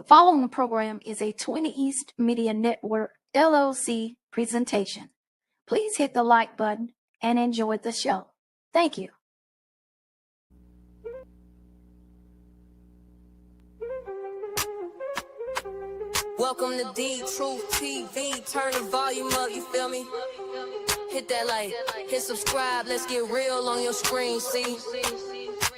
The following program is a 20 East Media Network, LLC presentation. Please hit the like button and enjoy the show. Thank you. Welcome to D Truth TV. Turn the volume up, you feel me? Hit that like, hit subscribe, let's get real on your screen, see?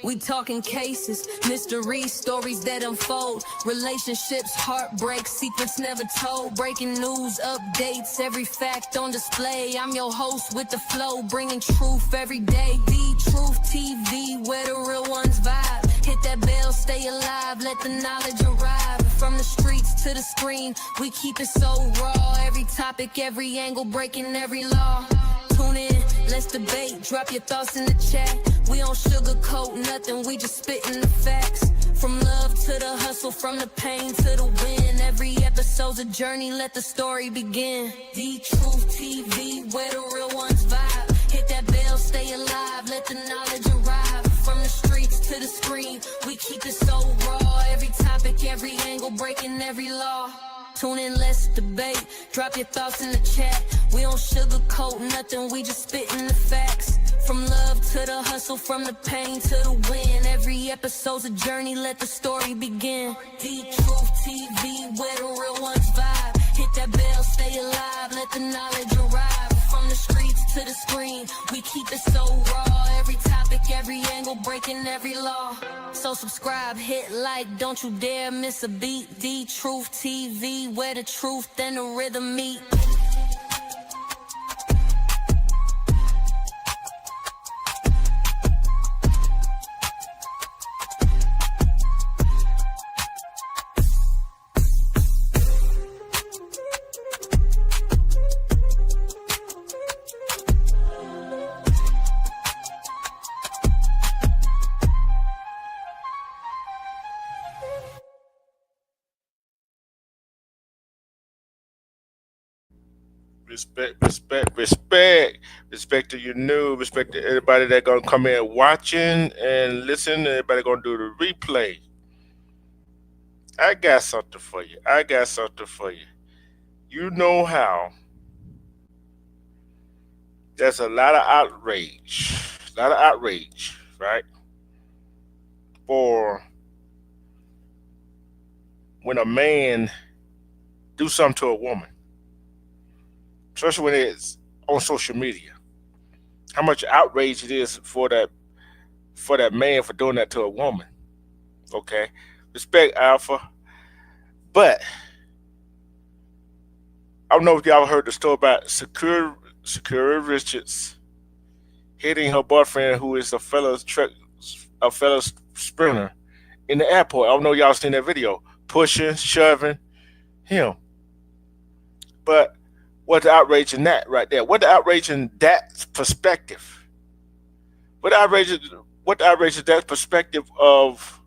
We talking cases, mysteries, stories that unfold, relationships, heartbreak, secrets never told, breaking news, updates, every fact on display. I'm your host with the flow, bringing truth every day. The Truth TV, where the real ones vibe. Hit that bell, stay alive, let the knowledge arrive. From the streets to the screen, we keep it so raw. Every topic, every angle, breaking every law. Tune in, let's debate, drop your thoughts in the chat. We don't sugarcoat nothing, we just spitting the facts. From love to the hustle, from the pain to the win. Every episode's a journey, let the story begin. The Truth TV, where the real ones vibe. Hit that bell, stay alive, let the knowledge arrive. From the streets to the screen, we keep it so raw. Every topic, every angle, breaking every law. Tune in, let's debate, drop your thoughts in the chat. We don't sugarcoat nothing, we just spitting the facts. From love to the hustle, from the pain to the win. Every episode's a journey, let the story begin. The Truth TV, where the real ones vibe. Hit that bell, stay alive, let the knowledge arrive. From the streets to the screen, we keep it so raw. Every topic, every angle, breaking every law. So subscribe, hit like, don't you dare miss a beat. The Truth TV, where the truth and the rhythm meet. Respect to you new, respect to everybody that gonna come in watching and listen, everybody gonna do the replay. I got something for you. You know how there's a lot of outrage, right? For when a man do something to a woman, especially when it's on social media. How much outrage it is for that man for doing that to a woman. Okay, respect Alpha, but I don't know if y'all heard the story about Sakura Richards hitting her boyfriend, who is a fellow sprinter, in the airport. I don't know if y'all seen that video, pushing, shoving him. But what the outrage in that right there? What the outrage in that perspective? What the outrage is that perspective of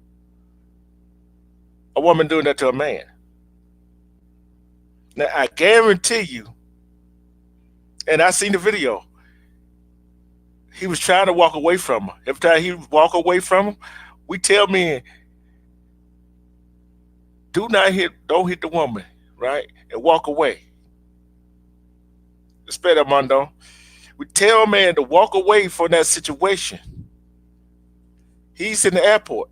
a woman doing that to a man? Now I guarantee you, and I seen the video, he was trying to walk away from her. Every time he walk away from him, we tell men, don't hit the woman, right? And walk away. Respect Armando. We tell a man to walk away from that situation. He's in the airport.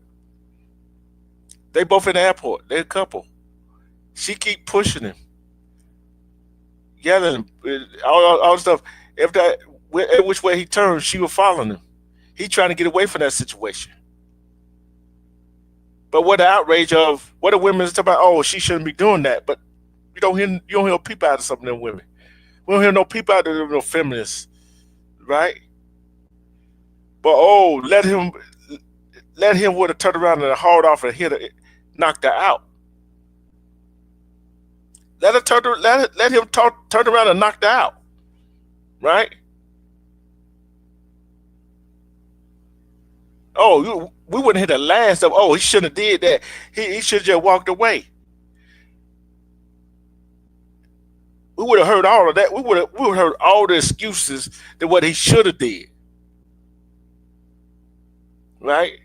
They both in the airport. They're a couple. She keep pushing him, yelling, all stuff. Which way he turned, she was following him. He trying to get away from that situation. But what the outrage of what the women talking about? Oh, she shouldn't be doing that. But you don't hear people out of some of them women. We don't hear no people out there, no feminists, right? But let him would have turned around and hauled off and hit her, knocked her out. Let him turn around and knock her out, right? Oh, we wouldn't hit the last of. Oh, he shouldn't have did that. He should have just walked away. We would have heard all of that. We would have heard all the excuses to what he should have did, right?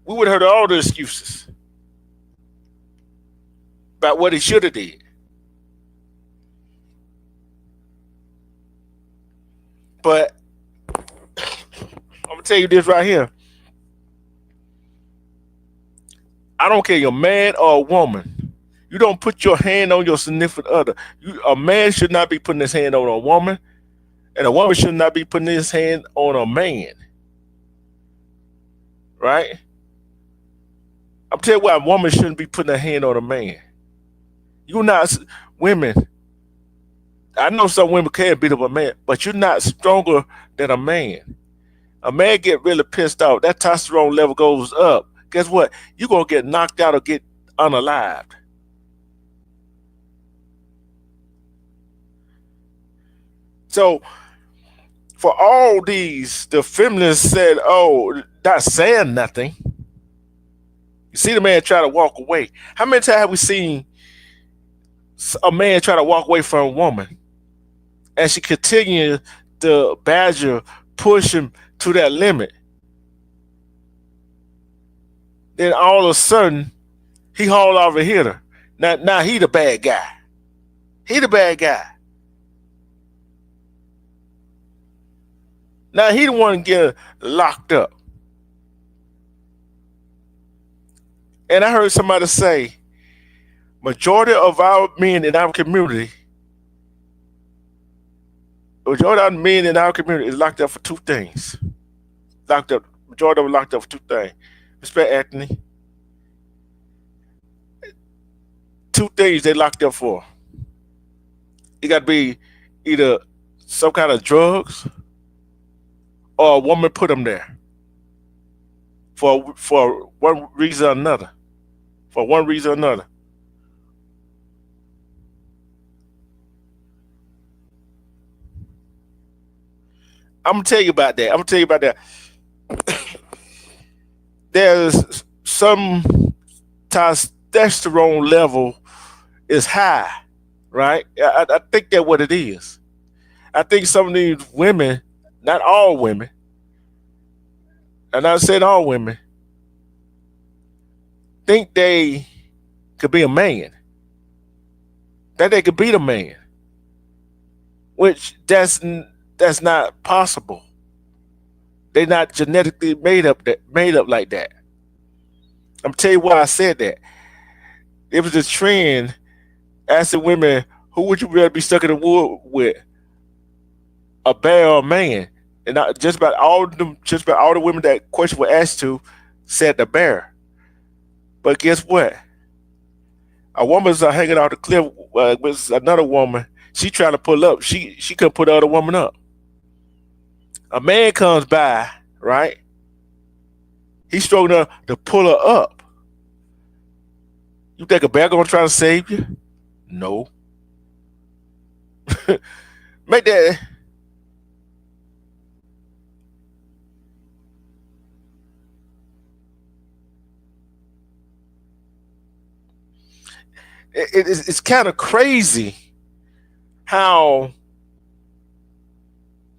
we would have heard all the excuses about what he should have did. But I'm gonna tell you this right here. I don't care, you're a man or a woman. You don't put your hand on your significant other. A man should not be putting his hand on a woman, and a woman should not be putting his hand on a man. Right? I'm telling you why a woman shouldn't be putting her hand on a man. You're not women. I know some women can beat up a man, but you're not stronger than a man. A man get really pissed off. That testosterone level goes up. Guess what? You're gonna get knocked out or get unalived. So for all these, the feminists said, "Oh, not saying nothing." You see the man try to walk away. How many times have we seen a man try to walk away from a woman, and she continues to badger, push him to that limit? Then all of a sudden, he hauled off and hit her. Now he the bad guy. He the bad guy. Now he the one getting locked up. And I heard somebody say, majority of our men in our community, is locked up for two things. Majority of them locked up for two things. Respect, Anthony. Two things they locked up for. It got to be either some kind of drugs or a woman put them there for one reason or another. For one reason or another. I'm gonna tell you about that. There's some testosterone level is high, right? I think that's what it is. I think some of these women, not all women, I'm not saying all women, think they could be a man, that they could beat a man, which that's not possible. They're not genetically made up like that. I'm tell you why I said that. It was a trend asking women, who would you rather be stuck in the wood with, a bear or a man? And just about all the women that question was asked to said the bear. But guess what? A woman's hanging out the cliff with another woman. She trying to pull up. She couldn't put the other woman up. A man comes by, right? He's strong enough to pull her up. You think a bear gonna try to save you? No. Make that. It's kind of crazy how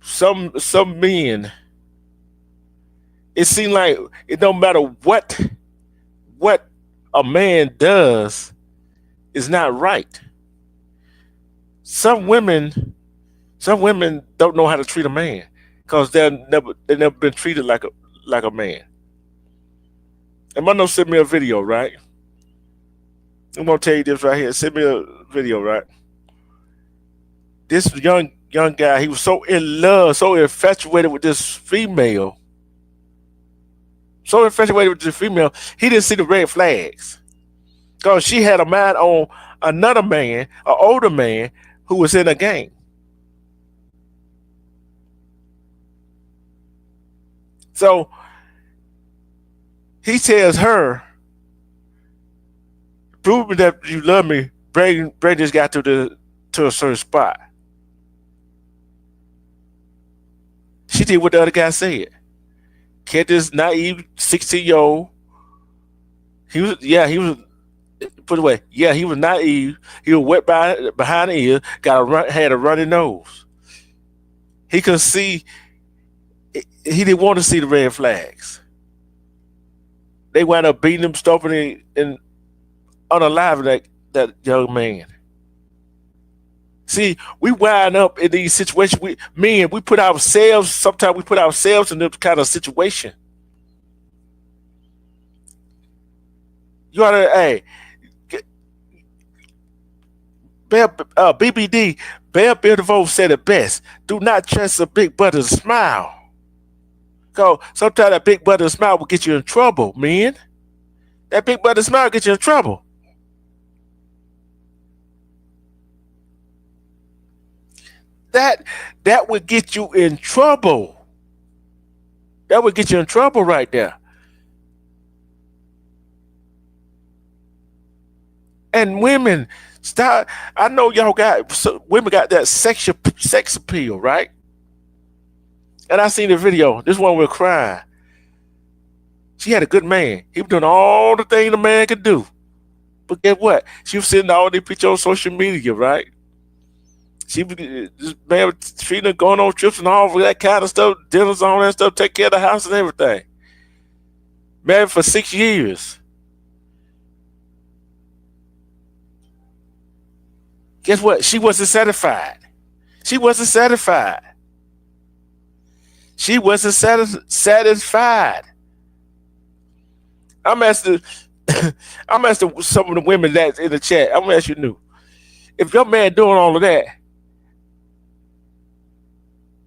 some men, it seems like it don't matter what a man does is not right. Some women don't know how to treat a man because they never been treated like a man. And Mono sent me a video, right? I'm gonna tell you this right here. Send me a video, right? This young guy, he was so in love, so infatuated with this female. He didn't see the red flags. Because she had a mind on another man, an older man, who was in a gang. So he tells her, prove me that you love me, bring this guy to a certain spot. She did what the other guy said. Kid, this naive 16-year-old. He was put away. Yeah, he was naive. He was wet behind the ear. Had a runny nose. He could see. He didn't want to see the red flags. they wound up beating him, stomping and unaliving that young man. See, we wind up in these situations. We put ourselves. Sometimes we put ourselves in this kind of situation. You oughta, hey, BBD, Bear Bill DeVoe said it best. Do not trust a big brother to smile. Cause sometimes that big brother smile will get you in trouble, man. That big brother smile will get you in trouble. That would get you in trouble. That would get you in trouble right there. And women, stop. I know y'all women got that sex appeal, right? And I seen the video. This one was crying. She had a good man. He was doing all the things a man could do. But guess what? She was sending all these pictures on social media, right? She was, this man was treating her, going on trips and all of that kind of stuff, dinners, all that stuff, take care of the house and everything. Married for 6 years. Guess what? She wasn't satisfied. She wasn't satisfied. She wasn't satisfied. I'm asking some of the women that's in the chat. I'm gonna ask you new. If your man doing all of that,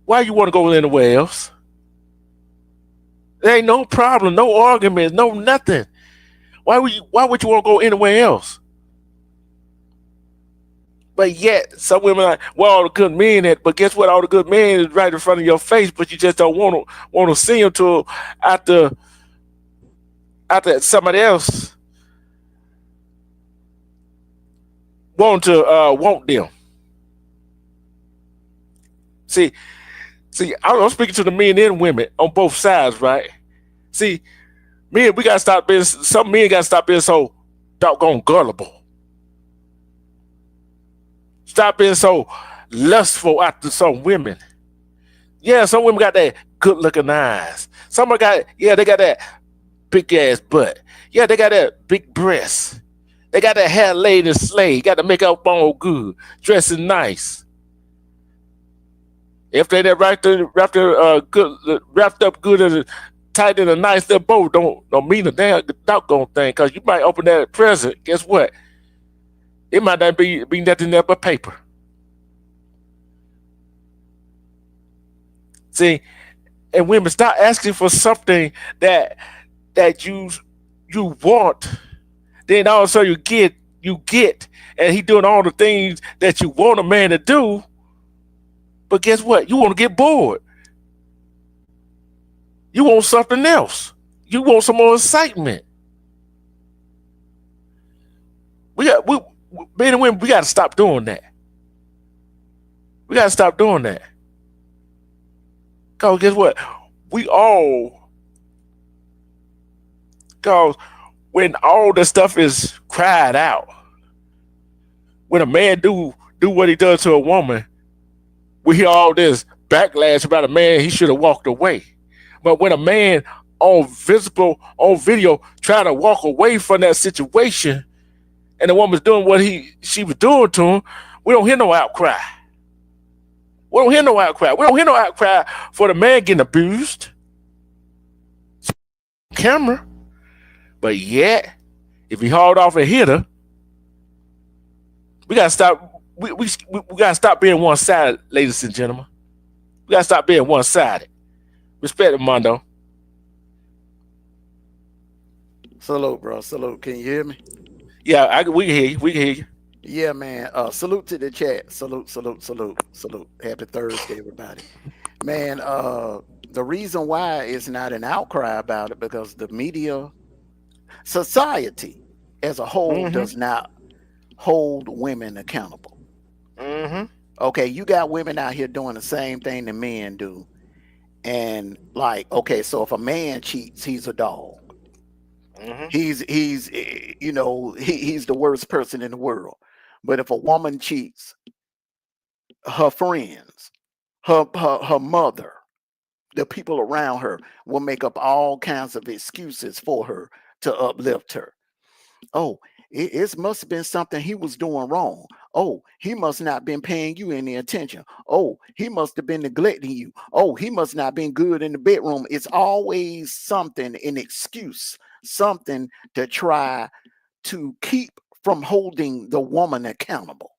why you want to go anywhere else? There ain't no problem, no argument, no nothing. Why would you want to go anywhere else? But yet, some women are like, well, all the good men at, but guess what? All the good men is right in front of your face, but you just don't want to see them till after somebody else want them. See, I'm speaking to the men and women on both sides, right? See, men, some men gotta stop being so doggone gullible. Stop being so lustful after some women. Yeah, some women got that good looking eyes. Some they got that big ass butt. Yeah, they got that big breast. They got that hair laid and slayed. Got the makeup on good, dressing nice. If they wrapped up good and tight in a nice little bow, don't mean a damn doggone thing. Cause you might open that present. Guess what? It might not be nothing there but paper. See, and women, stop asking for something that you want. Then all of a sudden you get, and he doing all the things that you want a man to do. But guess what? You want to get bored. You want something else. You want some more excitement. Men and women, we got to stop doing that. We got to stop doing that. Because guess what? Because when all the stuff is cried out, when a man do what he does to a woman, we hear all this backlash about a man, he should have walked away. But when a man on video trying to walk away from that situation, and the woman's doing what she was doing to him, we don't hear no outcry. We don't hear no outcry. We don't hear no outcry for the man getting abused. Camera. But yet, if he hauled off and hit her, we gotta stop. We gotta stop being one-sided, ladies and gentlemen. We gotta stop being one-sided. Respect him, Mondo. Salute, bro. Salute. Can you hear me? Yeah, we can hear you. We can hear you. Yeah, man. Salute to the chat. Salute. Happy Thursday, everybody. Man, the reason why it's not an outcry about it because the media, society as a whole does not hold women accountable. Okay, you got women out here doing the same thing that men do. And like, okay, so if a man cheats, he's a dog. He's the worst person in the world. But if a woman cheats, her friends, her mother, the people around her will make up all kinds of excuses for her to uplift her. Oh, it must have been something he was doing wrong. Oh, he must not been paying you any attention. Oh, he must have been neglecting you. Oh, he must not been good in the bedroom. It's always something, an excuse, something to try to keep from holding the woman accountable.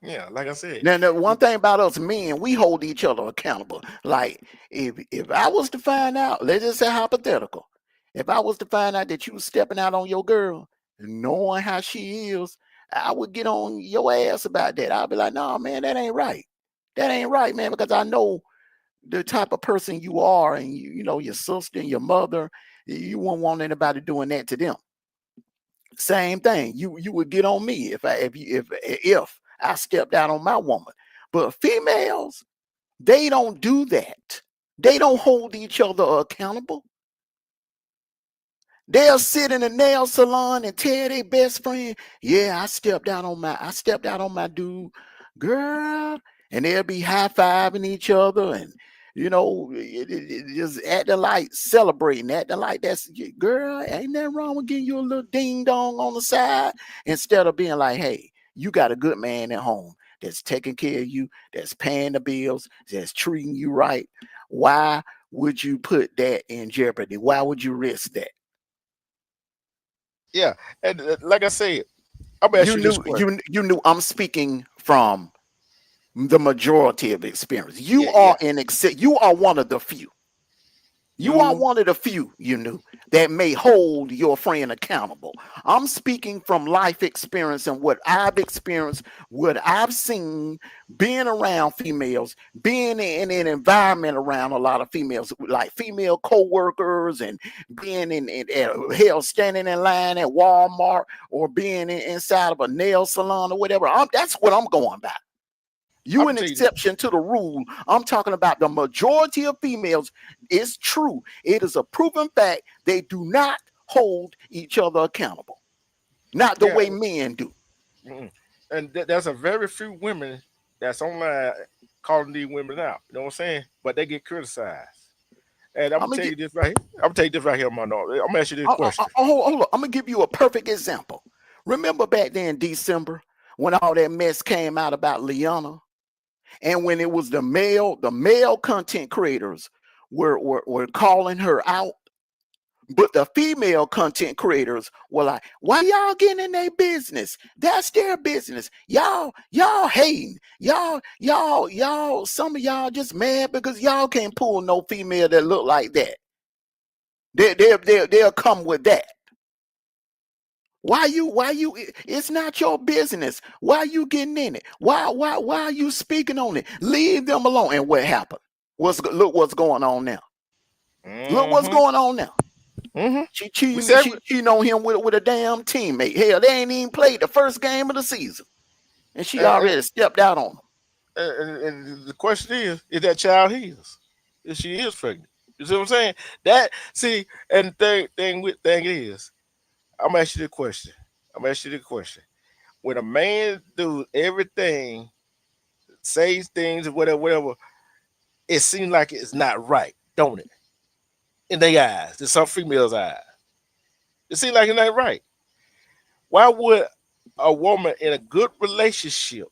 Yeah, like I said. Now, the one thing about us men, we hold each other accountable. Like if I was to find out, let's just say hypothetical, if I was to find out that you was stepping out on your girl, knowing how she is, I would get on your ass about that. I'd be like, no, man, that ain't right. That ain't right, man, because I know the type of person you are, and you know your sister and your mother, you wouldn't want anybody doing that to them. Same thing. You would get on me if I stepped out on my woman. But females, they don't do that. They don't hold each other accountable. They'll sit in a nail salon and tell their best friend, yeah, I stepped out on my dude, girl. And they'll be high-fiving each other and just acting like celebrating, acting like that's girl, ain't nothing wrong with getting you a little ding dong on the side, instead of being like, hey, you got a good man at home that's taking care of you, that's paying the bills, that's treating you right. Why would you put that in jeopardy? Why would you risk that? Yeah, and like I said, I'm asking you this question. You knew I'm speaking from the majority of experience. You are one of the few. You are one of the few, that may hold your friend accountable. I'm speaking from life experience and what I've experienced, what I've seen, being around females, being in an environment around a lot of females, like female co-workers, and being standing in line at Walmart, or being inside of a nail salon or whatever. That's what I'm going by. You an exception to the rule. I'm talking about the majority of females. It's true. It is a proven fact. They do not hold each other accountable. Not the way men do. And there's a very few women that's online calling these women out. You know what I'm saying? But they get criticized. And I'm gonna tell you this right here, Monarch. I'm gonna ask you this question. Hold on. I'm gonna give you a perfect example. Remember back then in December when all that mess came out about Liana? And when it was the male content creators were calling her out, but the female content creators were like, why y'all getting in their business? That's their business. Y'all hating. Y'all, some of y'all just mad because y'all can't pull no female that look like that. They'll come with that. Why you? It's not your business. Why are you getting in it? Why are you speaking on it? Leave them alone. And what happened? Look what's going on now. Look what's going on now. She cheating on him with a damn teammate. Hell, they ain't even played the first game of the season, and she already stepped out on him. And the question is that child his? If she is pregnant, you see what I'm saying? That and thing is, I'm gonna ask you the question. When a man do everything, says things or whatever, it seems like it's not right, don't it? In their eyes, in some females' eyes, it seems like it's not right. Why would a woman in a good relationship,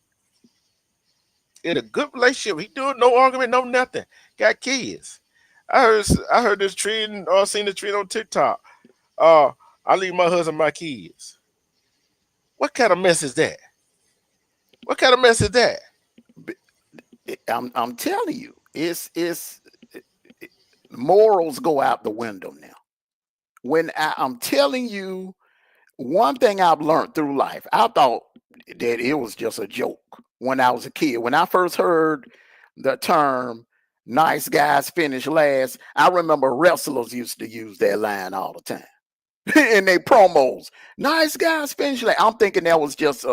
he doing no argument, no nothing, got kids? I heard this trend, or seen the trend on TikTok. I leave my husband, my kids. What kind of mess is that? I'm telling you, it's morals go out the window now. When I'm telling you, one thing I've learned through life, I thought that it was just a joke when I was a kid. When I first heard the term "nice guys finish last," I remember wrestlers used to use that line all the time. In their promos, nice guys finish last. I'm thinking that was just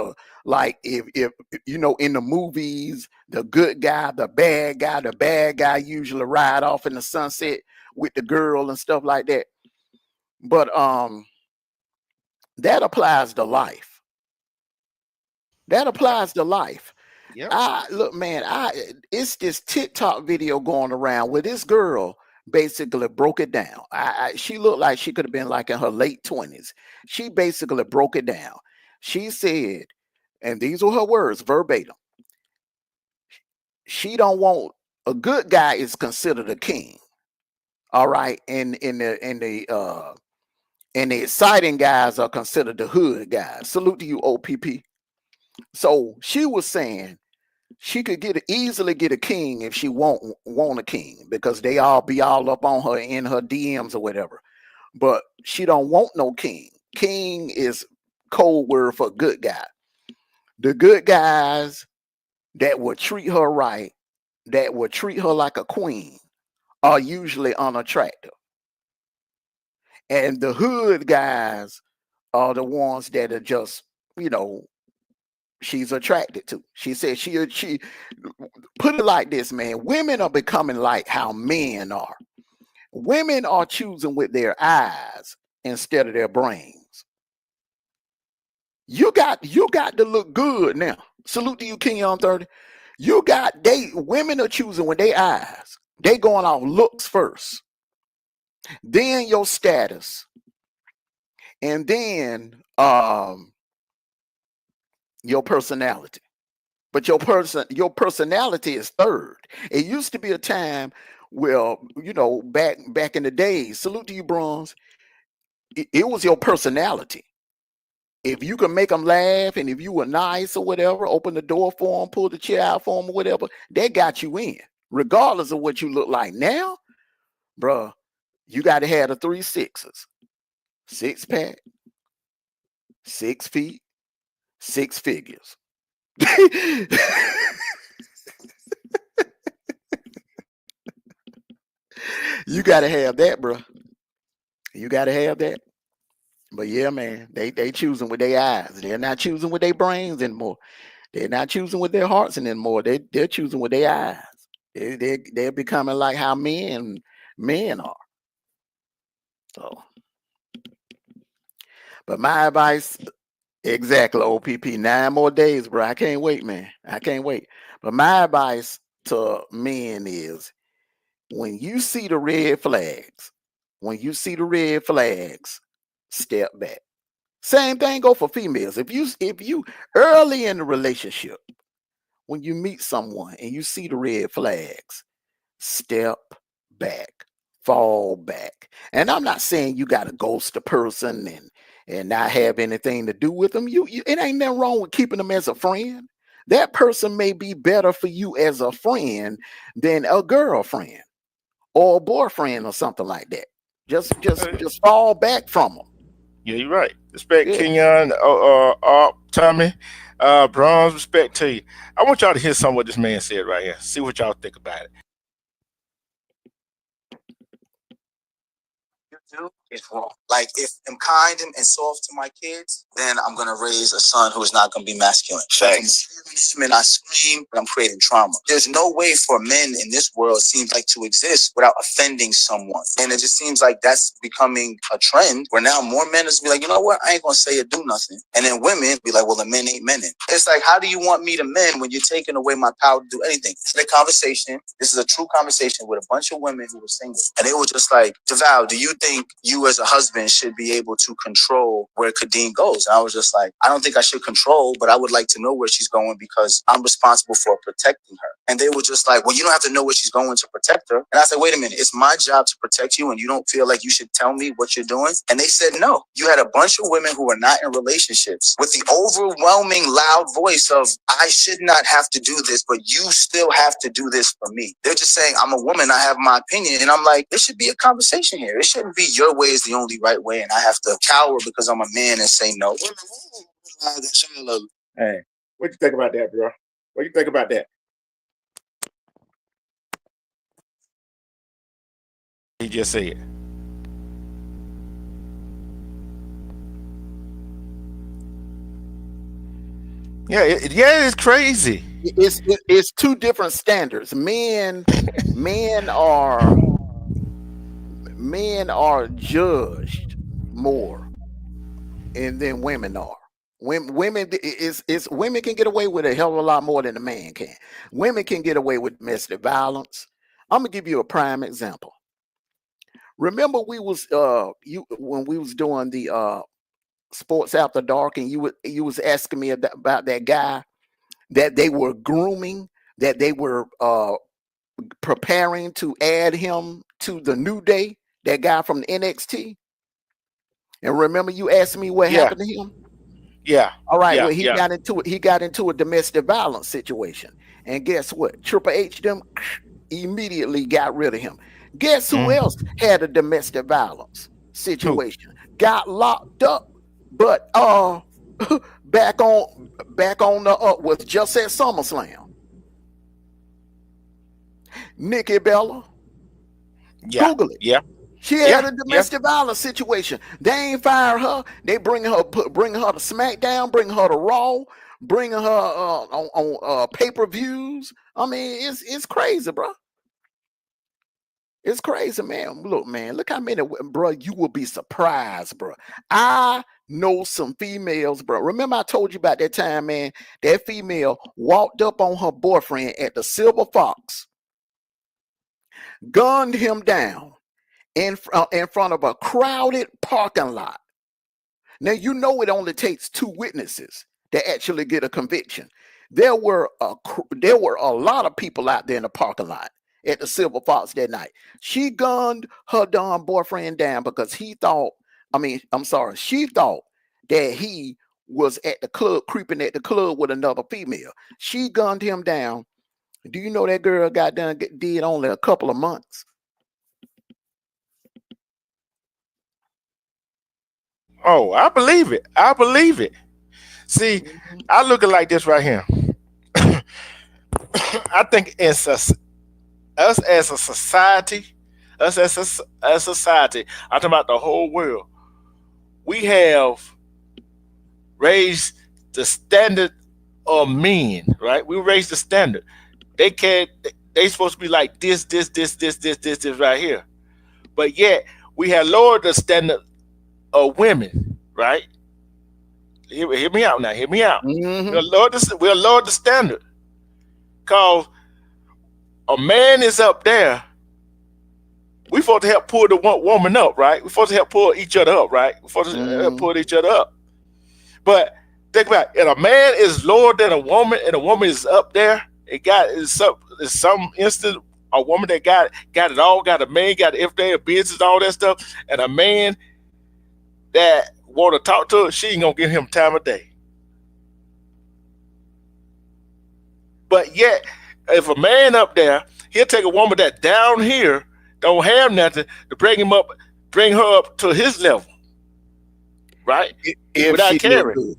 like if in the movies, the good guy, the bad guy usually ride off in the sunset with the girl and stuff like that. But that applies to life. Yep. Look, man, it's this TikTok video going around where this girl basically broke it down. She looked like she could have been like in her late 20s. She basically broke it down. She said, and these were her words verbatim, she don't want a good guy is considered a king. All right. And the exciting guys are considered the hood guys. Salute to you, OPP. So she was saying she could easily get a king if she want a king, because they all be all up on her in her DMs or whatever. But she don't want no king. King is code word for good guy. The good guys that will treat her right, that will treat her like a queen, are usually unattractive. And the hood guys are the ones that are just, she's attracted to. She said she put it like this, man. Women are becoming like how men are. Women are choosing with their eyes instead of their brains. You got to look good now. Salute to you, King on 30. Women are choosing with their eyes. They going off looks first. Then your status. And then your personality. But your personality is third. It used to be a time where, back in the days, salute to you, Bronze, it was your personality. If you can make them laugh, and if you were nice or whatever, open the door for them, pull the chair out for them or whatever, they got you in, regardless of what you look like. Now, bruh, you got to have the 3 6s. 6-pack, 6 feet, 6 figures. You got to have that, bro. You got to have that. But yeah, man, they choosing with their eyes. They're not choosing with their brains anymore. They're not choosing with their hearts anymore. They're choosing with their eyes. They're becoming like how men are. So, but my advice, exactly, OPP, 9 more days, bro. I can't wait, man. I can't wait. But my advice to men is, when you see the red flags, step back. Same thing go for females. If you early in the relationship, when you meet someone and you see the red flags, step back, fall back. And I'm not saying you got to ghost a person and not have anything to do with them. It ain't nothing wrong with keeping them as a friend. That person may be better for you as a friend than a girlfriend or a boyfriend or something like that. Just fall back from them. Yeah, you're right. Respect, Yeah. Kenyon, Tommy, Bronze, respect to you. I want y'all to hear some of what this man said right here. See what y'all think about it. You do is wrong. Like, if I'm kind and soft to my kids, then I'm gonna raise a son who is not gonna be masculine. Thanks. And I scream, but I'm creating trauma. There's no way for men in this world, it seems like, to exist without offending someone. And it just seems like that's becoming a trend where now more men is be like, you know what, I ain't gonna say or do nothing. And then women be like, well, the men ain't menin. It's like, how do you want me to men when you're taking away my power to do anything? It's a conversation. This is a true conversation with a bunch of women who were single. And they were just like, Deval, do you think you as a husband should be able to control where Kadeem goes? And I was just like, I don't think I should control, but I would like to know where she's going because I'm responsible for protecting her. And they were just like, well, you don't have to know where she's going to protect her. And I said, wait a minute, it's my job to protect you and you don't feel like you should tell me what you're doing? And they said, no. You had a bunch of women who were not in relationships with the overwhelming loud voice of, I should not have to do this, but you still have to do this for me. They're just saying, I'm a woman, I have my opinion. And I'm like, there should be a conversation here. It shouldn't be your way is the only right way and I have to cower because I'm a man and say no. Hey, what you think about that, bro? What you think about that? He just said. Yeah, it's crazy. It's 2 different standards. Men are judged more, and then women are. Women can get away with a hell of a lot more than a man can. Women can get away with domestic violence. I'm gonna give you a prime example. Remember we was when we was doing the sports after dark, and you was asking me about that guy that they were grooming, that they were preparing to add him to the New Day, that guy from the NXT. And remember you asked me what happened to him? Yeah. All right. Yeah, Well, he got into a domestic violence situation. And guess what? Triple H them immediately got rid of him. Guess who else had a domestic violence situation? Got locked up, but back on the up was just at SummerSlam. Nikki Bella. Yeah. Google it. Yeah. She had a domestic violence situation. They ain't fire her. They bring her to SmackDown, bring her to Raw, bring her on pay-per-views. I mean, it's crazy, bro. It's crazy, man. Look how many, bro. You will be surprised, bro. I know some females, bro. Remember I told you about that time, man. That female walked up on her boyfriend at the Silver Fox, gunned him down in front of a crowded parking lot. Now, you know it only takes 2 witnesses to actually get a conviction. There were a lot of people out there in the parking lot at the Silver Fox that night. She gunned her darn boyfriend down because she thought that he was at the club, creeping at the club with another female. She gunned him down. Do you know that girl did only a couple of months? Oh, I believe it. I believe it. See, I look at it like this right here. I think us as a society, I'm talking about the whole world, we have raised the standard of men, right? We raised the standard. They supposed to be like this right here. But yet we have lowered the standard of women, right? Hear me out now. Hear me out. We'll lower the standard. Cause a man is up there. We supposed to help pull the woman up, right? We supposed to help pull each other up, right? We supposed to help pull each other up. But think about it. If a man is lower than a woman and a woman is up there, in some instance, a woman that got it all, got a man, got everything, a business, all that stuff, and a man that want to talk to her, she ain't gonna give him time of day. But yet, if a man up there, he'll take a woman that down here don't have nothing to bring her up to his level, right? Without caring.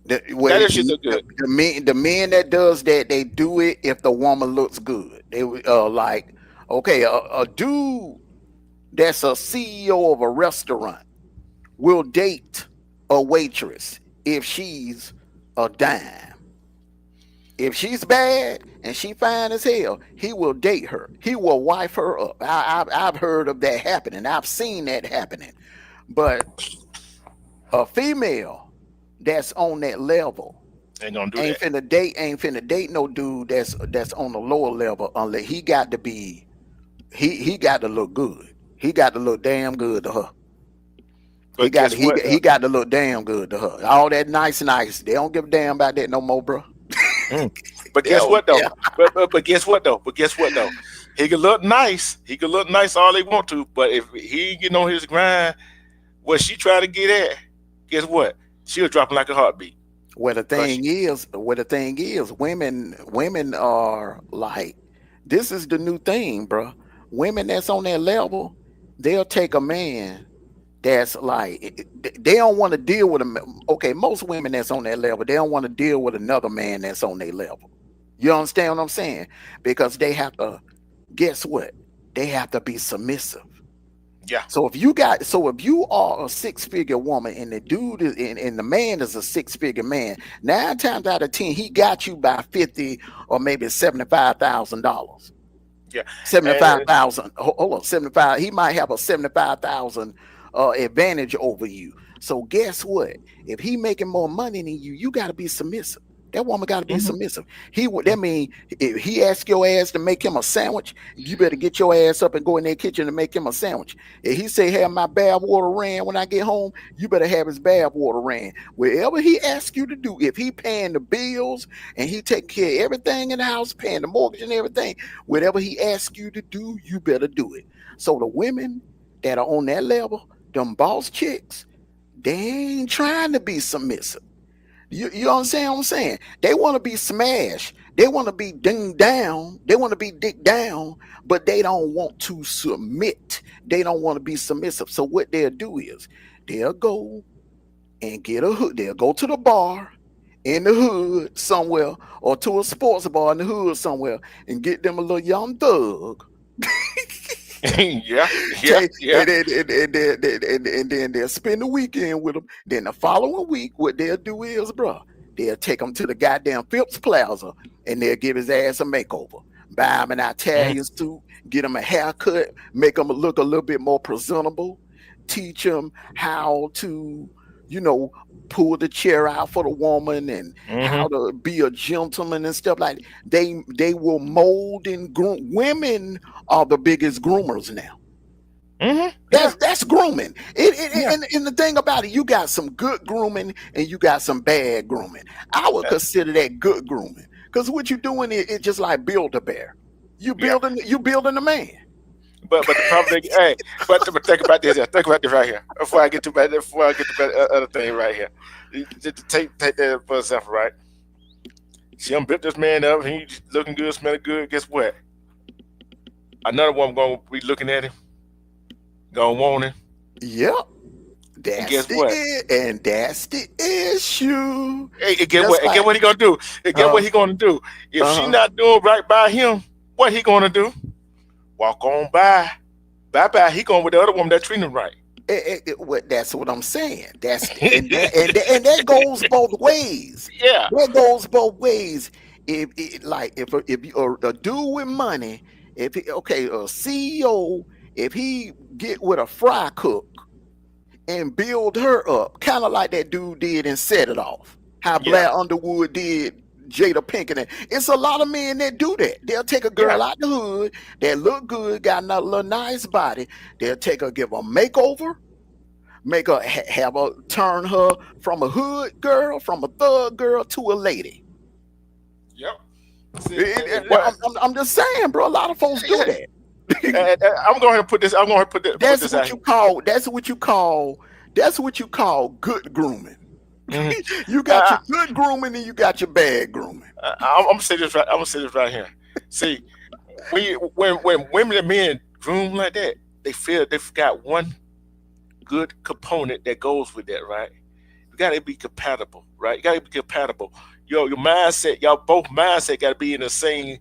The men that does that, they do it if the woman looks good. They like, okay, a dude that's a CEO of a restaurant will date a waitress if she's a dime. If she's bad and she fine as hell, he will date her. He will wife her up. I've heard of that happening. I've seen that happening. But a female that's on that level ain't finna date no dude that's on the lower level unless he got to be he got to look good. He got to look damn good to her. He got to look damn good to her. All that nice. They don't give a damn about that no more, bro. But guess what though? But guess what though? He can look nice. He can look nice all they want to. But if he get on his grind, what she trying to get at, guess what? She'll drop him like a heartbeat. The thing is, women are like, this is the new thing, bro. Women that's on that level, they'll take a man that's like, they don't want to deal with him. Okay, most women that's on that level, they don't want to deal with another man that's on their level. You understand what I'm saying? Because they have to, guess what? They have to be submissive. Yeah. So if you are a 6-figure woman and the dude is, and the man is a 6-figure man, 9 times out of 10, he got you by $50,000 or maybe $75,000. Yeah. 75,000. Hold on, 75. He might have a 75,000 advantage over you. So guess what? If he making more money than you, you got to be submissive. That woman got to be Mhm. submissive. That mean if he ask your ass to make him a sandwich, you better get your ass up and go in their kitchen and make him a sandwich. If he say have my bath water ran when I get home, you better have his bath water ran. Wherever he asks you to do, if he paying the bills and he take care of everything in the house, paying the mortgage and everything, whatever he asks you to do, you better do it. So the women that are on that level, them boss chicks, they ain't trying to be submissive. You understand what I'm saying? They want to be smashed. They want to be dinged down. They want to be dicked down, but they don't want to submit. They don't want to be submissive. So what they'll do is they'll go and get a hood. They'll go to the bar in the hood somewhere or to a sports bar in the hood somewhere and get them a little young thug. yeah. And then they'll spend the weekend with them. Then the following week, what they'll do is, bro, they'll take him to the goddamn Phipps Plaza and they'll give his ass a makeover. Buy him an Italian suit, get him a haircut, make him look a little bit more presentable, teach him how to, pull the chair out for the woman and how to be a gentleman and stuff like that. They will mold and groom. Women are the biggest groomers now. That's grooming. And the thing about it, you got some good grooming and you got some bad grooming. I would consider that good grooming because what you're doing is just like Build-A-Bear. You building a man. But the problem, hey, but think about this. Think about this right here. Before I get to the other thing right here, take that for example, right? She done built this man up. He looking good, smelling good. Guess what? Another woman gonna be looking at him, gonna want him. Yep. That's the issue. Hey, get what he gonna do? Get what he gonna do? If she not doing right by him, what he gonna do? Walk on by. Bye. He going with the other woman that treating him right. That's what I'm saying. And that goes both ways. Yeah, that goes both ways. If you a dude with money, a CEO, if he get with a fry cook and build her up, kind of like that dude did and set it off. How Blair Underwood did Jada Pinkett. It's a lot of men that do that. They'll take a girl out the hood that look good, got a little nice body. They'll take her, give her a makeover, make her have her turn her from a hood girl, from a thug girl to a lady. Yep. I'm just saying, bro. A lot of folks do that. I'm going to put this. That's what you call good grooming. You got your good grooming and you got your bad grooming. I'm gonna say this right here. See, when women and men groom like that, they feel they've got one good component that goes with that, right? You gotta be compatible, right? You gotta be compatible. Your mindset, y'all both mindset gotta be in the same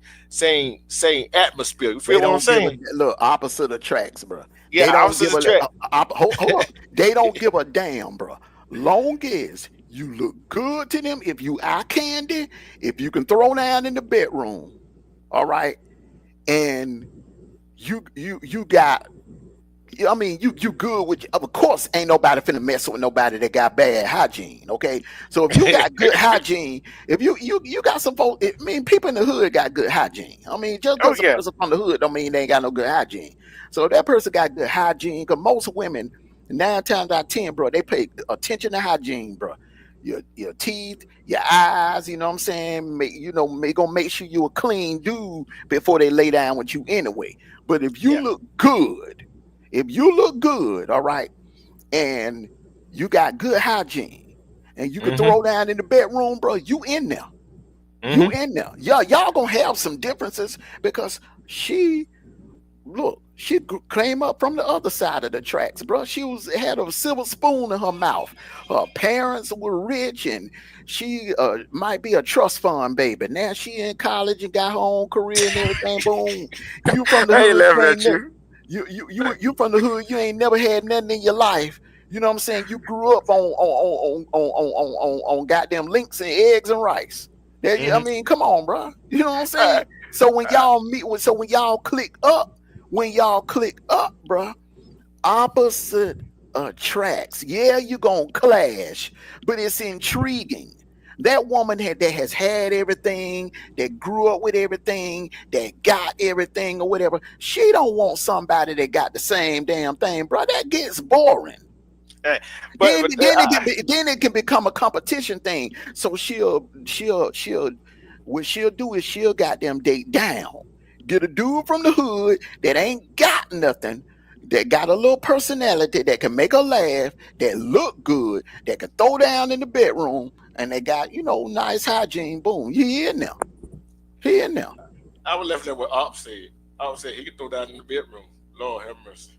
atmosphere. You feel what I'm saying? Look, opposite attracts, bro. Yeah, opposite attract. Hold up. They don't give a damn, bro. Long as you look good to them, if you eye candy, if you can throw down in the bedroom, all right, and you got, I mean, you good with, of course, ain't nobody finna mess with nobody that got bad hygiene, okay? So if you got good hygiene, if you got some folks, I mean, people in the hood got good hygiene. I mean, just because some person from the hood don't mean they ain't got no good hygiene. So if that person got good hygiene, because most women, 9 times out of 10, bro, they pay attention to hygiene, bro. Your teeth, your eyes, you know what I'm saying? Gonna make sure you a clean dude before they lay down with you anyway. But if you look good, all right, and you got good hygiene, and you can throw down in the bedroom, bro, you in there. You in there. Y'all gonna have some differences because she came up from the other side of the tracks, bro. She had a silver spoon in her mouth. Her parents were rich, and she might be a trust fund baby. Now she in college and got her own career and everything. Boom. You from the hood? You from the hood? You ain't never had nothing in your life. You know what I'm saying? You grew up on goddamn links and eggs and rice. I mean, come on, bro. You know what I'm saying? So when y'all click up. When y'all click up, bro, opposite attracts. Yeah, you're going to clash, but it's intriguing That woman that has had everything, that grew up with everything, that got everything or whatever, she don't want somebody that got the same damn thing, bro. That gets boring. Hey, Then it can become a competition thing. So what she'll do is she'll goddamn date down. Get a dude from the hood that ain't got nothing, that got a little personality, that can make her laugh, that look good, that can throw down in the bedroom, and they got, nice hygiene. Boom. He in there. I would left that what Op said. Op said he could throw down in the bedroom. Lord have mercy.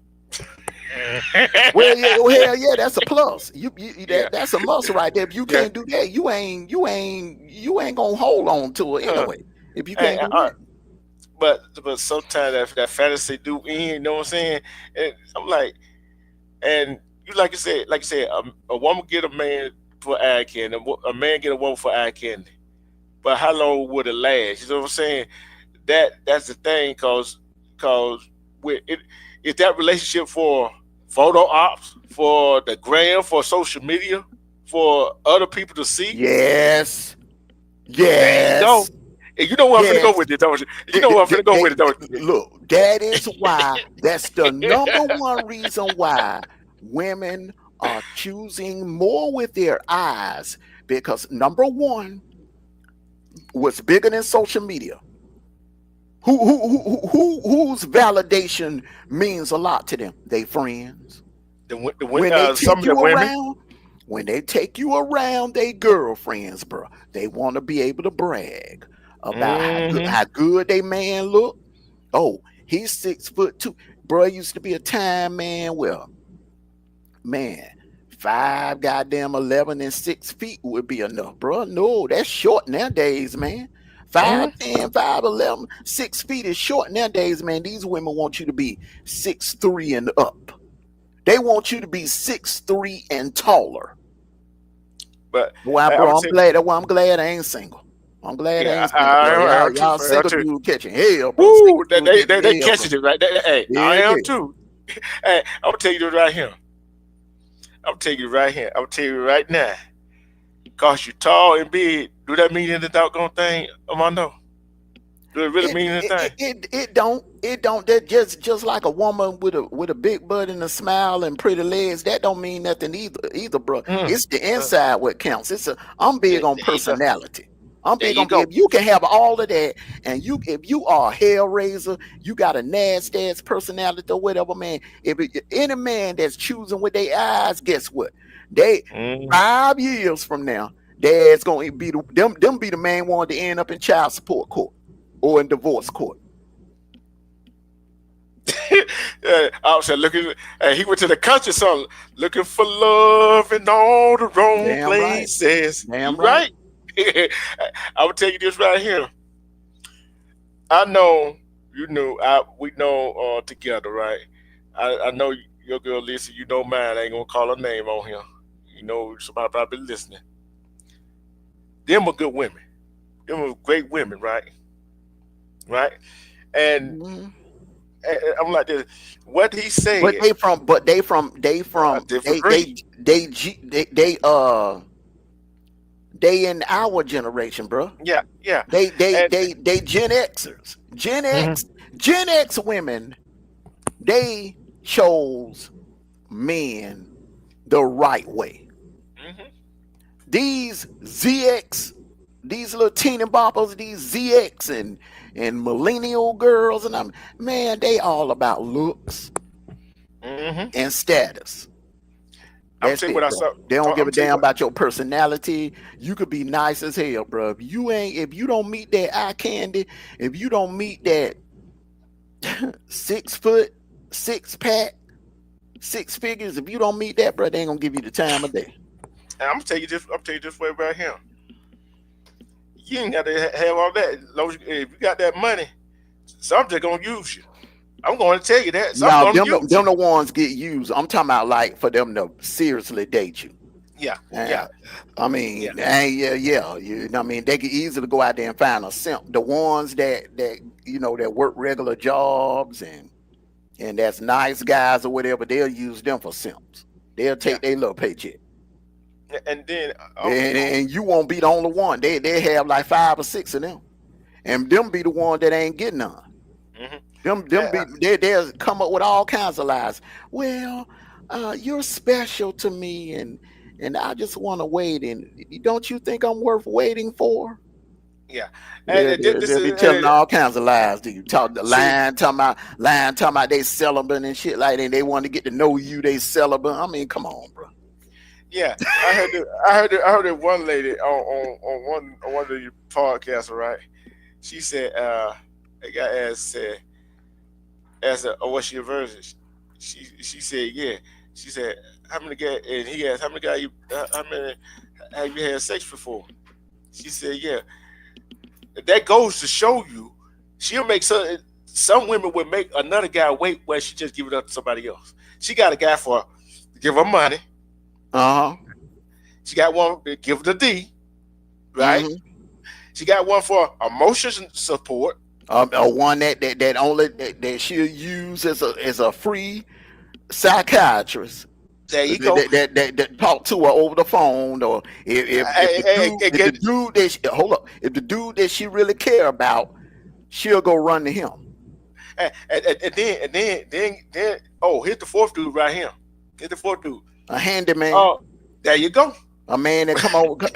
Well, hell yeah, that's a plus. That's a must right there. If you can't do that, you ain't gonna hold on to it anyway. If you can't do that. But sometimes that fantasy do in, you know what I'm saying? And I'm like, and you like you said, a woman get a man for eye candy, a man get a woman for eye candy. But how long would it last? You know what I'm saying? That's the thing, cause with it, is that relationship for photo ops, for the gram, for social media, for other people to see? Yes. There you go. And you know where I'm finna go with it, don't you? You know where I'm finna go with it, don't you? Look, that is why. That's the number one reason why women are choosing more with their eyes, because number one, what's bigger than social media? Whose validation means a lot to them? They friends. When they take you around, they girlfriends, bro. They want to be able to brag about how good they man look. Oh, he's 6'2", bro. Used to be a time, man. Well, man, 5 goddamn 11 and 6 feet would be enough, bro. No, that's short nowadays, man. 5'10", 5'11", 6 feet is short nowadays, man. These women want you to be 6'3" and up. They want you to be 6'3" and taller. But I'm glad I ain't single. I'm glad I ain't single. Y'all single dude catching hell, bro. Woo, they catching it right. Hey, I am too. Hey, I'm gonna tell you this right here. I'm telling you right now. Cause you're tall and big, do that mean any doggone thing, Armando? Do it really mean anything? It don't. That just like a woman with a big butt and a smile and pretty legs, that don't mean nothing either, bro. It's the inside what counts. I'm big on personality. I'm big on if you can have all of that, and if you are a hellraiser, you got a nasty ass personality or whatever, man. Any man that's choosing with their eyes, guess what? 5 years from now, dad's gonna be them be the man wanting to end up in child support court or in divorce court. I was looking. He went to the country song, looking for love in all the wrong places. Damn right. I will tell you this right here. I know you know. We know together, right? I know your girl Lisa. You know mine. I ain't gonna call her name on here. You know somebody probably listening. Them are good women. Them are great women, right? Right? And, and I'm like this. What he said. But they from they in our generation, bro. Yeah. They Gen Xers. Gen X women, they chose men the right way. These ZX, these little teeny boppers, these ZX and millennial girls, and they all about looks and status. That's it, bro. They don't give a damn about your personality. You could be nice as hell, bro. If you don't meet that eye candy, if you don't meet that 6 foot, 6 pack, 6 figures, if you don't meet that, bro, they ain't gonna give you the time of day. And I'm gonna tell you this way right here. You ain't got to have all that. If you got that money, some just gonna use you. I'm going to tell you that. Now, them the ones get used. I'm talking about like for them to seriously date you. Yeah. I mean, You know what I mean? They could easily go out there and find a simp. The ones that work regular jobs and that's nice guys or whatever, they'll use them for simps. They'll take their little paycheck. And then and you won't be the only one. They have like 5 or 6 of them, and them be the one that ain't getting none. mhm. They'll come up with all kinds of lies. Well, you're special to me, and I just want to wait. And don't you think I'm worth waiting for? Yeah, They'll, and they'll, this they'll be is telling all kinds of lies. Do you talk the see, lying, talking about they celibate and shit like that? They want to get to know you. They celibate. I mean, come on, bro. yeah. I heard that one lady on one of the podcasts, right? She said, a guy asked her, oh, what's your version? She said, yeah. She said, how many guys? And he asked, how many guys how many have you had sex before? She said, yeah. That goes to show you, she'll make some women would make another guy wait where she just give it up to somebody else. She got a guy for give her money. She got one to give her the D, right? She got one for emotional support. One that only that she'll use as a free psychiatrist. There you go. That talk to her over the phone, or if the dude that she really care about, she'll go run to him. And then oh, here's the fourth dude right here. Here's the fourth dude. A handyman. Oh, there you go. A man that come over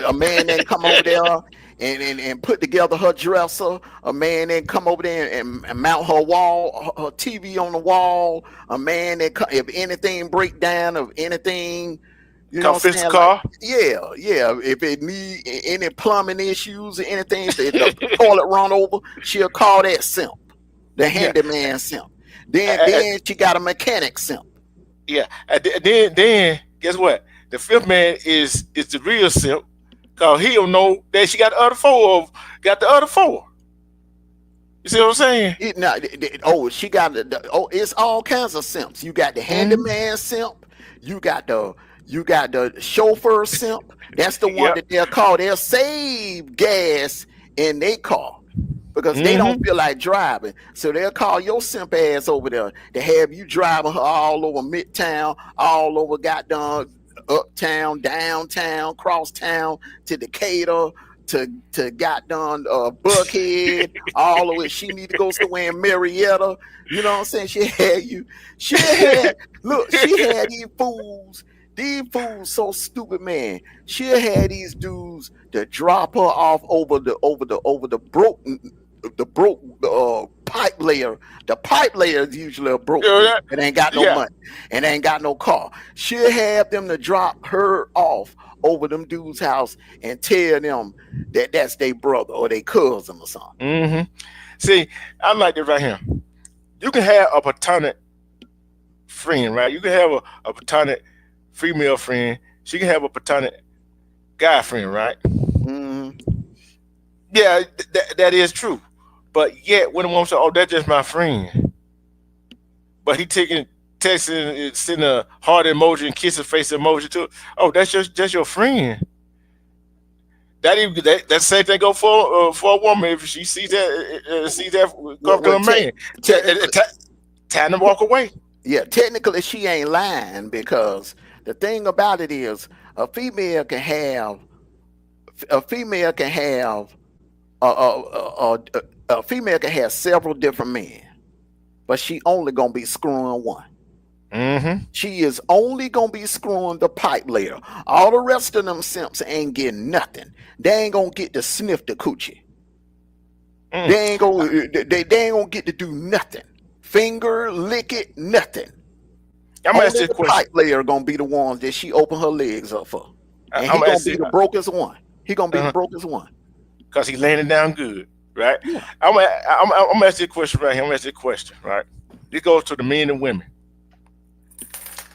there and put together her dresser. A man that come over there and mount her wall, her TV on the wall. A man that if anything break down, of anything, you know, fix the car. Like, yeah. If it need any plumbing issues or anything, if the toilet run over, she'll call that simp, the handyman simp. Then she got a mechanic simp. Yeah, and then guess what? The fifth man is the real simp, cause he don't know that she got the other four. You see what I'm saying? She got it's all kinds of simps. You got the handyman simp. You got the chauffeur simp. That's the one that they'll call. They'll save gas in their car because they don't feel like driving. So they'll call your simp ass over there to have you driving her all over Midtown, all over goddamn uptown, downtown, crosstown, to Decatur, to goddamn Buckhead, all of it. She need to go somewhere in Marietta. You know what I'm saying? She had these fools. These fools so stupid, man. She'll have these dudes to drop her off over the broke pipe layer. The pipe layer is usually a broke. It ain't got no money and ain't got no car. She'll have them to drop her off over them dudes' house and tell them that that's their brother or their cousin or something. See, I like this right here. You can have a platonic friend, right? You can have a platonic female friend. She can have a platonic guy friend, right? Yeah, that is true. But yet, when a woman says, "Oh, that's just my friend," but he texting, sending a heart emoji and kissing face emoji to, oh, that's just your friend. That same thing go for a woman if she sees that go to a man, time to walk away. Yeah, technically she ain't lying, because the thing about it is a female can have several different men, but she only gonna be screwing one. She is only gonna be screwing the pipe layer. All the rest of them simps ain't getting nothing. They ain't gonna get to sniff the coochie. They ain't gonna get to do nothing. Finger, lick it, nothing. I'm gonna ask Only this the question. pipe layer gonna be the ones that she open her legs up for, and he gonna be the brokest one. He gonna be the brokest one because he laying it down good, right? Yeah. I'm gonna ask you a question right here. I'm gonna ask you a question, right? This goes to the men and women.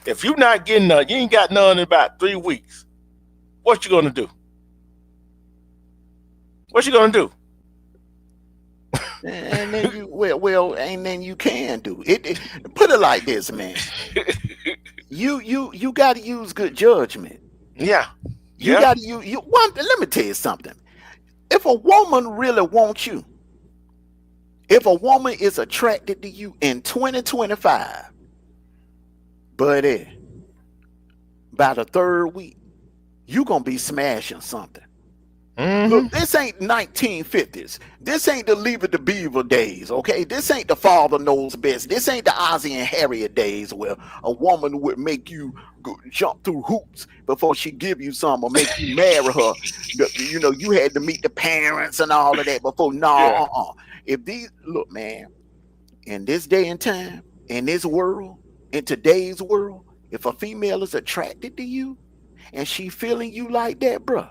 If you're not getting none, you ain't got none in about 3 weeks, what you gonna do? What you gonna do? And then and then you can do it. Put it like this, man. You got to use good judgment. Yeah. You got to use one. Let me tell you something. If a woman really wants you, if a woman is attracted to you in 2025, buddy, by the 3rd week, you gonna be smashing something. Mhm. Look, this ain't 1950s. This ain't the Leave It to Beaver days, okay? This ain't the Father Knows Best. This ain't the Ozzy and Harriet days where a woman would make you jump through hoops before she give you some or make you marry her. You know, you had to meet the parents and all of that before. No, Yeah. If these, look, man, in this day and time, in this world, in today's world, if a female is attracted to you and she feeling you like that, bruh,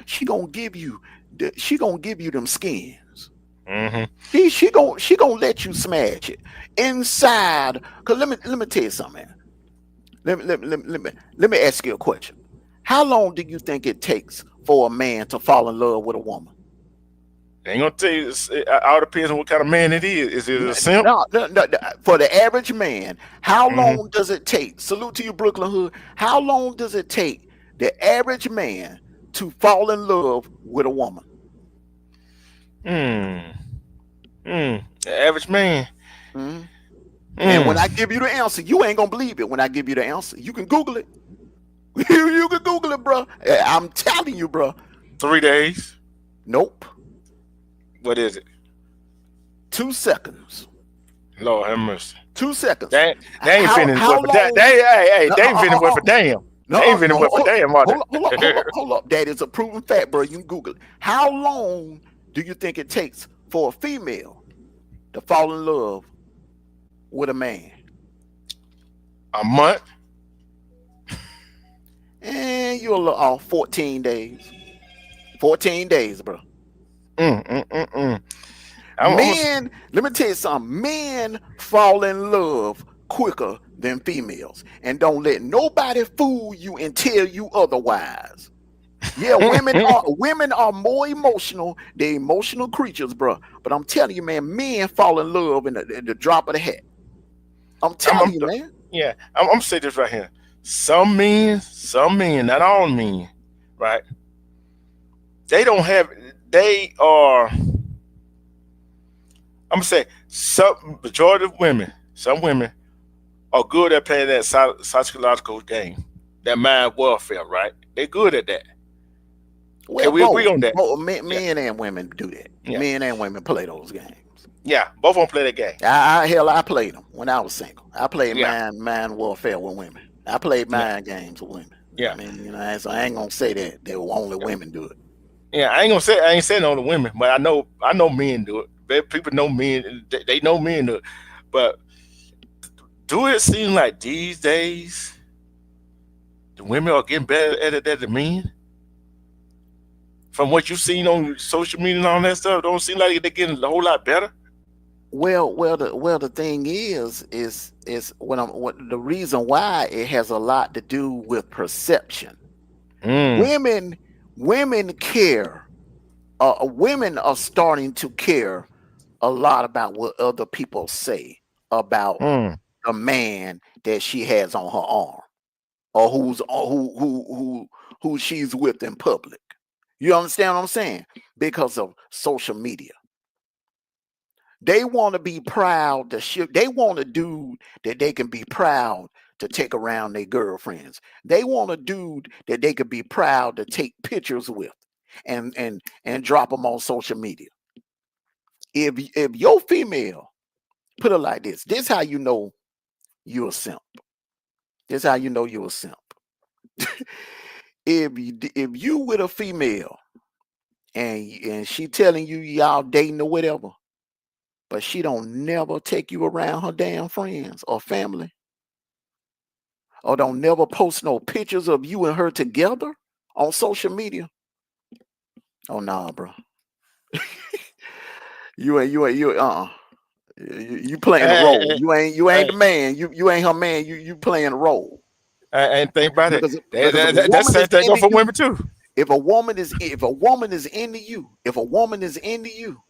she gonna give you them skins. Mhm. She gonna let you smash it inside. Cause let me tell you something, man. Let me ask you a question. How long do you think it takes for a man to fall in love with a woman? I ain't gonna tell you. It all depends on what kind of man it is. Is it a simp? No. For the average man, how Mhm. long does it take? Salute to you, Brooklyn Hood. How long does it take the average man to fall in love with a woman? The average man. Mhm. And Mm. when I give you the answer, you ain't gonna believe it. When I give you the answer, you can Google it. You can Google it, bro. I'm telling you, bro. 3 days. Nope. What is it? 2 seconds. Lord have mercy. 2 seconds. They ain't How- finished how with for long- they No, ain't finished with for damn. No, They ain't finished with for damn, are hold up. That is a proven fact, bro. You can Google it. How long do you think it takes for a female to fall in love with a man? A month. And you're a little off. 14 days. 14 days, bro. I'm Men, let me tell you something. Men fall in love quicker than females, and don't let nobody fool you and tell you otherwise. Yeah, women are more emotional. They're emotional creatures, bro. But I'm telling you, man, men fall in love in the drop of the hat. I'm telling you, man. Yeah, I'm gonna say this right here. Some men, not all men, right? They are. I'm gonna say some majority of women. Some women are good at playing that psychological game, that mind warfare, right? They're good at that. Well, we agree on that? Men and women do that. Yeah. Men and women play those games. Yeah, both of them play that game. I played them when I was single. I played Yeah. mind warfare with women. I played mind games with women. Yeah. I mean, you know, so I ain't gonna say that they were only women do it. Yeah, I ain't saying only women, but I know men do it. People know men. They know men do it. But do it seem like these days the women are getting better at it than the men? From what you've seen on social media and all that stuff, don't seem like they're getting a whole lot better. Well, the thing is the reason why it has a lot to do with perception. Women care. Women are starting to care a lot about what other people say about a man that she has on her arm, or who she's with in public. You understand what I'm saying? Because of social media. They want to be proud they want a dude that they can be proud to take around their girlfriends. They want a dude that they could be proud to take pictures with and drop them on social media. If your female, put it like this is how you know you're a simp. This is how you know you're a simp. If you with a female and she telling you y'all dating or whatever, but she don't never take you around her damn friends or family, or don't never post no pictures of you and her together on social media, oh nah, bro. you playing a role. You ain't the man. You ain't her man. You playing a role. I ain't think about it. Because That same thing go for women too. If a woman is into you, if a woman is into you,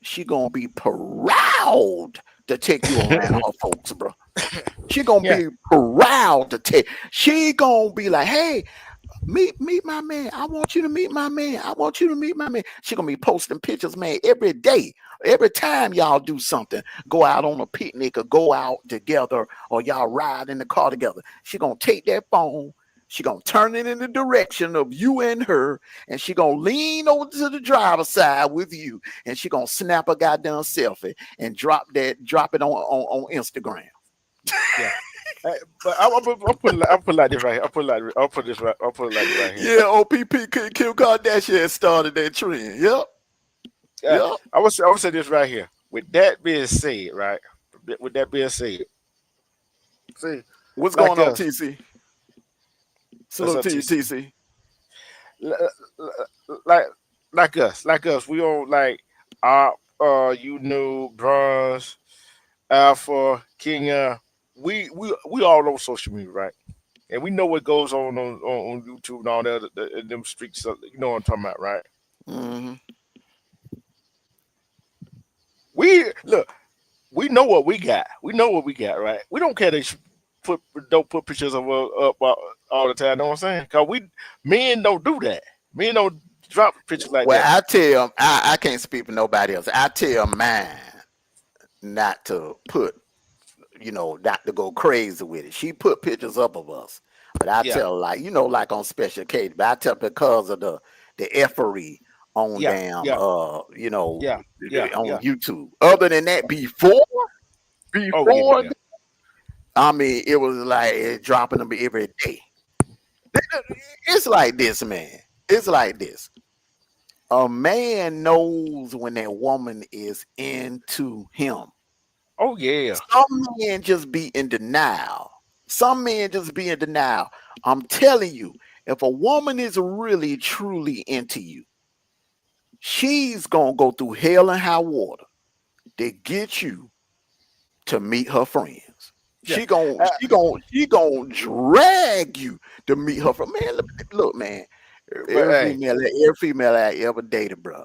she gonna be proud to take you around her folks, bro. She gonna be proud to take. She gonna be like, hey, meet my man. I want you to meet my man. I want you to meet my man. She gonna be posting pictures, man, every day Every time y'all do something, go out on a picnic or go out together or y'all ride in the car together, she gonna take that phone, she gonna turn it in the direction of you and her, and she gonna lean over to the driver's side with you, and she gonna snap a goddamn selfie and drop it on Instagram. Yeah. But I'll put it like this right here. I'll put it like this right here. Yeah, OPP Kim Kardashian started that trend. Yep. Yep. I would say this right here. With that being said, right? With that being said, see What's like going on, us. TC? Salute up, to you, TC? TC. Like us. We don't like Bronze, Alpha, Kenya. We all on social media, right? And we know what goes on YouTube and all that, them streets. You know what I'm talking about, right? Mm-hmm. We know what we got. We know what we got, right? We don't care they don't put pictures of us up all the time. Know what I'm saying? Cause men don't do that. Men don't drop pictures like Well, that. I tell I can't speak for nobody else. I tell mine not to put, not to go crazy with it. She put pictures up of us, but I tell like on special occasion. But I tell because of the effery on on YouTube. Other than that, before, I mean, it was like dropping them every day. It's like this, man. It's like this. A man knows when that woman is into him. Oh yeah. Some men just be in denial. I'm telling you, if a woman is really truly into you, she's gonna go through hell and high water to get you to meet her friends. Yeah. She gonna drag you to meet her friends. Man, look, man. Every female I ever dated, bro.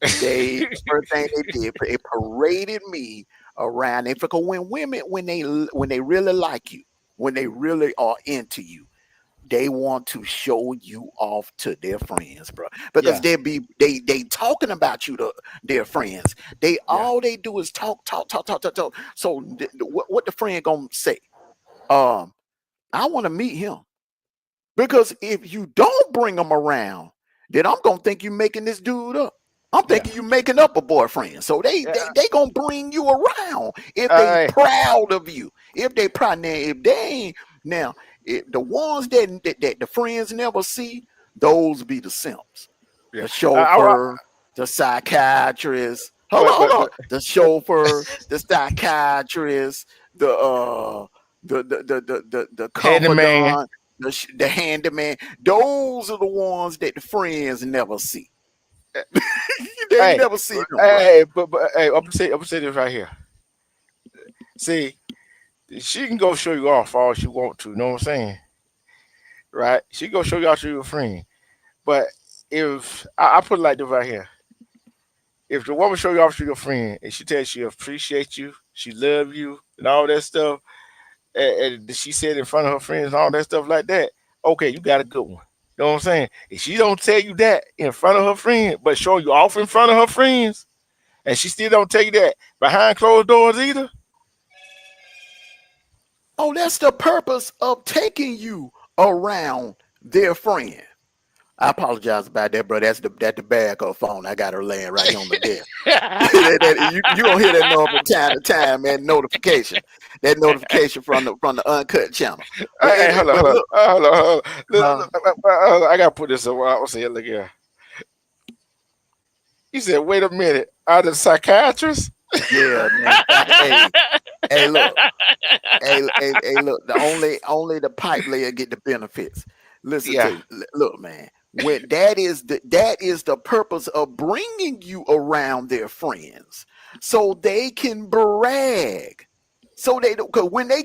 First thing they did, it paraded me around. Because when women, when they really like you, when they really are into you, they want to show you off to their friends, bro. Because they talking about you to their friends. All they do is talk. So what the friend gonna say? I want to meet him. Because if you don't bring them around, then I'm gonna think you making this dude up. I'm thinking you making up a boyfriend. So they gonna bring you around if they proud of you. If they proud, now if they ain't now, if the ones that the friends never see, those be the simps. Yeah. The chauffeur, the psychiatrist. Hold on. The chauffeur, the psychiatrist, the confidant, the handyman. Those are the ones that the friends never see. They never see them. But I'm gonna say this right here. See, she can go show you off all she want to. You know what I'm saying? Right? She go show you off to your friend. But if I put it like this right here, if the woman show you off to your friend and she tells you she appreciates you, she love you, and all that stuff, and she said in front of her friends and all that stuff like that, okay, you got a good one. You know what I'm saying? If she don't tell you that in front of her friend, but show you off in front of her friends, and she still don't tell you that behind closed doors either. Oh, that's the purpose of taking you around their friend. I apologize about that, bro. That's the backup phone. I got her laying right here on the desk. you gonna hear that number from time to time, man. Notification. That notification from the uncut channel. Hey, hold on. Look, I gotta put this up. I'll say, look here. He said, "Wait a minute. Are the psychiatrists?" Yeah, man. Hey, look. Hey, look. Only the pipe layer get the benefits. Listen to you. Look, man. When that is the purpose of bringing you around their friends, so they can brag. So they don't, because when they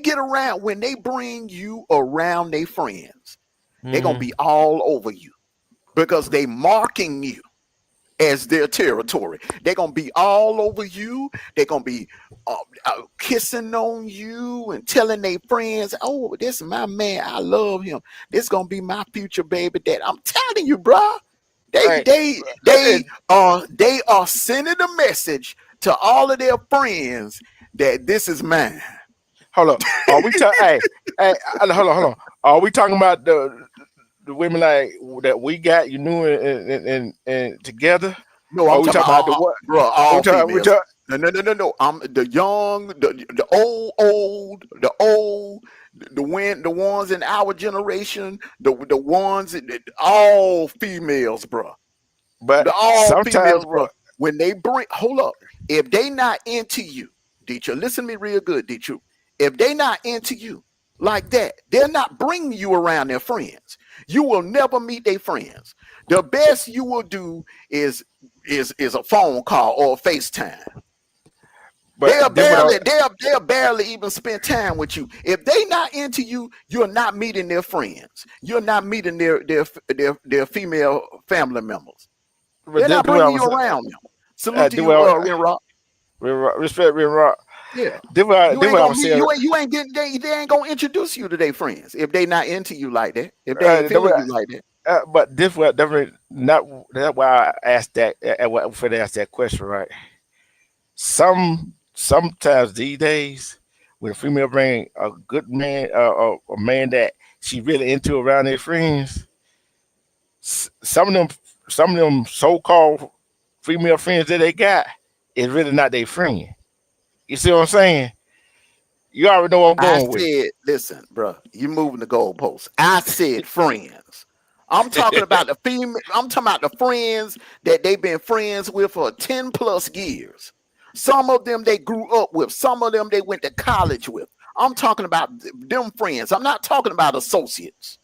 bring you around their friends, they're gonna be all over you because they marking you as their territory. They're gonna be all over you. They're gonna be kissing on you and telling their friends, "Oh, this is my man. I love him. This is gonna be my future baby dad." I'm telling you, bro. They are sending a message to all of their friends that this is mine. Hold up. Are we talking? hey, hold on. Are we talking about the women like that we got? You knew and together. No, Are I'm we talking talking about about the what? bro, all We females. No. I'm the young, the old, the ones in our generation, the ones, all females, bro. but All sometimes, females, bro. When they bring, hold up, if they not into you, Deetra, listen to me real good, Deetra. If they not into you like that, they're not bringing you around their friends. You will never meet their friends. The best you will do is a phone call or a FaceTime. but They'll barely even spend time with you. If they not into you, you're not meeting their friends. You're not meeting their female family members. They're not bringing you around them. Salute to you, Ren Rock. Respect Ren Rock. Yeah. You ain't getting they ain't gonna introduce you to their friends if they not into you like that. If they ain't feeling you like that. But this was definitely not. That's why I asked that. For to ask that question, right? Sometimes these days, when a female bring a good man, a man that she really into around their friends, some of them so-called female friends that they got is really not their friend. You see what I'm saying? You already know what I'm going with. Listen, bro, you moving the goalposts. I said friends. I'm talking about the female. I'm talking about the friends that they've been friends with for 10 plus years. Some of them they grew up with. Some of them they went to college with. I'm talking about them friends. I'm not talking about associates.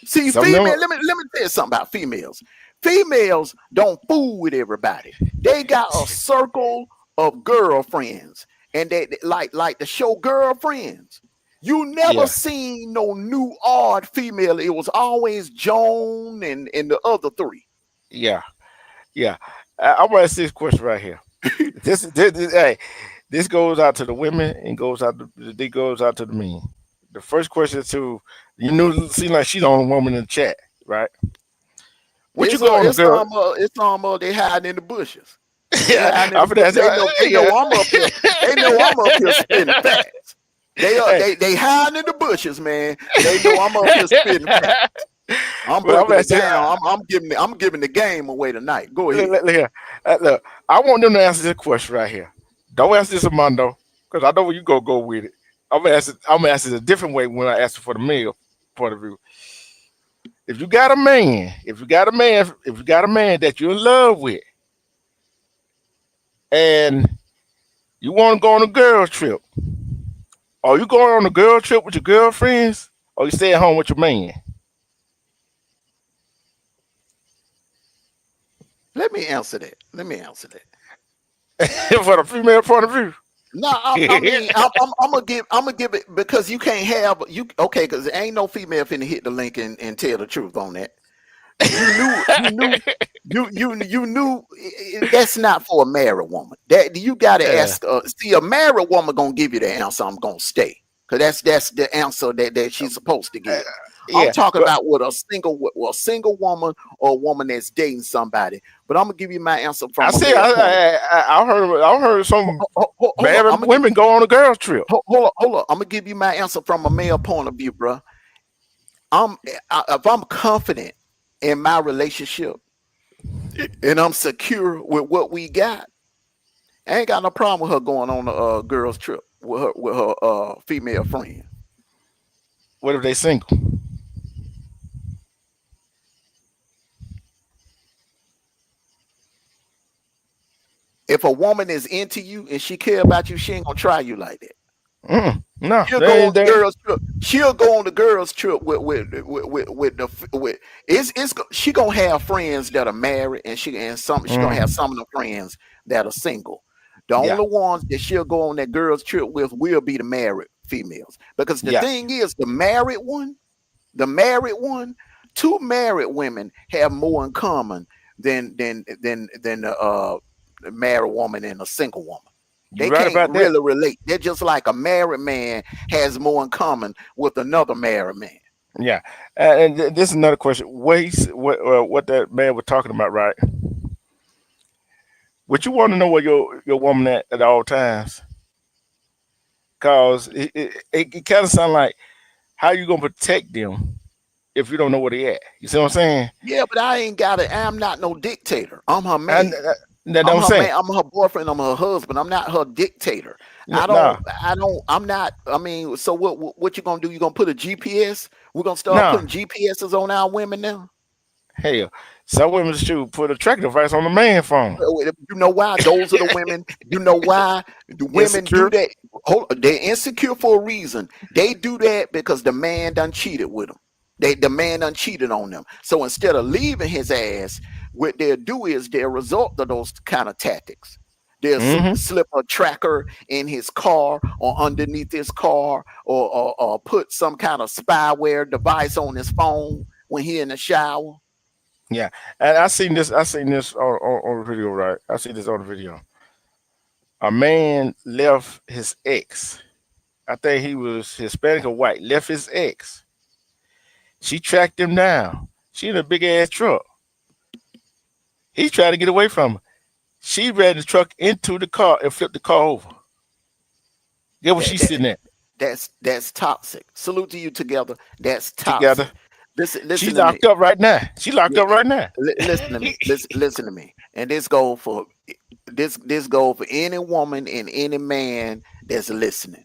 See, female. Let me tell you something about females. Females don't fool with everybody. They got a circle of girlfriends, and they like the show Girlfriends. You never seen no new odd female. It was always Joan and the other three. Yeah. I want to ask this question right here. This goes out to the women and goes out to the men. The first question to seem like she's the only woman in the chat, right? What you going, girl? It's almost they hiding in the bushes. They know I'm up here. They know I'm up here spitting facts. They hiding in the bushes, man. They know I'm up here spitting facts. I'm giving the game away tonight. Go ahead. Look, I want them to answer this question right here. Don't answer this, Armando, because I know where you go with it. I'm gonna ask it a different way when I ask it for the male point of view. If you got a man that you're in love with, and you want to go on a girl trip, are you going on a girl trip with your girlfriends, or you stay at home with your man? Let me answer that. For the female point of view. No, I mean, I'm gonna give it because you can't have you. Okay, because there ain't no female finna hit the link and tell the truth on that. You knew that's not for a married woman. That you gotta ask. See, a married woman gonna give you the answer. I'm gonna stay because that's the answer that she's supposed to give. I'm talking about with a single woman or a woman that's dating somebody. But I'm gonna give you my answer from. I heard some married women go on a girls trip. Hold up. I'm gonna give you my answer from a male point of view, bro. If I'm confident in my relationship and I'm secure with what we got, I ain't got no problem with her going on a girls trip with her female friend. What if they single? If a woman is into you and she care about you, she ain't gonna try you like that. No, she'll go on the girls trip. She'll go on the girls trip she gonna have friends that are married, and she gonna have some of the friends that are single. The only ones that she'll go on that girls trip with will be the married females, because the thing is, the married one, two married women have more in common than the married woman and a single woman. They can't really relate. They're just like a married man has more in common with another married man. Yeah, and this is another question. What that man was talking about, right? Would you want to know where your woman at all times? Cause it kind of sounds like how you gonna protect them if you don't know where they at. You see what I'm saying? Yeah, but I ain't got it. I'm not no dictator. I'm her And man. that I'm I'm her saying. man. I'm her boyfriend. I'm her husband. I'm not her dictator. Nah, I'm not. I mean, so what you gonna do? You gonna put a GPS? We're gonna start nah. putting GPSs on our women now. Hell, some women should put a tracking device on the man phone. You know why? Those are the women. You know why the women do Insecure. that? They're insecure for a reason. They do that because the man done cheated with them. The man done cheated on them. So instead of leaving his ass, what they'll do is they'll resort to those kind of tactics. They'll Mm-hmm. slip a tracker in his car or underneath his car, or put some kind of spyware device on his phone when he in the shower. Yeah, and I seen this. I seen this on the video. Right, I seen this on the video. A man left his ex. I think he was Hispanic or white. Left his ex. She tracked him down. She in a big ass truck. He tried to get away from her. She ran the truck into the car and flipped the car over. Get where That, she's that, sitting at that's toxic. Salute to you together. That's toxic. together. She Listen to me. locked up right now. She locked up right now. Listen to me. Listen to me. And this goes for any woman and any man that's listening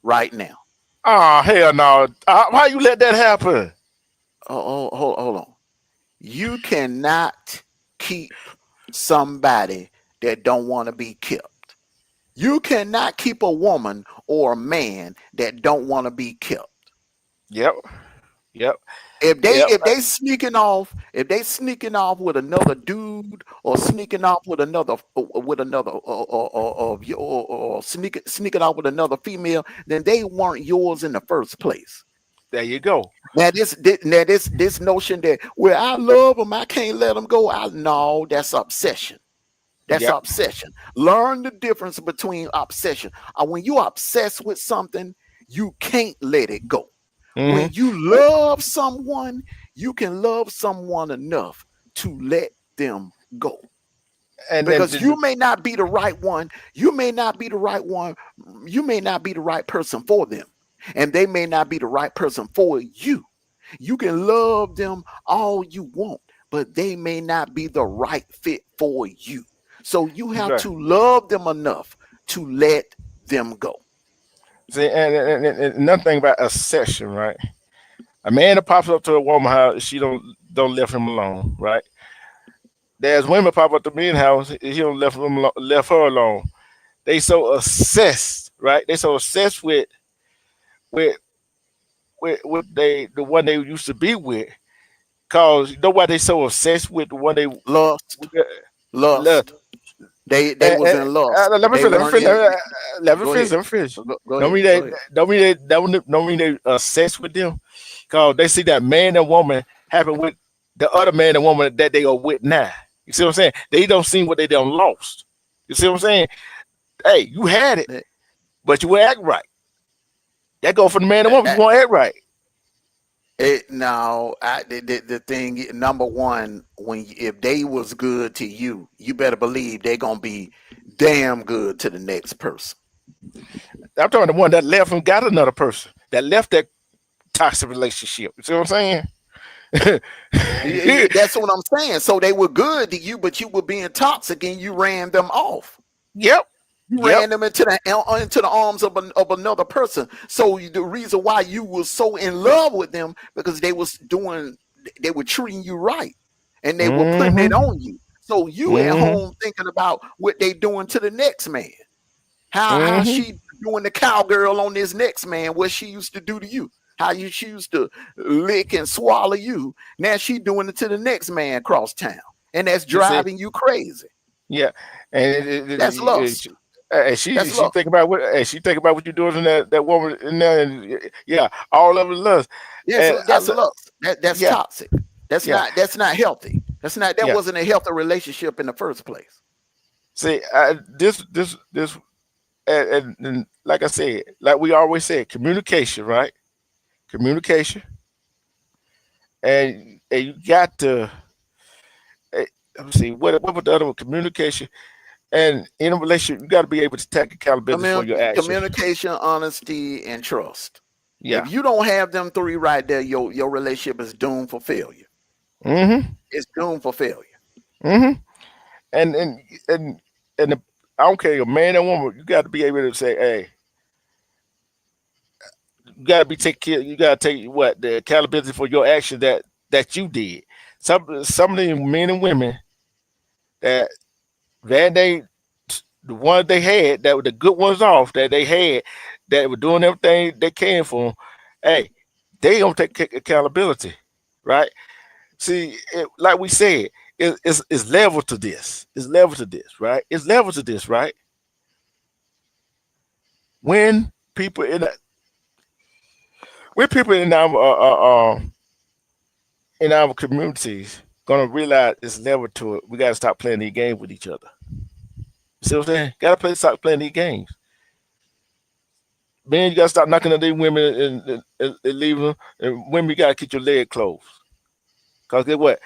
right now. Oh hell no! Why you let that happen? Hold on. You cannot keep somebody that don't want to be kept. You cannot keep a woman or a man that don't want to be kept. Yep. If Yep. they sneaking off with another dude, or sneaking off with another or sneaking off with another female, then they weren't yours in the first place. There you go. Now this notion that, well, I love them, I can't let them go. No, that's obsession. That's Yep. obsession. Learn the difference between obsession. When you obsessed with something, you can't let it go. Mhm. When you love someone, you can love someone enough to let them go. And then Because you may not be the right one. You may not be the right one. You may not be the right person for them. And they may not be the right person for you. You can love them all you want, but they may not be the right fit for you. So you have Right. to love them enough to let them go. See, and another thing about obsession, right? A man that pops up to a woman house, she don't left him alone, right? There's women pop up to me in house, he don't left her alone. They so obsessed, right? They so obsessed with with the one they used to be with. Cause you know why they so obsessed with the one they Lust. love. They was in lust. Let me They finish. weren't in- Let me Go finish. ahead. Let me finish. Go Don't mean ahead. don't mean they obsessed with them. Cause they see that man and woman happen with the other man and woman that they are with now. You see what I'm saying? They don't see what they done lost. You see what I'm saying? Hey, you had it, but you won't act right. That go for the man and woman. You won't act right. The thing, number one, if they was good to you, you better believe they gonna be damn good to the next person. I'm talking the one that left and got another person. That left that toxic relationship. You see what I'm saying? That's what I'm saying. So they were good to you, but you were being toxic and you ran them off. Yep. You ran them into the arms of another person. So the reason why you were so in love with them, because they were treating you right, and they were putting it on you. So you at home thinking about what they doing to the next man. How she doing the cowgirl on this next man, what she used to do to you. How she used to lick and swallow you. Now she doing it to the next man across town. And that's driving you crazy. Yeah. And that's lust. And she think about what you're doing in that woman in there, and yeah, all of it lust. Yes, that's lust. That's toxic. That's not healthy. That wasn't a healthy relationship in the first place. See, this and like I said, like we always say, communication, right? Communication, and you got to. let me see, what was the other one? Communication. And in a relationship, you got to be able to take accountability for your actions. Communication, honesty, and trust. Yeah. If you don't have them three right there, your relationship is doomed for failure. It's doomed for failure. And the, I don't care, a man or woman, you got to be able to say, hey, you got to be take care. You got to take what the accountability for your action that you did. Some of the men and women that they the ones they had that were the good ones off that they had that were doing everything they can for them. Hey, they don't take accountability, right? See, like we said, it's level to this. It's level to this, right? It's level to this, right? When people in our communities gonna realize it's level to it, we gotta stop playing these games with each other. See what I'm saying? Stop playing these games. Man, you gotta stop knocking at these women and leaving them. And women, you gotta keep your leg closed. Cause guess what?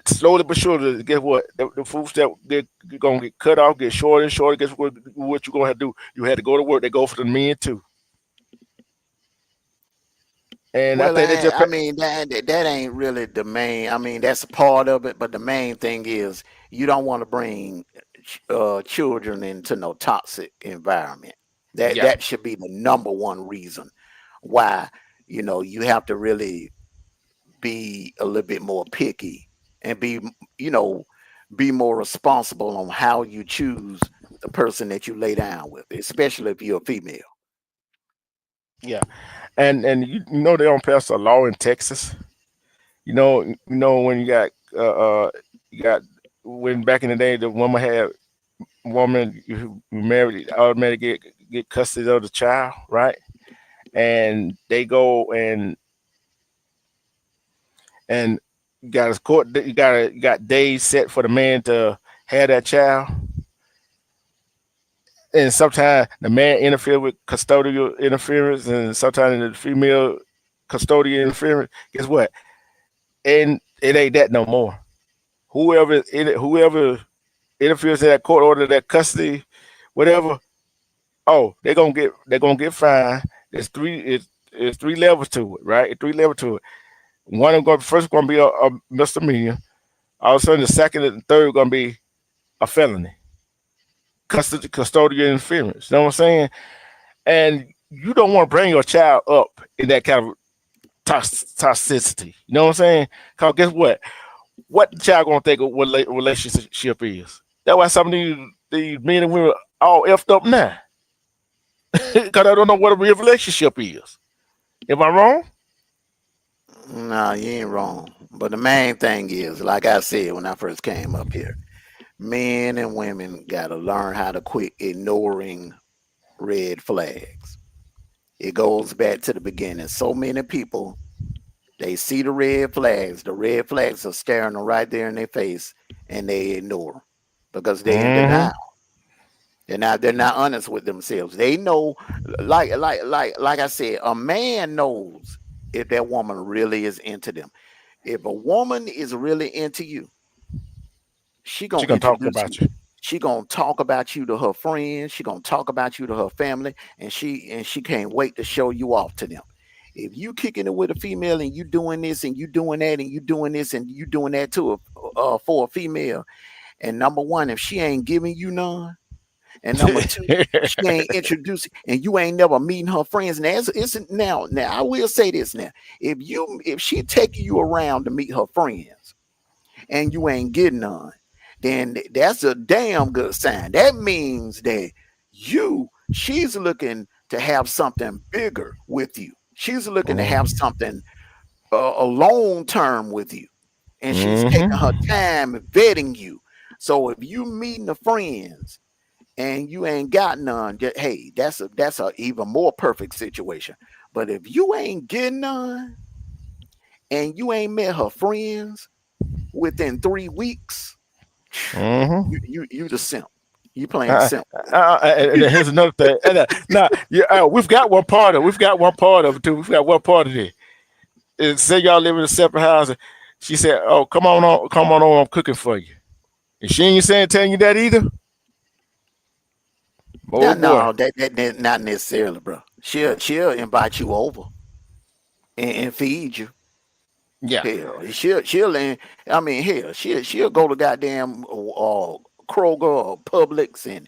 Slowly but surely, guess what? The food step they're gonna get cut off, get shorter and shorter. Guess what you're gonna have to do? You had to go to work. They go for the men too. And Well, I think I mean that ain't really the main. I mean that's a part of it, but the main thing is you don't want to bring children into no toxic environment. That should be the number one reason why you have to really be a little bit more picky and be more responsible on how you choose the person that you lay down with, especially if you're a female. Yeah. And you know they don't pass a law in Texas. You know when you got when back in the day the woman who married automatically get custody of the child, right? And they go and you got a court, you got days set for the man to have that child. And sometimes the man interfere with custodial interference, and sometimes the female custodial interference. Guess what? And it ain't that no more. Whoever interferes in that court order, that custody, whatever. Oh, they're gonna get fined. There's three levels to it, right? 3 levels to it. One of them first going to be a misdemeanor. All of a sudden, the second and third going to be a felony. Custodial interference. You know what I'm saying? And you don't want to bring your child up in that kind of toxicity. You know what I'm saying? Because guess what? What the child going to think of what relationship is? That's why some of these men and women all effed up now. Because I don't know what a real relationship is. Am I wrong? No, you ain't wrong. But the main thing is, like I said when I first came up here, men and women got to learn how to quit ignoring red flags. It goes back to the beginning. So many people, they see the red flags. The red flags are staring them right there in their face, and they ignore them because they're in denial. They're not honest with themselves. They know, like I said, a man knows if that woman really is into them. If a woman is really into you, she gonna talk about you. She gonna talk about you to her friends. She gonna talk about you to her family, and she can't wait to show you off to them. If you kicking it with a female and you doing this and you doing that and you doing this and you doing that to for a female, and number one, if she ain't giving you none, and number two, she ain't introducing, and you ain't never meeting her friends. Now, I will say this now: if she taking you around to meet her friends, and you ain't getting none, then that's a damn good sign. That means that she's looking to have something bigger with you. She's looking to have something a long term with you, and she's taking her time vetting you. So if you meeting the friends and you ain't got none, hey, that's a even more perfect situation. But if you ain't getting none and you ain't met her friends within 3 weeks, you the simp. You playing simp. And here's another thing. We've got one part of it too. We've got one part of it. And say y'all live in a separate house. She said, "Oh, come on, I'm cooking for you." And she ain't telling you that either. Oh boy. No, that not necessarily, bro. She'll invite you over and feed you. Yeah. Hell, she'll I mean, hell, she'll go to goddamn Kroger or Publix and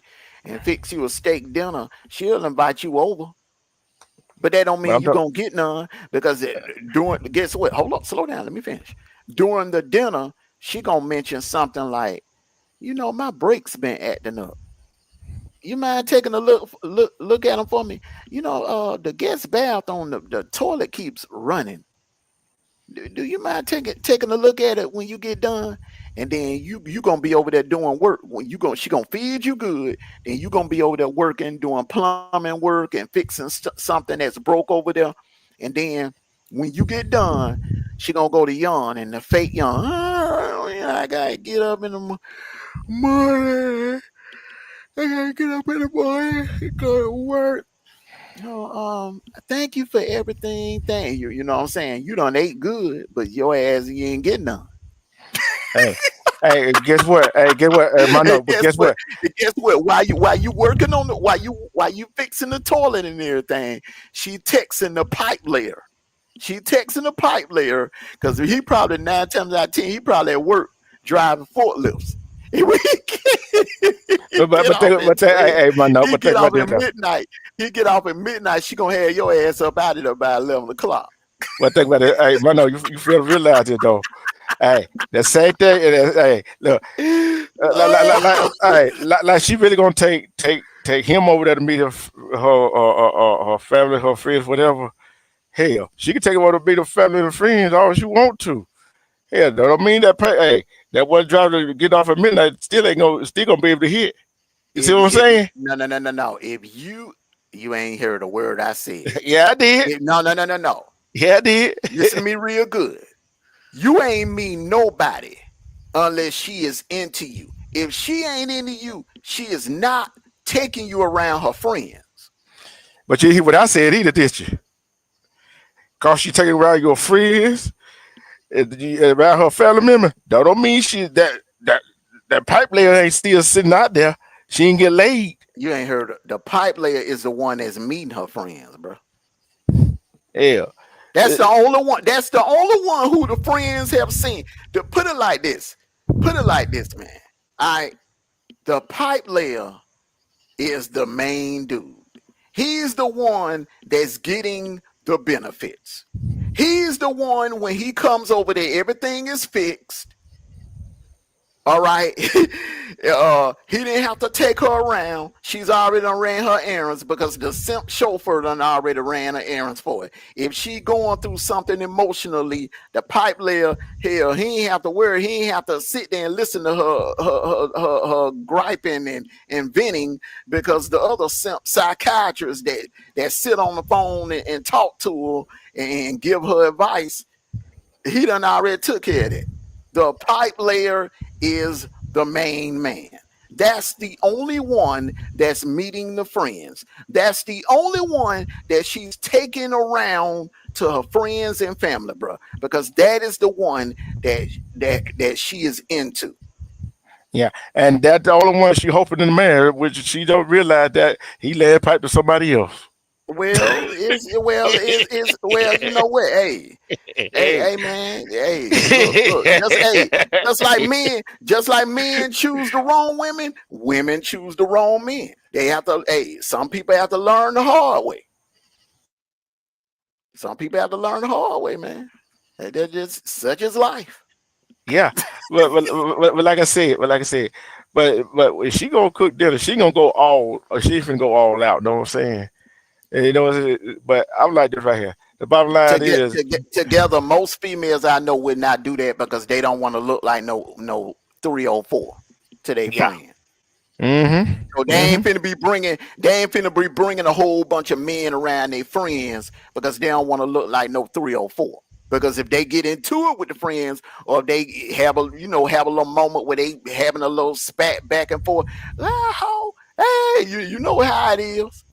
fix you a steak dinner. She'll invite you over, but that don't mean you're gonna get none because guess what? Hold up, slow down. Let me finish. During the dinner, she gonna mention something like, my brakes been acting up. You mind taking a look at them for me? The guest bath on the toilet keeps running. Do you mind taking a look at it when you get done? And then you gonna be over there doing work. When she gonna feed you good, and you gonna be over there working, doing plumbing work and fixing something that's broke over there. And then when you get done, she gonna go to yawn and the fake yawn. I gotta get up in the morning. I gotta get up in the morning and go to work. Thank you for everything. Thank you. You know what I'm saying? You done ate good, but your ass, you ain't getting none. Hey, guess what? Guess what? Guess what? While you working on while you fixing the toilet and everything, she texting the pipe layer. Because he probably 9 times out of 10, he probably at work driving forklifts. He get off at midnight. She gonna have your ass up out of there by 11 o'clock. But think about it. Hey, Mano, you feel to realize it though. Hey, the same thing. Hey, look, like she really gonna take him over there to meet her family, her friends, whatever. Hell, she can take him over to meet her family and friends all she want to. Hell, that don't mean that. Hey, that one driver to get off at midnight still gonna be able to hit. You see what I'm saying? No. If you ain't heard a word I said. Yeah, I did. No. Yeah, I did. Listen to me real good. You ain't mean nobody unless she is into you. If she ain't into you, she is not taking you around her friends. But you hear what I said either, did you? Cause she taking around your friends, around her family member. That don't mean that pipe layer ain't still sitting out there. She ain't get laid. You ain't heard the pipe layer is the one that's meeting her friends, bro. Yeah. That's the only one. That's the only one who the friends have seen. To put it like this, man. All right. The pipe layer is the main dude. He's the one that's getting the benefits. He's the one when he comes over there, everything is fixed. All right. He didn't have to take her around. She's already done ran her errands because the simp chauffeur done already ran her errands for her. If she going through something emotionally, the pipe layer, hell, he ain't have to worry. He ain't have to sit there and listen to her griping and venting because the other simp psychiatrists that sit on the phone and talk to her and give her advice, he done already took care of that. The pipe layer is the main man. That's the only one that's meeting the friends. That's the only one that she's taking around to her friends and family, bro. Because that is the one that she is into. Yeah, and that's the only one she hoping to marry, which she don't realize that he led pipe to somebody else. Well, you know what? Hey, man. Hey, look, just like men choose the wrong women, women choose the wrong men. They have to, some people have to learn the hard way. Some people have to learn the hard way, man. They're just such as life. Yeah. But like I said, but if she gonna cook dinner, she gonna go all out, know what I'm saying? And, you know, but I'm like this right here. The bottom line is together. Most females I know would not do that because they don't want to look like no 304 to their friend. Mm-hmm. So they ain't finna be bringing a whole bunch of men around their friends because they don't want to look like no 304. Because if they get into it with the friends, or if they have a little moment where they having a little spat back and forth, hey, you know how it is.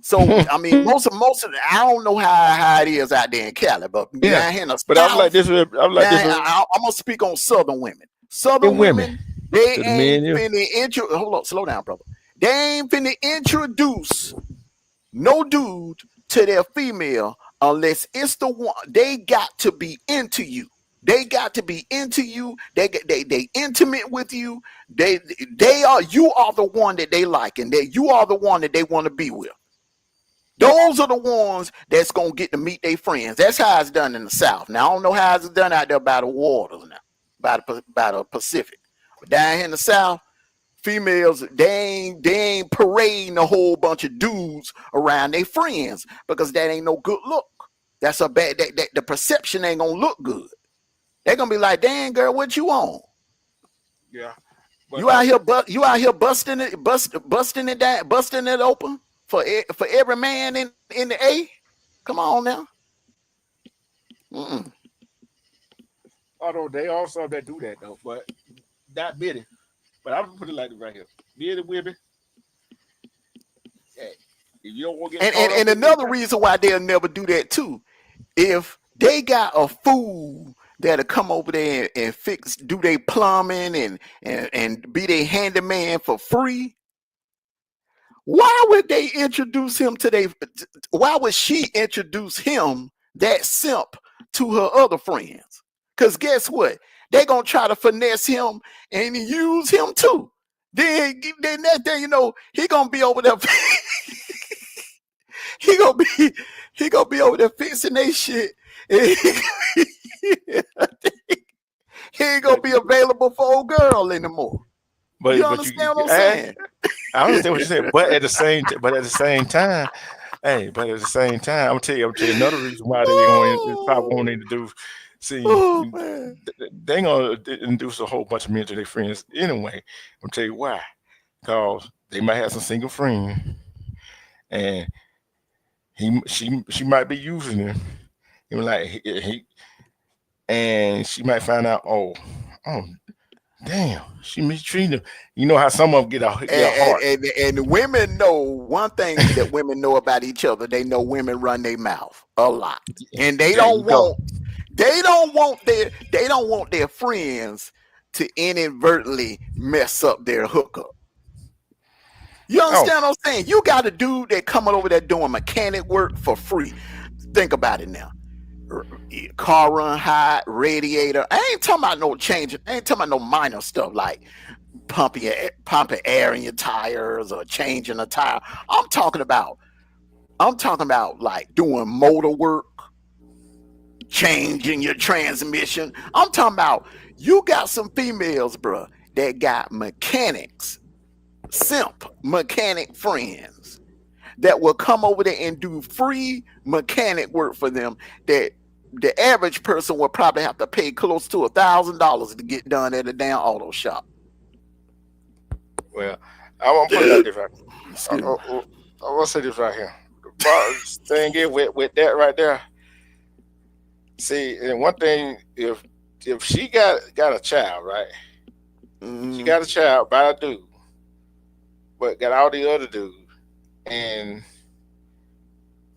So I mean, most of I don't know how it is out there in Cali, but Yeah. down here in the But South, I'm like this. I'm like this. I'm gonna speak on Southern women. Southern women. they To the ain't men, finna hold on, slow down, brother. They ain't finna introduce no dude to their female unless it's the one. They got to be into you. They got to be into you. They intimate with you. You are the one that they like, and you are the one that they want to be with. Those are the ones that's gonna get to meet their friends. That's how it's done in the South. Now I don't know how it's done out there by the waters now, by the Pacific. But down here in the South, females they ain't parading a whole bunch of dudes around their friends because that ain't no good look. That's a bad. The perception ain't gonna look good. They're gonna be like, "Dang girl, what you on? Yeah. You out here busting it open for every man in the A. Come on now." Mm-mm. Although they also that do that though, but not many. But I'm gonna put it like this right here. Many women. Hey, if you don't want to get And another reason why they'll never do that too, if they got a fool that'll come over there and do their plumbing and be their handyman for free, why would they introduce him to why would she introduce him, that simp, to her other friends? Because guess what? They're gonna try to finesse him and use him too. Then that day, he gonna be over there. he gonna be over there fixing their shit. He ain't gonna be available for old girl anymore. You understand what I'm saying? I understand what you're saying, but at the same time, I'm gonna tell you another reason why they probably won't need to do. See, they ain't gonna induce a whole bunch of men to their friends anyway. I'm tell you why, because they might have some single friend, and she might be using him. And she might find out. Oh, damn, she mistreating him. You know how some of them get a heart. And women know one thing that women know about each other. They know women run their mouth a lot, and they don't want their friends to inadvertently mess up their hookup. You understand what I'm saying? You got a dude that coming over there doing mechanic work for free. Think about it now. Car run hot, radiator. I ain't talking about no change. I ain't talking about no minor stuff like pumping air in your tires or changing a tire. I'm talking about like doing motor work, changing your transmission. I'm talking about you got some females, bro, that got simp mechanic friends that will come over there and do free mechanic work for them that the average person will probably have to pay close to $1,000 to get done at a damn auto shop. Well, I want to put it like this right. I want to say this right here. The thing is with that right there. See, and one thing, if she got a child, right? Mm-hmm. She got a child by a dude, but got all the other dudes, and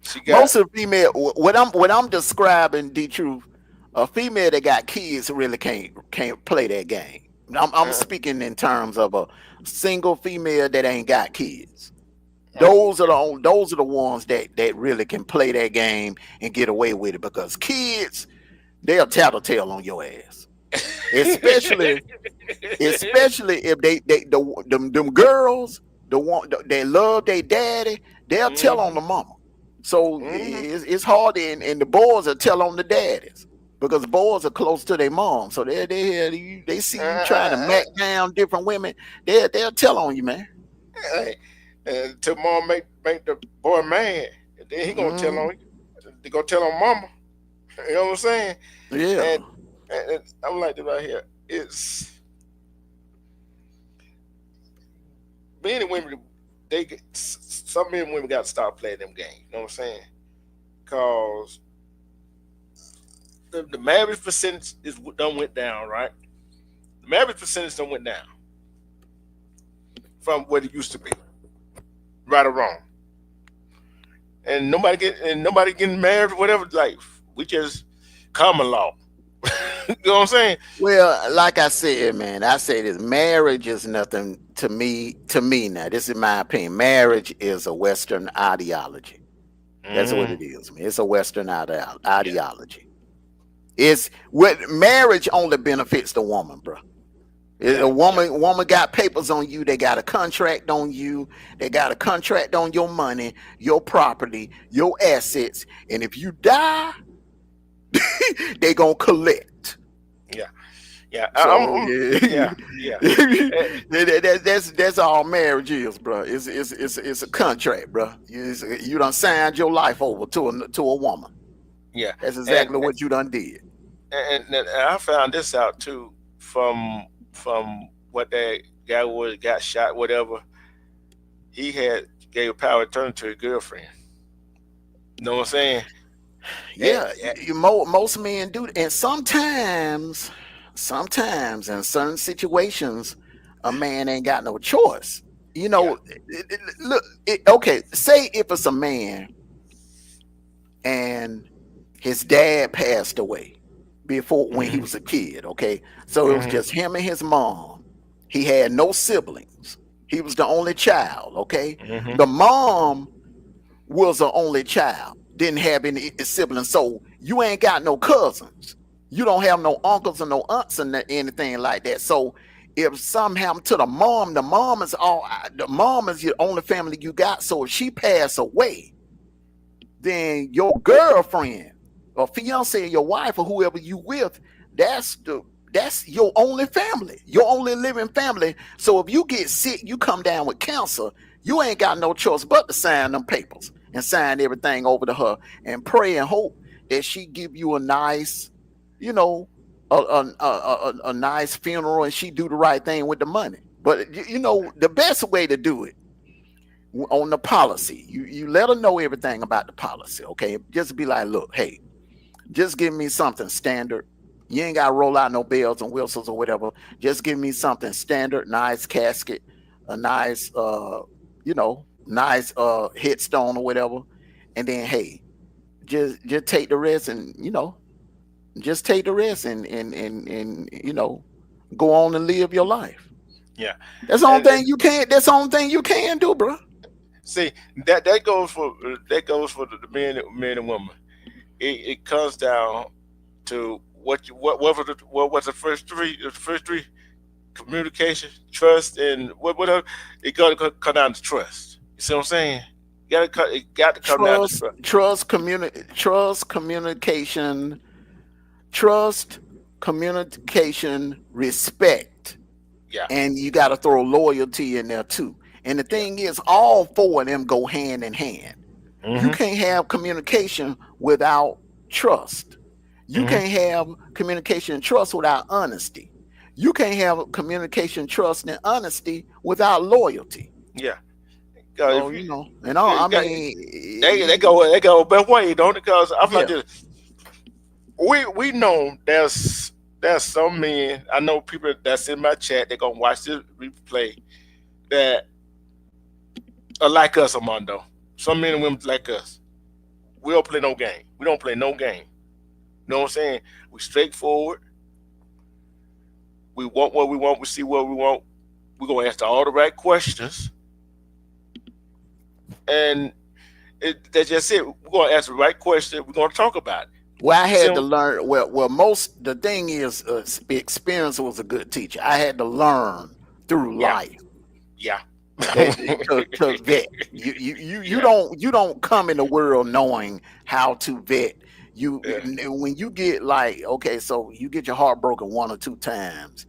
she got most of the female. What I'm describing, D-Truth, a female that got kids really can't play that game. I'm speaking in terms of a single female that ain't got kids. Those are the ones that really can play that game and get away with it, because kids, they'll tattletale on your ass. Especially if them girls, they love their daddy, they'll tell on the mama. So it's hard, and the boys will tell on the daddies, because boys are close to their mom. So they see you trying to mac down different women, they'll tell on you, man. And till mom make the boy mad, and then he gonna tell on you. They gonna tell on mama. You know what I'm saying? Yeah. And I'm like this right here. It's men and women. Some men and women got to stop playing them games. You know what I'm saying? Because the marriage percentage done went down, right? The marriage percentage done went down from what it used to be. Right or wrong. and nobody getting married or whatever. Like we just common law. You know what I'm saying? Well, like I said, man, I say this: marriage is nothing to me. To me, now, this is my opinion. Marriage is a Western ideology. That's what it is, man. It's a Western ideology. It's what marriage only benefits the woman, bro. A woman got papers on you. They got a contract on you. They got a contract on your money, your property, your assets. And if you die, they gonna collect. Yeah. Yeah. So, Yeah. that's all marriage is, bro. It's a contract, bro. You done signed your life over to a woman. Yeah. That's exactly what you done did. And I found this out too from what that guy got shot, whatever. He gave power of attorney to his girlfriend. You know what I'm saying? Yeah. Most men do, and sometimes in certain situations, a man ain't got no choice. You know, okay. Say if it's a man and his dad passed away before when he was a kid, okay? So it was just him and his mom. He had no siblings. He was the only child, okay? The mom was the only child, didn't have any siblings. So you ain't got no cousins. You don't have no uncles or no aunts or anything like that. So if something happened to the mom is your only family you got. So if she passed away, then your girlfriend or fiance, your wife, or whoever you with, that's your only family, your only living family. So if you get sick, you come down with cancer, you ain't got no choice but to sign them papers and sign everything over to her and pray and hope that she give you a nice, you know, a nice funeral, and she do the right thing with the money. But you know, the best way to do it on the policy, you let her know everything about the policy, okay? Just be like, look, hey, just give me something standard. You ain't got to roll out no bells and whistles or whatever. Just give me something standard, nice casket, a nice, nice headstone or whatever. And then, hey, just take the rest and, just take the rest and go on and live your life. Yeah. That's the only thing you can. That's the only thing you can do, bro. See, that goes for the men and women. It comes down to what was the first three? The first three: communication, trust, and whatever. It got to come down to trust. You see what I'm saying? It got to come down to trust. Trust, communication, respect. Yeah. And you got to throw loyalty in there too. And the thing is, all four of them go hand in hand. You can't have communication without trust. You can't have communication and trust without honesty. You can't have communication, trust, and honesty without loyalty. Yeah. So, they go both ways, don't it? Because I'm like this. We know there's some men, I know people that's in my chat, they're gonna watch this replay, that are like us, Armando. Some men and women like us. We don't play no game. We don't play no game. You know what I'm saying? We straightforward. We want what we want. We see what we want. We're gonna ask all the right questions. And that's just it. We're gonna ask the right question. We're gonna talk about it. Well, I had to learn. The thing is, experience was a good teacher. I had to learn through life. Yeah. to vet. You don't come in the world knowing how to vet. When you get so you get your heart broken one or two times,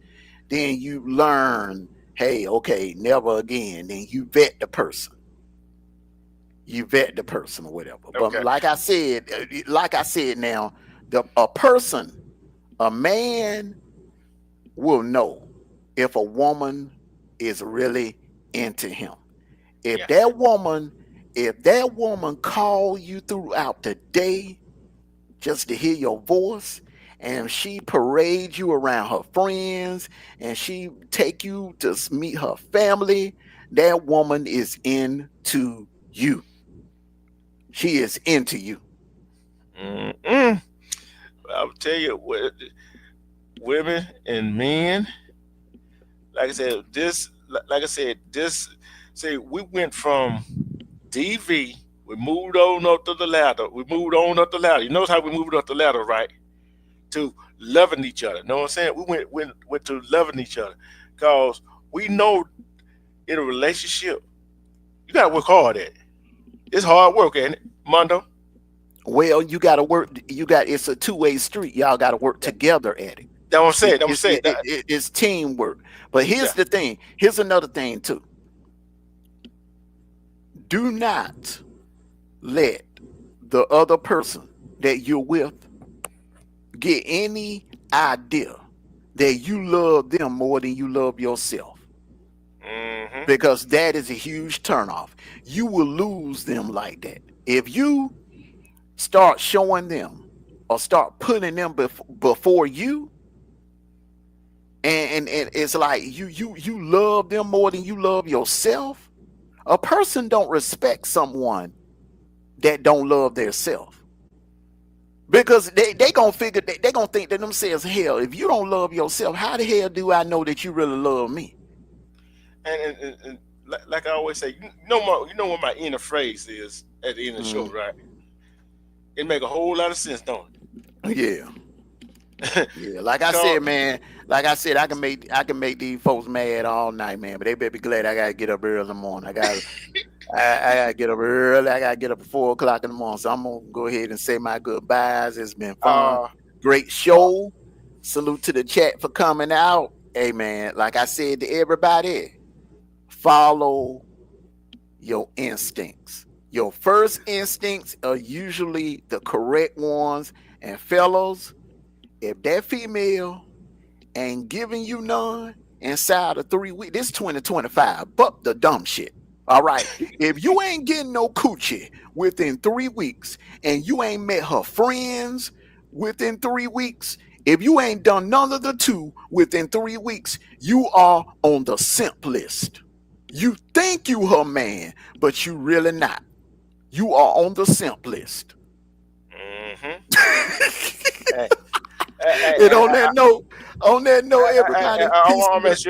then you learn, hey, okay, never again. Then you vet the person. You vet the person or whatever. Okay. But like I said now, a man will know if a woman is really into him. If that woman call you throughout the day just to hear your voice, and she parades you around her friends, and she take you to meet her family, that woman is into you. She is into you. Mm-mm. I'll tell you what, women and men, like I said, say we went from DV, we moved on up to the ladder. We moved on up the ladder. You notice how we moved up the ladder, right? To loving each other. Know what I'm saying? We went to loving each other. Cause we know in a relationship, you gotta work hard at it. It's hard work, ain't it, Mondo? Well, you got to work. It's a two-way street. Y'all got to work together at it. That's what I'm saying. I'm saying that. It's teamwork. But here's Yeah. the thing. Here's another thing too. Do not let the other person that you're with get any idea that you love them more than you love yourself, Mm-hmm. because that is a huge turnoff. You will lose them like that if you start showing them or start putting them before you, and it's like you love them more than you love yourself. A person don't respect someone that don't love their self, because they gonna figure they gonna think to themselves, hell, if you don't love yourself, how the hell do I know that you really love me? And like I always say, you know what my inner phrase is at the end of the show, right? It make a whole lot of sense, don't Yeah. it? Yeah, like I So- said, man. Like I said, I can make these folks mad all night, man. But they better be glad I gotta get up early in the morning. I gotta get up early. I gotta get up at 4 o'clock in the morning. So I'm gonna go ahead and say my goodbyes. It's been fun. Great show. Salute to the chat for coming out. Hey, man. Like I said to everybody, follow your instincts. Your first instincts are usually the correct ones. And fellas, if that female ain't giving you none inside of 3 weeks, this 2025, but the dumb shit. All right. If you ain't getting no coochie within 3 weeks and you ain't met her friends within 3 weeks, if you ain't done none of the two within 3 weeks, you are on the simp list. You think you her man, but you really not. You are on the simp list. Mm-hmm. And on that note, everybody, I'm ask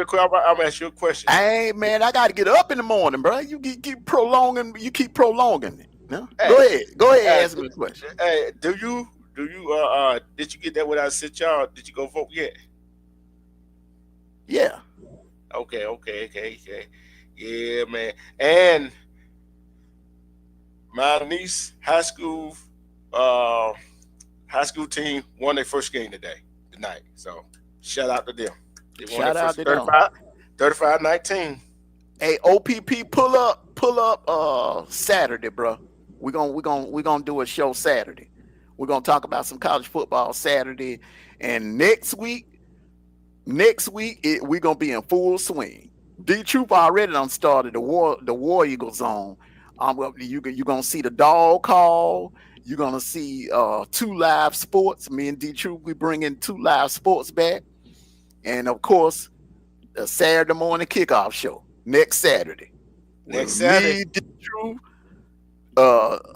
you a question. hey man, I gotta get up in the morning, bro. You keep prolonging. You keep prolonging it. No? Hey, Go ahead. hey, Ask me a question. Hey, did you did you get that what I sent y'all? Did you go vote yet? Yeah. Okay. Yeah, man. And my niece high school team won their first game tonight. So shout out to them. They won Shout their out first to them. 35-19. Hey, OPP, pull up Saturday, bro. We're gonna do a show Saturday. We're gonna talk about some college football Saturday, and next week we're gonna be in full swing. D Troop already done started the War Eagle Zone. You're gonna see the dog call. You're gonna see 2 live sports. Me and D Troop, we bringing 2 live sports back, and of course, a Saturday morning kickoff show next Saturday. Next With Saturday. me, D Troop,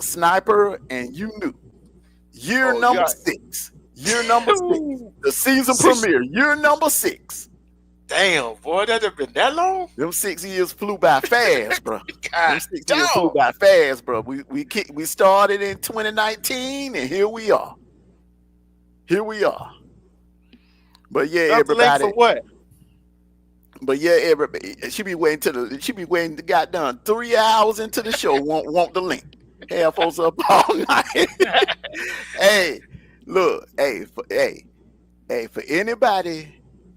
Sniper, and you knew. Year Oh, number yeah. 6. Year number 6. The season Six. premiere. Year number 6. Damn, boy, that have been that long? Them 6 years flew by fast, bro. Them God 6 years flew damn. by fast, bro. We started in 2019, and here we are. But yeah, Drop the link everybody. for what? But yeah, everybody. She be waiting to got done 3 hours into the show. Want the link? Have folks up all night. Hey, look. Hey, for anybody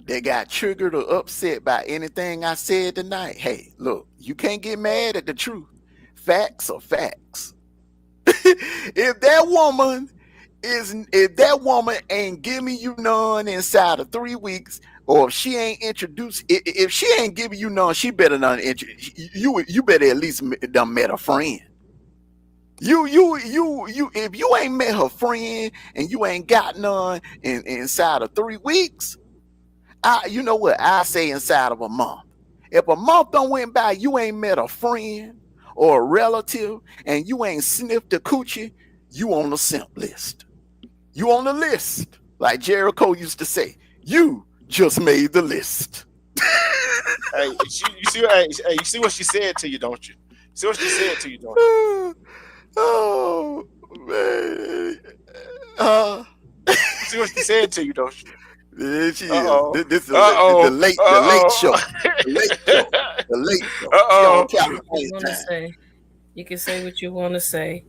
that got triggered or upset by anything I said tonight, hey, look, you can't get mad at the truth. Facts are facts. If that woman ain't giving you none inside of 3 weeks, or if she ain't if she ain't giving you none, she better not you better at least done met a friend. If you ain't met her friend and you ain't got none inside of 3 weeks, you know what I say, inside of a month. If a month don't went by, you ain't met a friend or a relative and you ain't sniffed a coochie, you on the simp list. You on the list. Like Jericho used to say, you just made the list. Hey, you see what she said to you, don't you? See what she said to you, don't you? Oh man. See what she said to you, don't you? There she Uh-oh. is. This is Uh-oh. the late show. The late show. The late show. Uh-oh. She on You California wanna time. say? You can say what you want to say.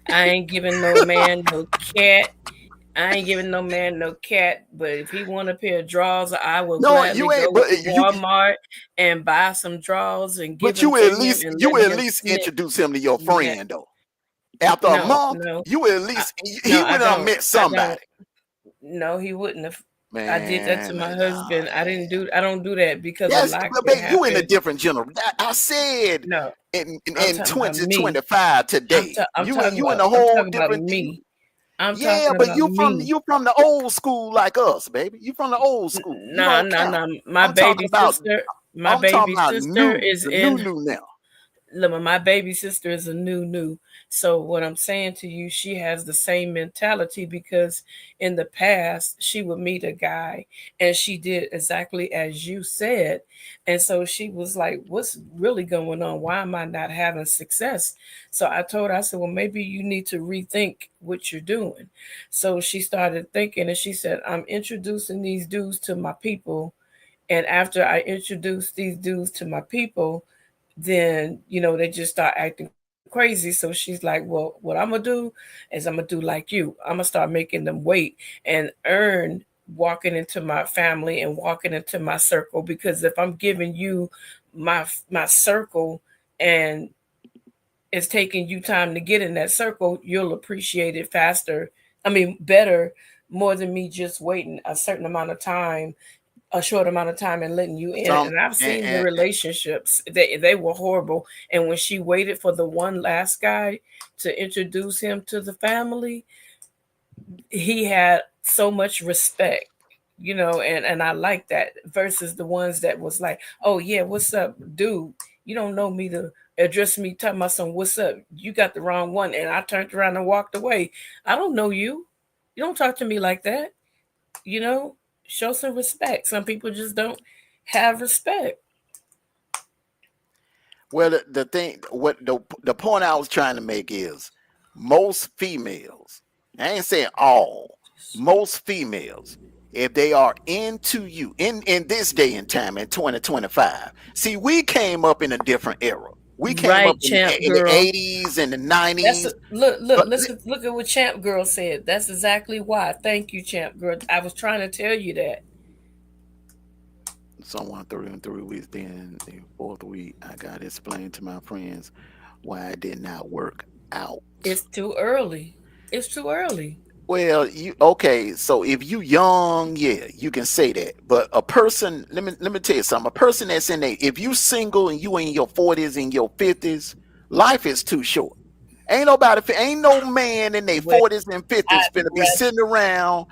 I ain't giving no man no cat. I ain't giving no man no cat. But if he want a pair of drawers, I will No, gladly you ain't. go But to you, Walmart and buy some drawers and give but them you to at him least and you let at him least sniff. introduce him to your Yeah. friend though. After a No, month, no, you at least he no, I would have don't. met I somebody. don't. No, he wouldn't have. Man, I did that to my husband. I don't do that because a Yes, lot but can babe, you in a happen. different generation. I said No, in I'm talking about me. 2025 today. I'm You talking in about a whole I'm talking about different me. I'm Yeah, talking but about you me. from the old school like us, baby. You from the old school. You No, don't no, count. no. My I'm talking baby about sister. My I'm talking baby about sister new, is the in. new now. Look, my baby sister is a new. So what I'm saying to you, she has the same mentality because in the past she would meet a guy and she did exactly as you said. And so she was like, what's really going on? Why am I not having success? So I told her, I said, well, maybe you need to rethink what you're doing. So she started thinking and she said, I'm introducing these dudes to my people. And after I introduce these dudes to my people, then they just start acting crazy. So she's like, well, what I'm gonna do is I'm gonna do like you. I'm gonna start making them wait and earn walking into my family and walking into my circle, because if I'm giving you my circle and it's taking you time to get in that circle, you'll appreciate it faster. I mean, better, more than me just waiting a certain amount of time, a short amount of time, and letting you in. And I've seen the relationships, they were horrible. And when she waited for the one last guy to introduce him to the family, he had so much respect, and I like that, versus the ones that was like, oh yeah, what's up, dude? You don't know me to address me talking about some what's up. You got the wrong one. And I turned around and walked away. I don't know you. You don't talk to me like that. Show some respect. Some people just don't have respect. Well, the thing, what the point I was trying to make is, most females, I ain't saying all, most females, if they are into you in this day and time in 2025, see, we came up in a different era. We came up in the 80s and the 90s. Look at what Champ Girl said. That's exactly why. Thank you, Champ Girl. I was trying to tell you that. Someone 3 weeks in the fourth week, I got to explain to my friends why it did not work out. It's too early. It's too early. Well, okay. So if you young, yeah, you can say that. But a person, let me tell you something. A person that's if you single and you in your 40s and your 50s, life is too short. Ain't no man in their 40s and 50s finna be sitting around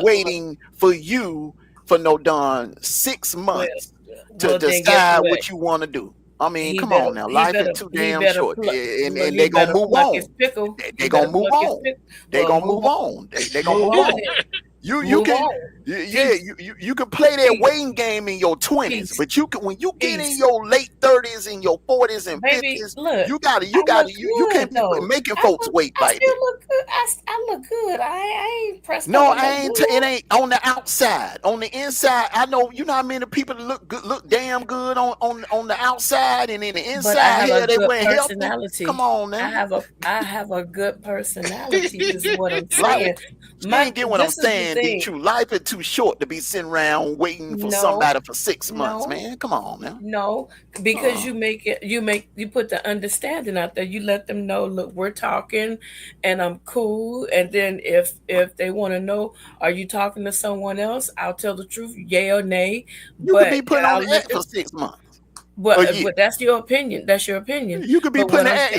waiting for you for no darn 6 months to decide what you want to do. I mean, come on now. Life is too damn short. And they're going to move on. They're going to move on. They're going to move on. They're going to move on. You can play that waiting game in your 20s, but when you get in your late 30s and your 40s and 50s, you can't be making folks wait like that. I look good. I ain't pressed. No, I ain't. It ain't on the outside. On the inside, I know. You know how many people look damn good on the outside, and in the inside here they wear personality. Come on now. I have a good personality. Is what I'm saying. You ain't get what I'm saying. Life is too short to be sitting around waiting for somebody for 6 months, man. Come on now. No, because you put the understanding out there. You let them know, look, we're talking, and I'm cool. And then if they want to know, are you talking to someone else? I'll tell the truth, yay or nay. You could be put on the act for 6 months. But that's your opinion. That's your opinion. You could be put on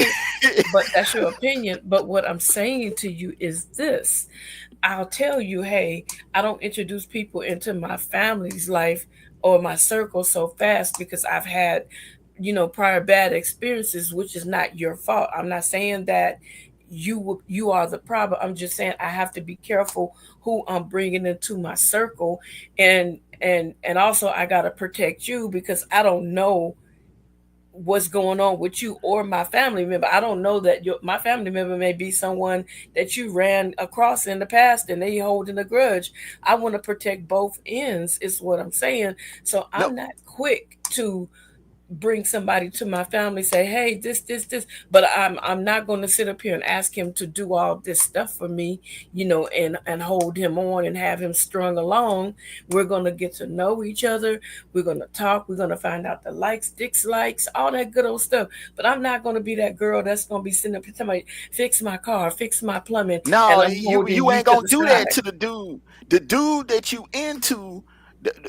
but that's your opinion. But what I'm saying to you is this. I'll tell you, hey, I don't introduce people into my family's life or my circle so fast because I've had prior bad experiences, which is not your fault. I'm not saying that you are the problem. I'm just saying I have to be careful who I'm bringing into my circle, and also I got to protect you because I don't know what's going on with you or my family member. I don't know that my family member may be someone that you ran across in the past and they holding a grudge. I want to protect both ends is what I'm saying. So I'm not quick to bring somebody to my family, say, hey, this, but I'm not going to sit up here and ask him to do all this stuff for me, and hold him on and have him strung along. We're going to get to know each other. We're going to talk. We're going to find out the likes, dislikes, all that good old stuff. But I'm not going to be that girl that's going to be sitting up here telling me, fix my car, fix my plumbing. No, you ain't going to do that to the dude. The dude that you into.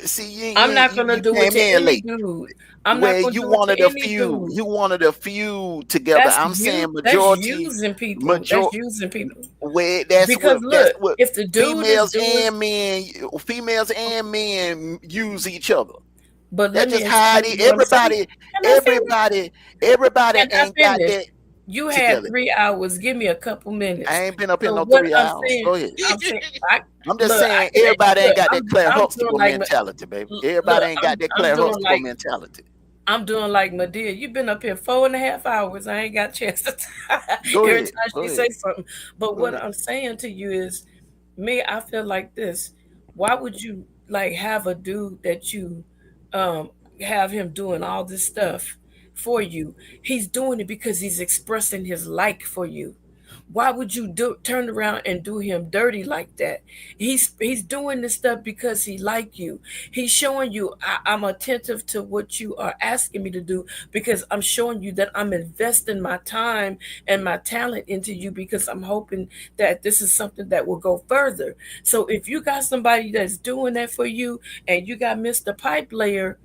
See, I'm not gonna do it to any dude. I'm not gonna you do wanted it to a any few. dude. You wanted a few together. That's saying majority. That's using people. That's using people. That's because that's what if the dude females and men use each other. But that's just how everybody ain't got that. You had 3 hours. Give me a couple minutes. I ain't been up in no 3 hours. Go ahead. I'm just saying everybody ain't got that Claire Huxtable mentality, baby. Everybody ain't got that Claire Huxtable mentality. I'm doing like Medea. You've been up here 4.5 hours. I ain't got a chance to every time she say something. But what I'm saying to you is, me, I feel like this. Why would you have a dude that you have him doing all this stuff for you? He's doing it because he's expressing his like for you. Why would you turn around and do him dirty like that? He's doing this stuff because he like you. He's showing you I'm attentive to what you are asking me to do because I'm showing you that I'm investing my time and my talent into you because I'm hoping that this is something that will go further. So if you got somebody that's doing that for you and you got Mr. Pipe Layer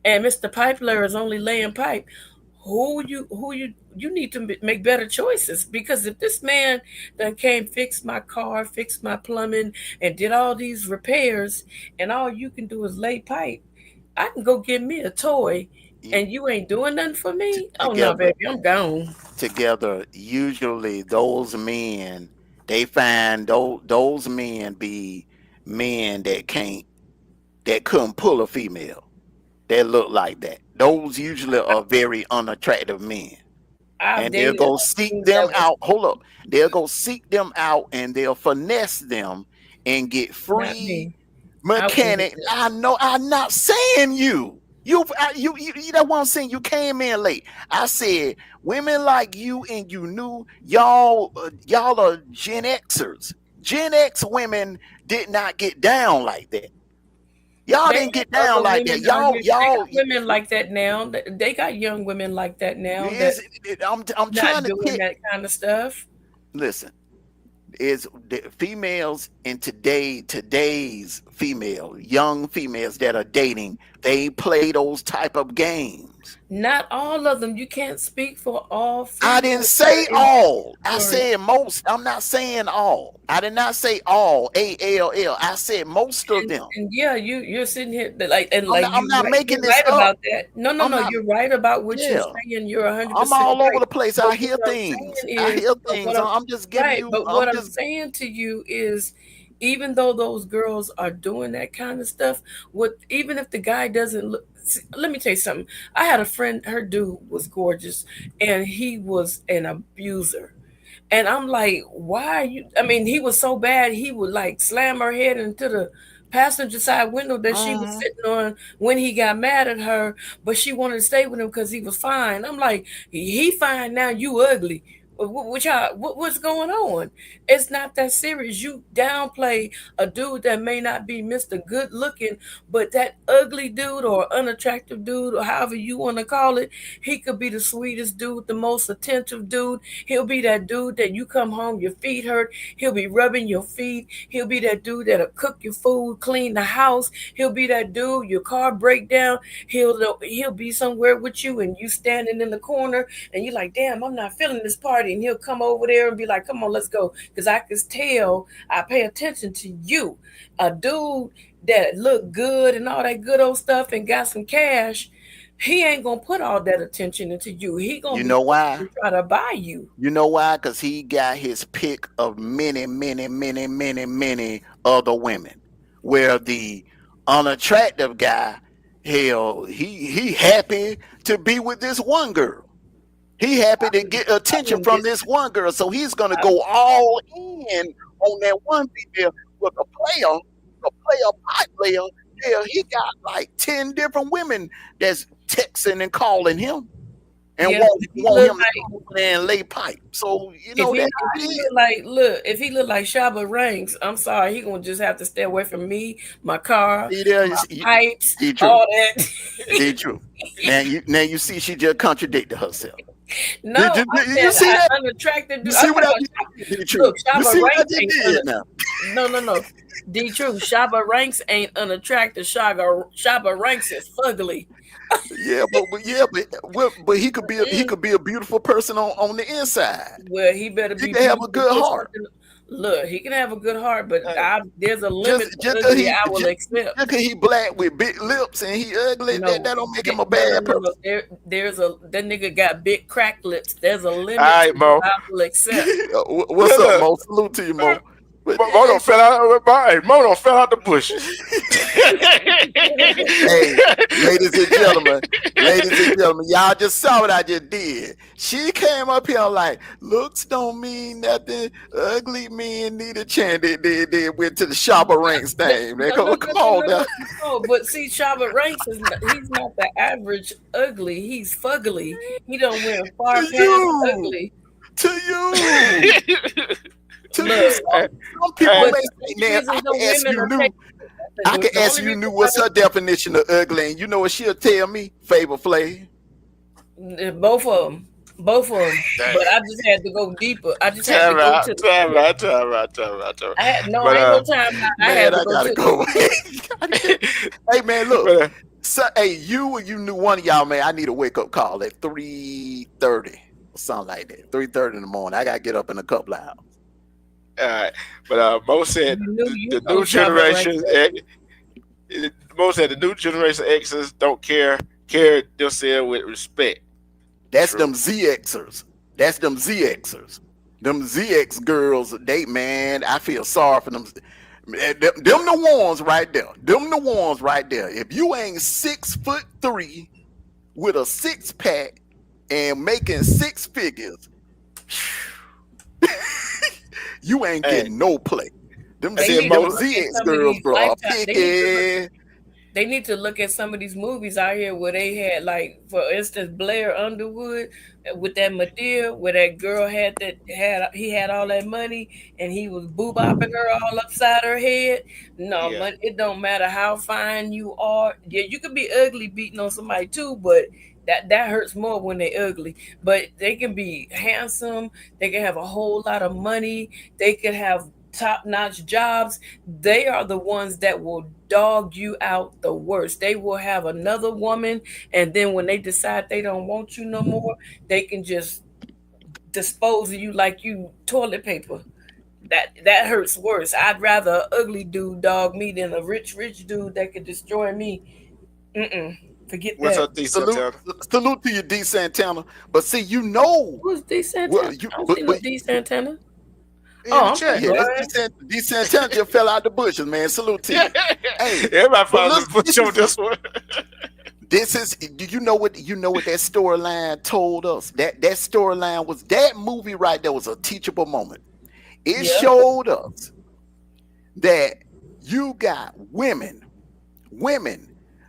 and Mr. Pipe Layer is only laying pipe, who you need to make better choices, because if this man that came fix my car, fix my plumbing, and did all these repairs, and all you can do is lay pipe, I can go get me a toy, and you ain't doing nothing for me. Oh no, baby, I'm gone. Together, usually those men, they find those men be men that couldn't pull a female that look like that. Those usually are very unattractive men. And they'll go seek them out. Hold up. They'll go seek them out and they'll finesse them and get free mechanic. I know. I'm not saying you. You know what I'm saying? You came in late. I said women like you, and you knew y'all are Gen Xers. Gen X women did not get down like that. Y'all didn't get down like that. Y'all got women like that now. They got young women like that now. I'm trying to do that kind of stuff. Listen, is the females in today's young females that are dating, they play those type of games. Not all of them. You can't speak for all. I didn't say all. I said most. I'm not saying all. I did not say all. ALL. I said most of them. And yeah, you're sitting here I'm not making this right up. About that. No. You're right about what you're saying. You're 100%. I'm all over the place. I hear things. I'm just giving you. But what I'm saying to you is, even though those girls are doing that kind of stuff, even if the guy doesn't look. Let me tell you something. I had a friend, her dude was gorgeous, and he was an abuser. And I'm like, why are you? I mean, he was so bad, he would slam her head into the passenger side window that she was sitting on when he got mad at her, but she wanted to stay with him because he was fine. I'm like, he fine now, you ugly. What's going on? It's not that serious. You downplay a dude that may not be Mr. Good looking, but that ugly dude or unattractive dude, or however you want to call it, he could be the sweetest dude, the most attentive dude. He'll be that dude that you come home, your feet hurt, he'll be rubbing your feet. He'll be that dude that'll cook your food, clean the house. He'll be that dude, your car break down, he'll be somewhere with you and you standing in the corner and you're like, damn, I'm not feeling this party. And he'll come over there and be like, come on, let's go. Because I can tell I pay attention to you. A dude that look good and all that good old stuff and got some cash, he ain't gonna put all that attention into you. He gonna You know why? try to buy you. You know why? Because he got his pick of many, many, many, many, many other women. Where the unattractive guy, hell, he happy to be with this one girl. He happy to get attention from this one girl. So he's gonna go all in on that one female with a pipe player. Yeah, he got like 10 different women that's texting and calling him. And Yeah, want if he him look to come over there and lay pipe. So you know If he, that if he look like if he look like Shabba Ranks, I'm sorry, he gonna just have to stay away from me, my car, see there, my you pipes, see true. all that. See true. Now you see she just contradicted herself. No, you see that? unattractive. You see what I did? True. Look, You Shabba see what I Ranks just ain't did now? No. D True. Shabba Ranks ain't unattractive. Shabba Ranks is fugly. Yeah, but he could be a beautiful person on the inside. Well, he better be. He can have a good heart. Look, he can have a good heart, but there's a limit Just to ugly I will accept. Because he black with big lips and he ugly, that don't make him a bad person. That nigga got big crack lips. There's a limit All right, to Mo. what I will accept. What's up, Mo? Salute to you, Mo. Mo don't fell out the bushes. Hey, ladies and gentlemen, y'all just saw what I just did. She came up here like, looks don't mean nothing. Ugly men need a chance. They went to the Shabba Ranks thing. Come on now. No, but see, Shabba Ranks he's not the average ugly. He's fugly. He don't went far past ugly. To you. Some people may say, I can ask you knew what's her definition of ugly, and you know what she'll tell me? Favor Flav. Both of them. But I just had to go deeper. I just had to go to time. I had no time. I gotta go. Hey man, look. So, hey, you knew one of y'all, man. I need a wake up call at 3:30 or something like that. 3:30 in the morning. I gotta get up in a couple of hours. All right, but Mo said the new generation. Mo said the new generation X's don't care themselves with respect. That's true. Them ZXers. Them ZX girls. Man, I feel sorry for them. Them the ones right there. If you ain't 6'3" with a 6-pack and making 6 figures. You ain't getting no play. Them ZX girls, bro, are picky. They need to look at some of these movies out here where they had, like, for instance, Blair Underwood with that Madea, where that girl had all that money and he was boo-bopping her all upside her head. No, it don't matter how fine you are. Yeah, you could be ugly beating on somebody too, but that hurts more when they're ugly. But they can be handsome. They can have a whole lot of money. They can have top-notch jobs. They are the ones that will dog you out the worst. They will have another woman, and then when they decide they don't want you no more, they can just dispose of you like you toilet paper. That hurts worse. I'd rather an ugly dude dog me than a rich dude that could destroy me. Forget What's that. up, D. Santana? Salute to you, D. Santana. But see, you know who's D. Santana? D. Santana. D. Santana just fell out the bushes, man. Salute to you. Hey, everybody fell out the bush on this one. Do you know what that storyline told us? That storyline was that movie right there was a teachable moment. It showed us that you got women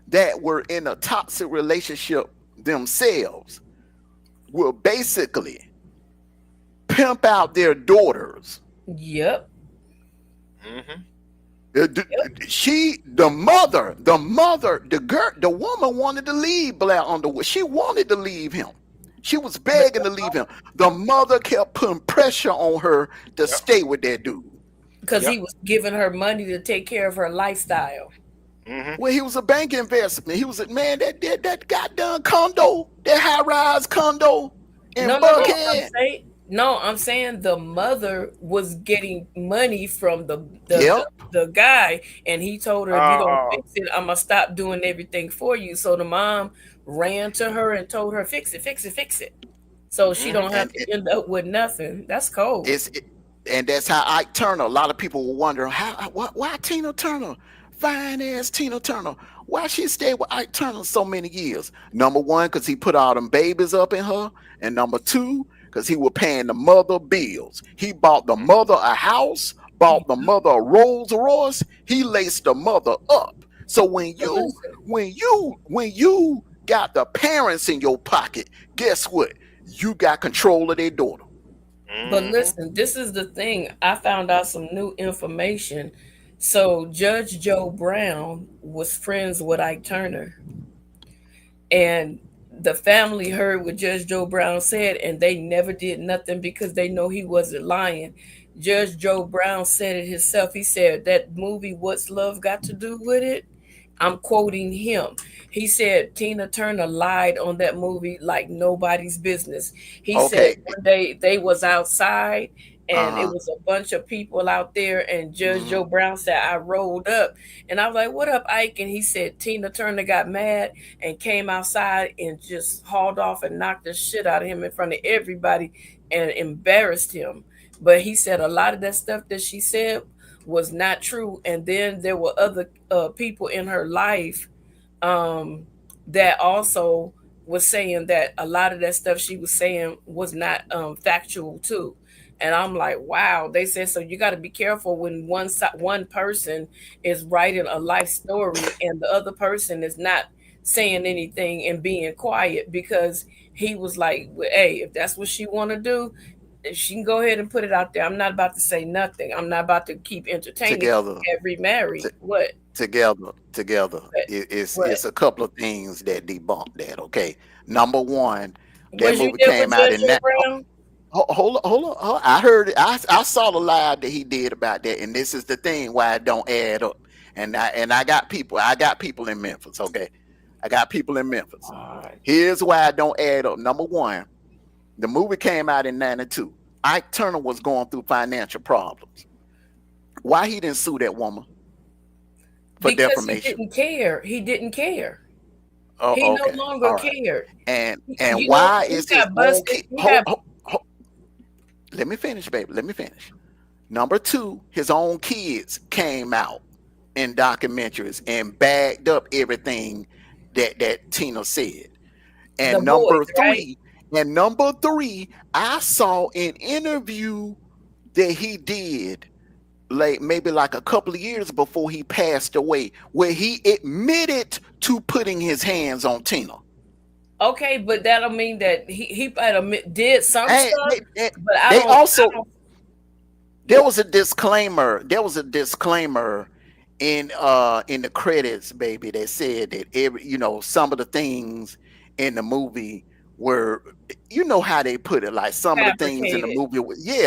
that were in a toxic relationship themselves will basically pimp out their daughters. Yep. Mm-hmm. The woman wanted to leave Blair Underwood. She wanted to leave him. She was begging to leave him. The mother kept putting pressure on her to stay with that dude. Because he was giving her money to take care of her lifestyle. Mm-hmm. Well, he was a bank investment. He was that goddamn condo, that high-rise condo in Buckhead. I'm saying the mother was getting money from the guy, and he told her, if you don't fix it, I'm gonna stop doing everything for you. So the mom ran to her and told her, fix it, fix it, fix it. So she don't have to end up with nothing. That's cold. And that's how Ike Turner, a lot of people will wonder, why Tina Turner, fine ass Tina Turner, why she stayed with Ike Turner so many years? Number one, because he put all them babies up in her. And number two, because he was paying the mother bills. He bought the mother a house, bought the mother a Rolls Royce. He laced the mother up. So when you got the parents in your pocket, guess what? You got control of their daughter. But listen, this is the thing. I found out some new information. So Judge Joe Brown was friends with Ike Turner. And the family heard what Judge Joe Brown said, and they never did nothing because they know he wasn't lying. Judge Joe Brown said it himself. He said, that movie, What's Love Got to Do with It? I'm quoting him. He said Tina Turner lied on that movie like nobody's business. He said one day they was outside and it was a bunch of people out there, and Judge Joe Brown said, I rolled up. And I was like, what up, Ike? And he said Tina Turner got mad and came outside and just hauled off and knocked the shit out of him in front of everybody and embarrassed him. But he said a lot of that stuff that she said was not true. And then there were other people in her life that also was saying that a lot of that stuff she was saying was not factual too. And I'm like, wow. They said, so you got to be careful when one person is writing a life story and the other person is not saying anything and being quiet, because he was like, well, hey, if that's what she want to do, she can go ahead and put it out there. I'm not about to say nothing. I'm not about to keep entertaining every married. What? Together. It's a couple of things that debunk that. Okay. Number one, that movie came out in that. Hold on. I heard it. I saw the live that he did about that, and this is the thing why it don't add up. And I got people in Memphis. Okay. I got people in Memphis. Right. Here's why it don't add up. Number one, the movie came out in 92. Ike Turner was going through financial problems. Why he didn't sue that woman for defamation? He didn't care. Oh, he no longer cared. And why is his own kid? Let me finish, baby. Let me finish. Number two, his own kids came out in documentaries and bagged up everything that Tina said. And number three, I saw an interview that he did maybe like a couple of years before he passed away, where he admitted to putting his hands on Tina. Okay, but that don't mean that he did some stuff. But there was a disclaimer. There was a disclaimer in the credits, baby, that said that some of the things in the movie were, how they put it, like some of the things in the movie,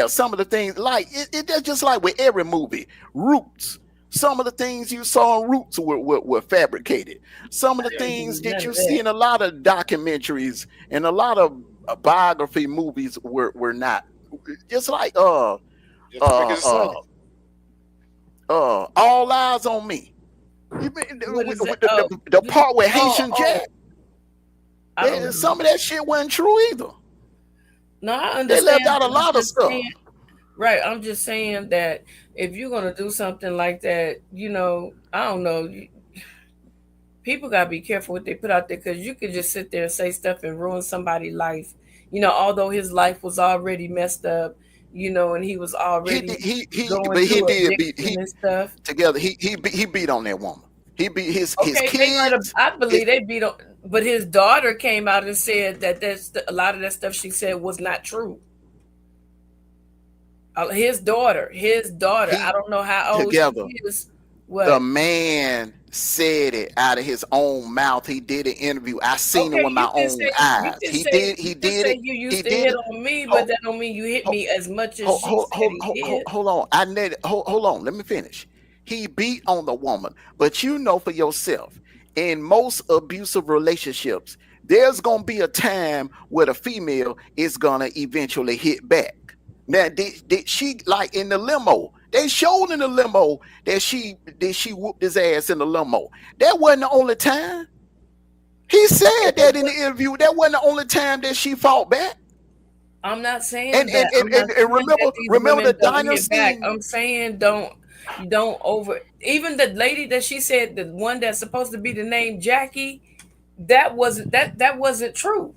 some of the things, like it's just like with every movie, Roots. Some of the things you saw in Roots were fabricated. Some of the things that you see in a lot of documentaries and a lot of biography movies were not. Just like All Eyes on Me. The part with Haitian Jack. Some of that shit wasn't true either. No, I understand. They left out a lot of stuff. Right. I'm just saying that if you're going to do something like that, I don't know. People got to be careful what they put out there, because you could just sit there and say stuff and ruin somebody's life. Although his life was already messed up, and he was already stuff. Together, he beat on that woman. He beat his kids. I believe they beat on, but his daughter came out and said that a lot of that stuff she said was not true. His daughter. I don't know how old she is. What? The man said it out of his own mouth. He did an interview. I seen it with my own eyes. He did it. You used to hit on me, but that don't mean you hit me as much as hold on. Hold on. Let me finish. He beat on the woman, but for yourself, in most abusive relationships, there's gonna be a time where the female is gonna eventually hit back. Now, did she, like in the limo? They showed in the limo that she whooped his ass in the limo. That wasn't the only time. He said that in the interview. That wasn't the only time that she fought back. I'm not saying And that. I'm not saying that these remember women the don't diner hit back. scene. I'm saying don't over. Even the lady that she said, the one that's supposed to be the name Jackie, that wasn't true.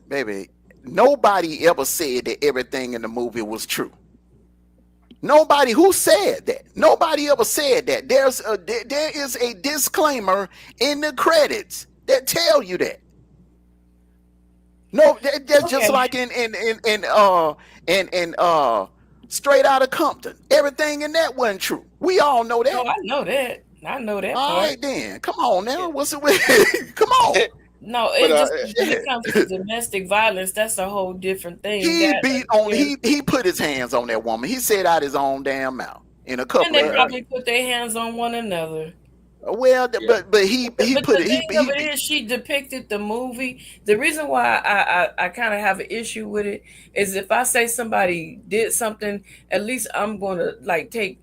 Baby, nobody ever said that everything in the movie was true. Nobody who said that. Nobody ever said that. There is a disclaimer in the credits that tell you that. No, that's just Okay. like in Straight Outta Compton. Everything in that wasn't true. We all know that. Oh, I know that. I know that All part. right, then. Come on now. What's it with? Come on. No, But, it just when it comes to domestic violence, that's a whole different thing. He put his hands on that woman. He said out his own damn mouth in a couple and they of probably put their hands on one another. Well, but he But put the it. thing of it is, she depicted the movie. The reason why I kind of have an issue with it is if I say somebody did something, at least I'm going to like take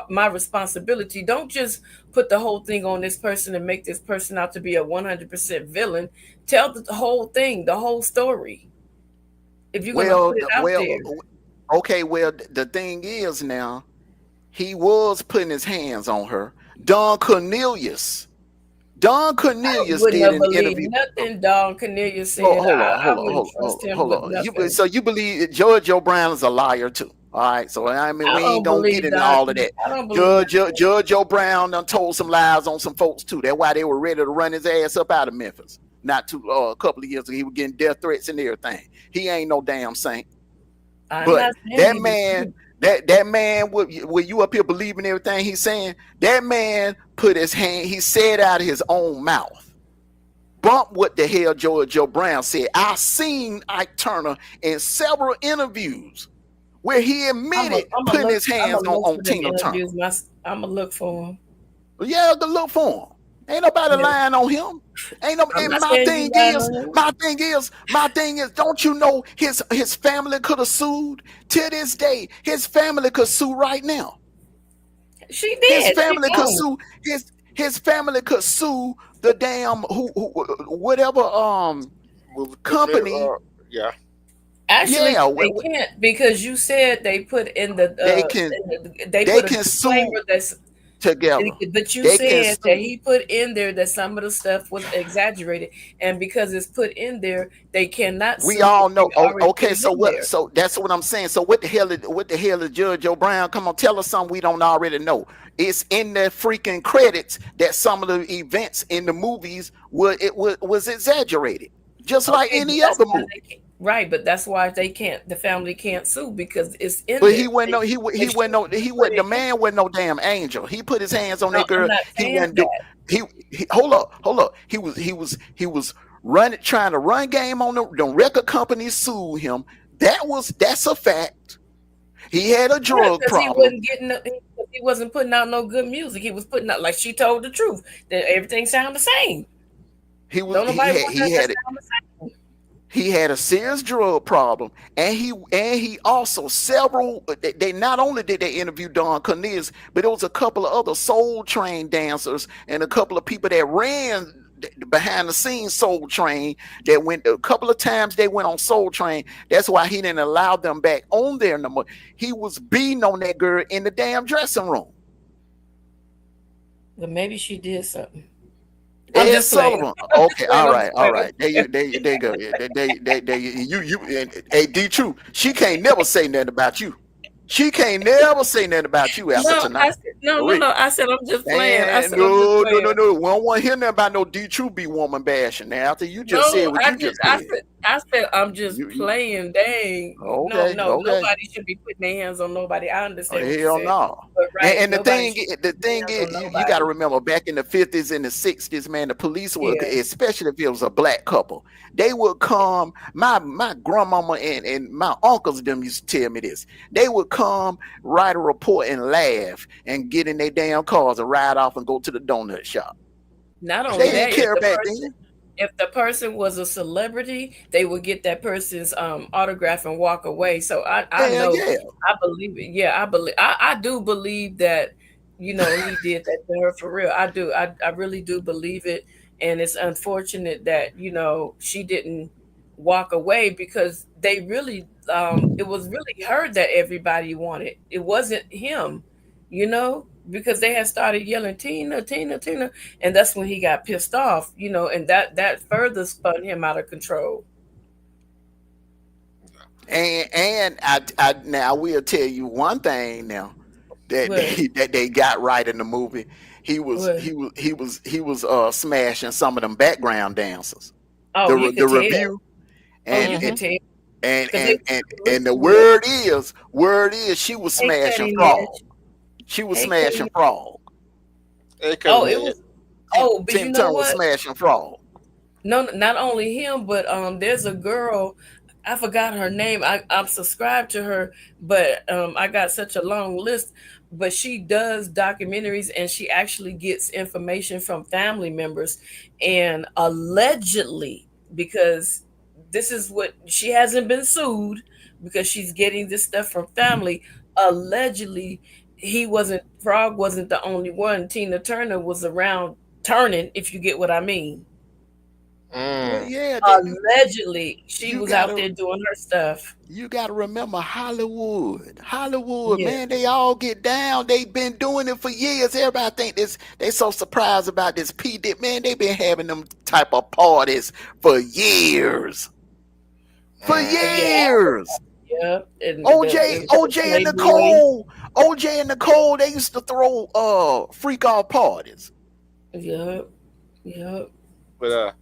my responsibility. Don't just put the whole thing on this person and make this person out to be a 100% villain. Tell the whole thing, the whole story. If you're going to put it out there. Okay, well, the thing is now, he was putting his hands on her. Don Cornelius did an interview. Nothing Don Cornelius said. Hold on. So you believe Judge O'Brien is a liar too? All right. So I mean, we ain't gonna get into all of that. Judge O'Brien done told some lies on some folks too. That's why they were ready to run his ass up out of Memphis. Not too a couple of years ago, he was getting death threats and everything. He ain't no damn saint. But that man. That man, will you up here believing everything he's saying? That man put his hand, he said out of his own mouth. Bump what the hell George O'Brien said. I seen Ike Turner in several interviews where he admitted putting his hands on Tina Turner. I'm going to look for him. Yeah, to look for him. Ain't nobody lying on him. Ain't no. And my thing is, don't you know his family could have sued? To this day, his family could sue right now. She did. His family could sue. His family could sue the damn whatever company. Yeah. Actually, they can't because you said they put in the they can sue that's together. But you said that he put in there that some of the stuff was exaggerated, and because it's put in there, they cannot. We all know. Okay, so what? There. So that's what I'm saying. So what the hell is Judge O'Brien? Come on, tell us something we don't already know. It's in the freaking credits that some of the events in the movies was exaggerated, just like any other movie. Right, but that's why they can't. The family can't sue because it's in. But he wasn't the man wasn't no damn angel. He put his hands on that girl. He wouldn't do. He hold up. He was trying to run game on the record company sued him. That's a fact. He had a drug problem. He wasn't putting out no good music. He was putting out, like she told the truth, that everything sounded the same. He had a serious drug problem, and he also they not only did they interview Don Cornelius, but there was a couple of other Soul Train dancers and a couple of people that ran behind the scenes Soul Train that went a couple of times. They went on Soul Train. That's why he didn't allow them back on there no more. He was beating on that girl in the damn dressing room. But maybe she did something. Ed Sullivan. Okay, all right. There you go. Hey, D True, she can't never say nothing about you. She can't never say nothing about you after tonight. I said I'm just playing. No. We don't want to hear nothing about no D True be woman bashing. Now after you just said what you just said. I said I'm just playing. Dang. Okay, nobody should be putting their hands on nobody. I understand. Hell no. And the thing is, you got to remember, back in the 50s and the 60s, man, the police would, especially if it was a black couple, they would come. My grandmama and my uncles them used to tell me this. They would come, write a report, and laugh, and get in their damn cars and ride off and go to the donut shop. Not only they didn't care back then. If the person was a celebrity, they would get that person's autograph and walk away. So I know, I believe it. Yeah, I do believe that you know, he did that to her for real. I do. I really do believe it. And it's unfortunate that, you know, she didn't walk away because they really, it was really her that everybody wanted. It wasn't him, you know, because they had started yelling, Tina, Tina, Tina. And that's when he got pissed off, you know, and that further spun him out of control. And I now will tell you one thing now that What? that they got right in the movie. What? He was smashing some of them background dancers. Oh, you The could tell. review Oh, you and could tell. and Because and they and, were and the listening. word is she was Hey, smashing Cutty frog. Edge. She was Hey, smashing Cutty. frog. Hey, Oh, Cutting it Edge. was. Oh, but you Tim know Turner was what? smashing frog. No, not only him, but there's a girl. I forgot her name. I'm subscribed to her, but I got such a long list. But she does documentaries, and she actually gets information from family members, and allegedly, because this is what she hasn't been sued because she's getting this stuff from family. Allegedly, Frog wasn't the only one. Tina Turner was around turning, if you get what I mean. Well, Mm. yeah, Allegedly, she you was out gotta there doing her stuff. you gotta remember Hollywood. Hollywood, Yeah. man, they all get down. They've been doing it for years. Everybody think this. They so surprised about this P Diddy. Man, they've been having them type of parties for years. For Yeah. years. Yeah. And OJ and Playboy. OJ and Nicole, they used to throw freak off parties. Yep. Yep. But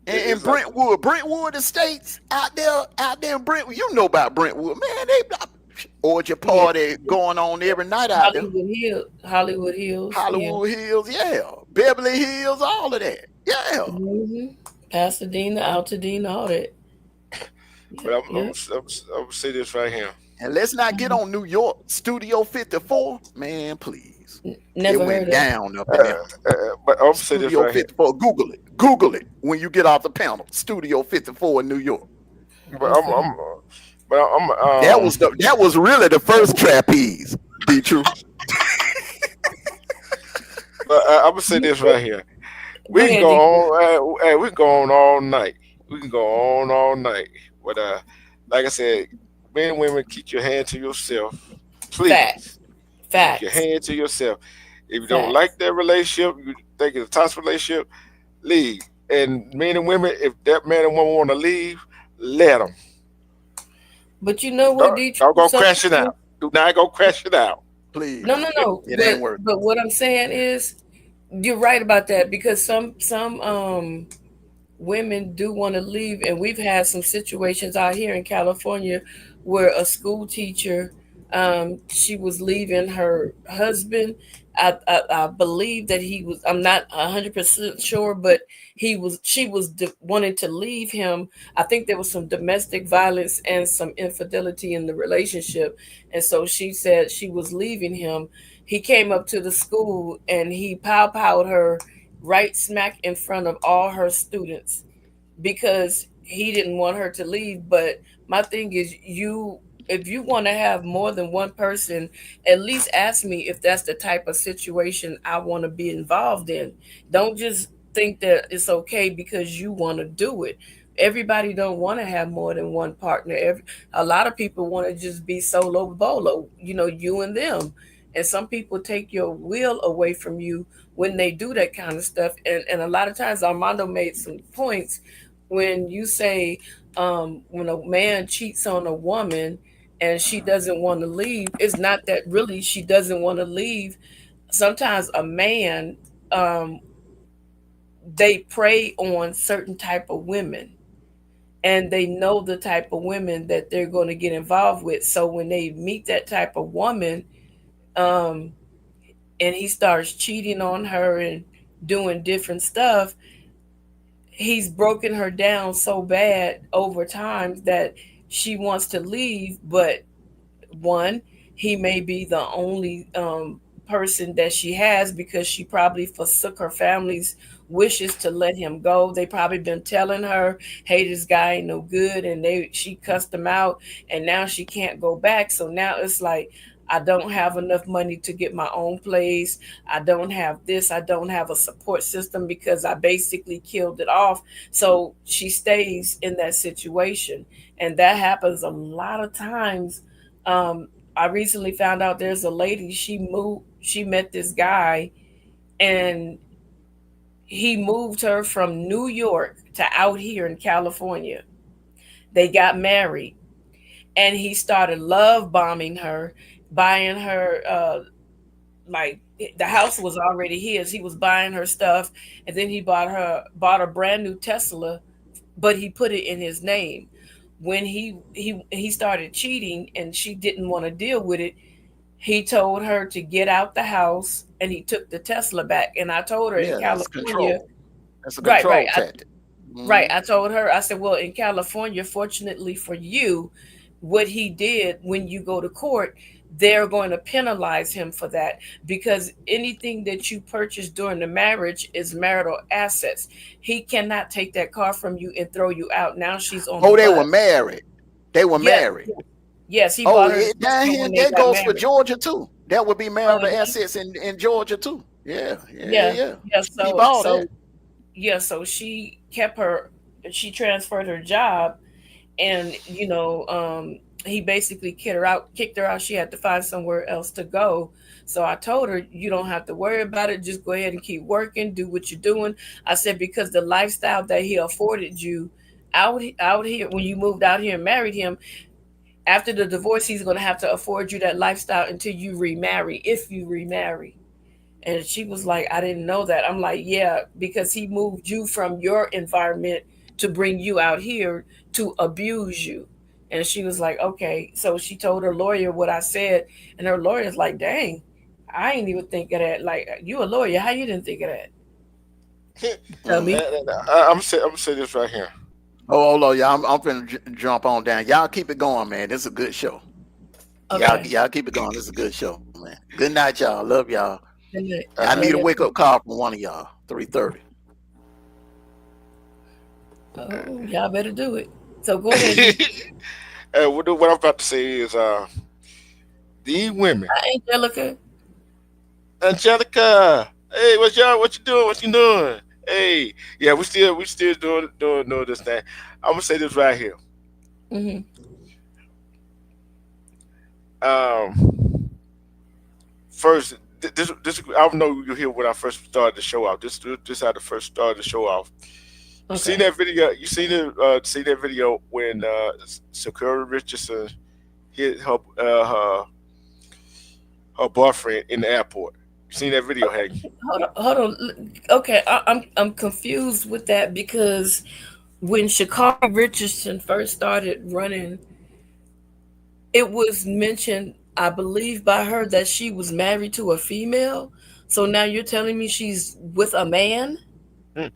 And it's like Brentwood Estates out there in Brentwood. You know about Brentwood, man. They orgy Yeah. party going on every night out there. Hollywood Hills. Hollywood Hills, yeah. Beverly Hills, all of that. Yeah. Yeah. Pasadena, Altadena, all that. but I'm Yep. gonna say this right here. And let's not get on New York. Studio 54. Man, please. Never It went heard of it. down up in there. But I'm gonna say this Studio right here. 54. Google it when you get off the panel. Studio 54 in New York. But I'm That was really the first trapeze. Be true. But I'm gonna say this right here. Go We can ahead, go D. on. Hey, we can go on all night. We can go on all night. But like I said, men and women, keep your hand to yourself, please. Facts. Keep your Facts. hand to yourself. If you don't Facts. like that relationship, you think it's a toxic relationship, leave. And men and women, if that man and woman want to leave, let them. But you know what, D? Don't go crash it out. Do not go crash it out. Please. No. It ain't working. But what I'm saying is, you're right about that because some women do want to leave, and we've had some situations out here in California where a school teacher, she was leaving her husband. I believe that he was. I'm not 100% sure, but she was wanting to leave him. I think there was some domestic violence and some infidelity in the relationship, and so she said she was leaving him. He came up to the school and he pow-powed her right smack in front of all her students because he didn't want her to leave. But my thing is, if you want to have more than one person, at least ask me if that's the type of situation I want to be involved in. Don't just think that it's okay because you want to do it. Everybody don't want to have more than one partner. A lot of people want to just be solo bolo, you and them. And some people take your will away from you when they do that kind of stuff. And a lot of times Armando made some points when you say, when a man cheats on a woman and she doesn't want to leave, it's not that really she doesn't want to leave. Sometimes a man, they prey on certain type of women, and they know the type of women that they're going to get involved with. So when they meet that type of woman, and he starts cheating on her and doing different stuff, he's broken her down so bad over time that she wants to leave. But one, he may be the only person that she has because she probably forsook her family's wishes to let him go. They probably been telling her, hey, this guy ain't no good, and she cussed him out, and now she can't go back. So now it's like, I don't have enough money to get my own place. I don't have this. I don't have a support system because I basically killed it off. So she stays in that situation. And that happens a lot of times. I recently found out there's a lady, she met this guy, and he moved her from New York to out here in California. They got married, and he started love bombing her, buying her like the house was already his. He was buying her stuff, and then he bought a brand new Tesla, but he put it in his name. When he started cheating and she didn't want to deal with it, he told her to get out the house, and he took the Tesla back. And I told her in Yeah, that's California, control. That's a right, control right. tactic. Right. I told her, I said, well, in California, fortunately for you, what he did when you go to court, they're going to penalize him for that, because anything that you purchase during the marriage is marital assets. He cannot take that car from you and throw you out. Now she's on Oh, the they bus. were married. They were Yes, married. yes, he Oh, bought her it, the down Tesla here, when they that got goes for married. Georgia too. That would be marital yeah. assets in Georgia too. Yeah. Yeah. He bought it. Yeah, so she transferred her job, and he basically kicked her out. She had to find somewhere else to go. So I told her, you don't have to worry about it. Just go ahead and keep working, do what you're doing. I said, because the lifestyle that he afforded you out here, when you moved out here and married him, after the divorce, he's going to have to afford you that lifestyle until you remarry, if you remarry. And she was like, I didn't know that. I'm like, yeah, because he moved you from your environment to bring you out here to abuse you. And she was like, okay. So she told her lawyer what I said. And her lawyer's like, dang, I ain't even think of that. Like, you a lawyer, how you didn't think of that? Tell me. I'm gonna say this right here. Oh, hold on, y'all. I'm finna jump on down. Y'all keep it going, man. This is a good show. Okay. Y'all keep it going. This is a good show, man. Good night, y'all. Love y'all. Good I night. need a wake up call from one of y'all. 3:30. Oh, y'all better do it. So go ahead. What I'm about to say is, these women, Hi, Angelica. Angelica, hey, what you doing? What you doing? Hey, yeah, we still doing this thing. I'm gonna say this right here. Hmm. First, this I don't know you hear when I first started the show off. This how the first started the show off. You seen Okay. that video? You seen that video when Sakura Richardson hit her boyfriend in the airport? You seen that video, Hank? Hold on. Okay, I'm confused with that, because when Shakari Richardson first started running, it was mentioned, I believe, by her that she was married to a female. So now you're telling me she's with a man? Hmm.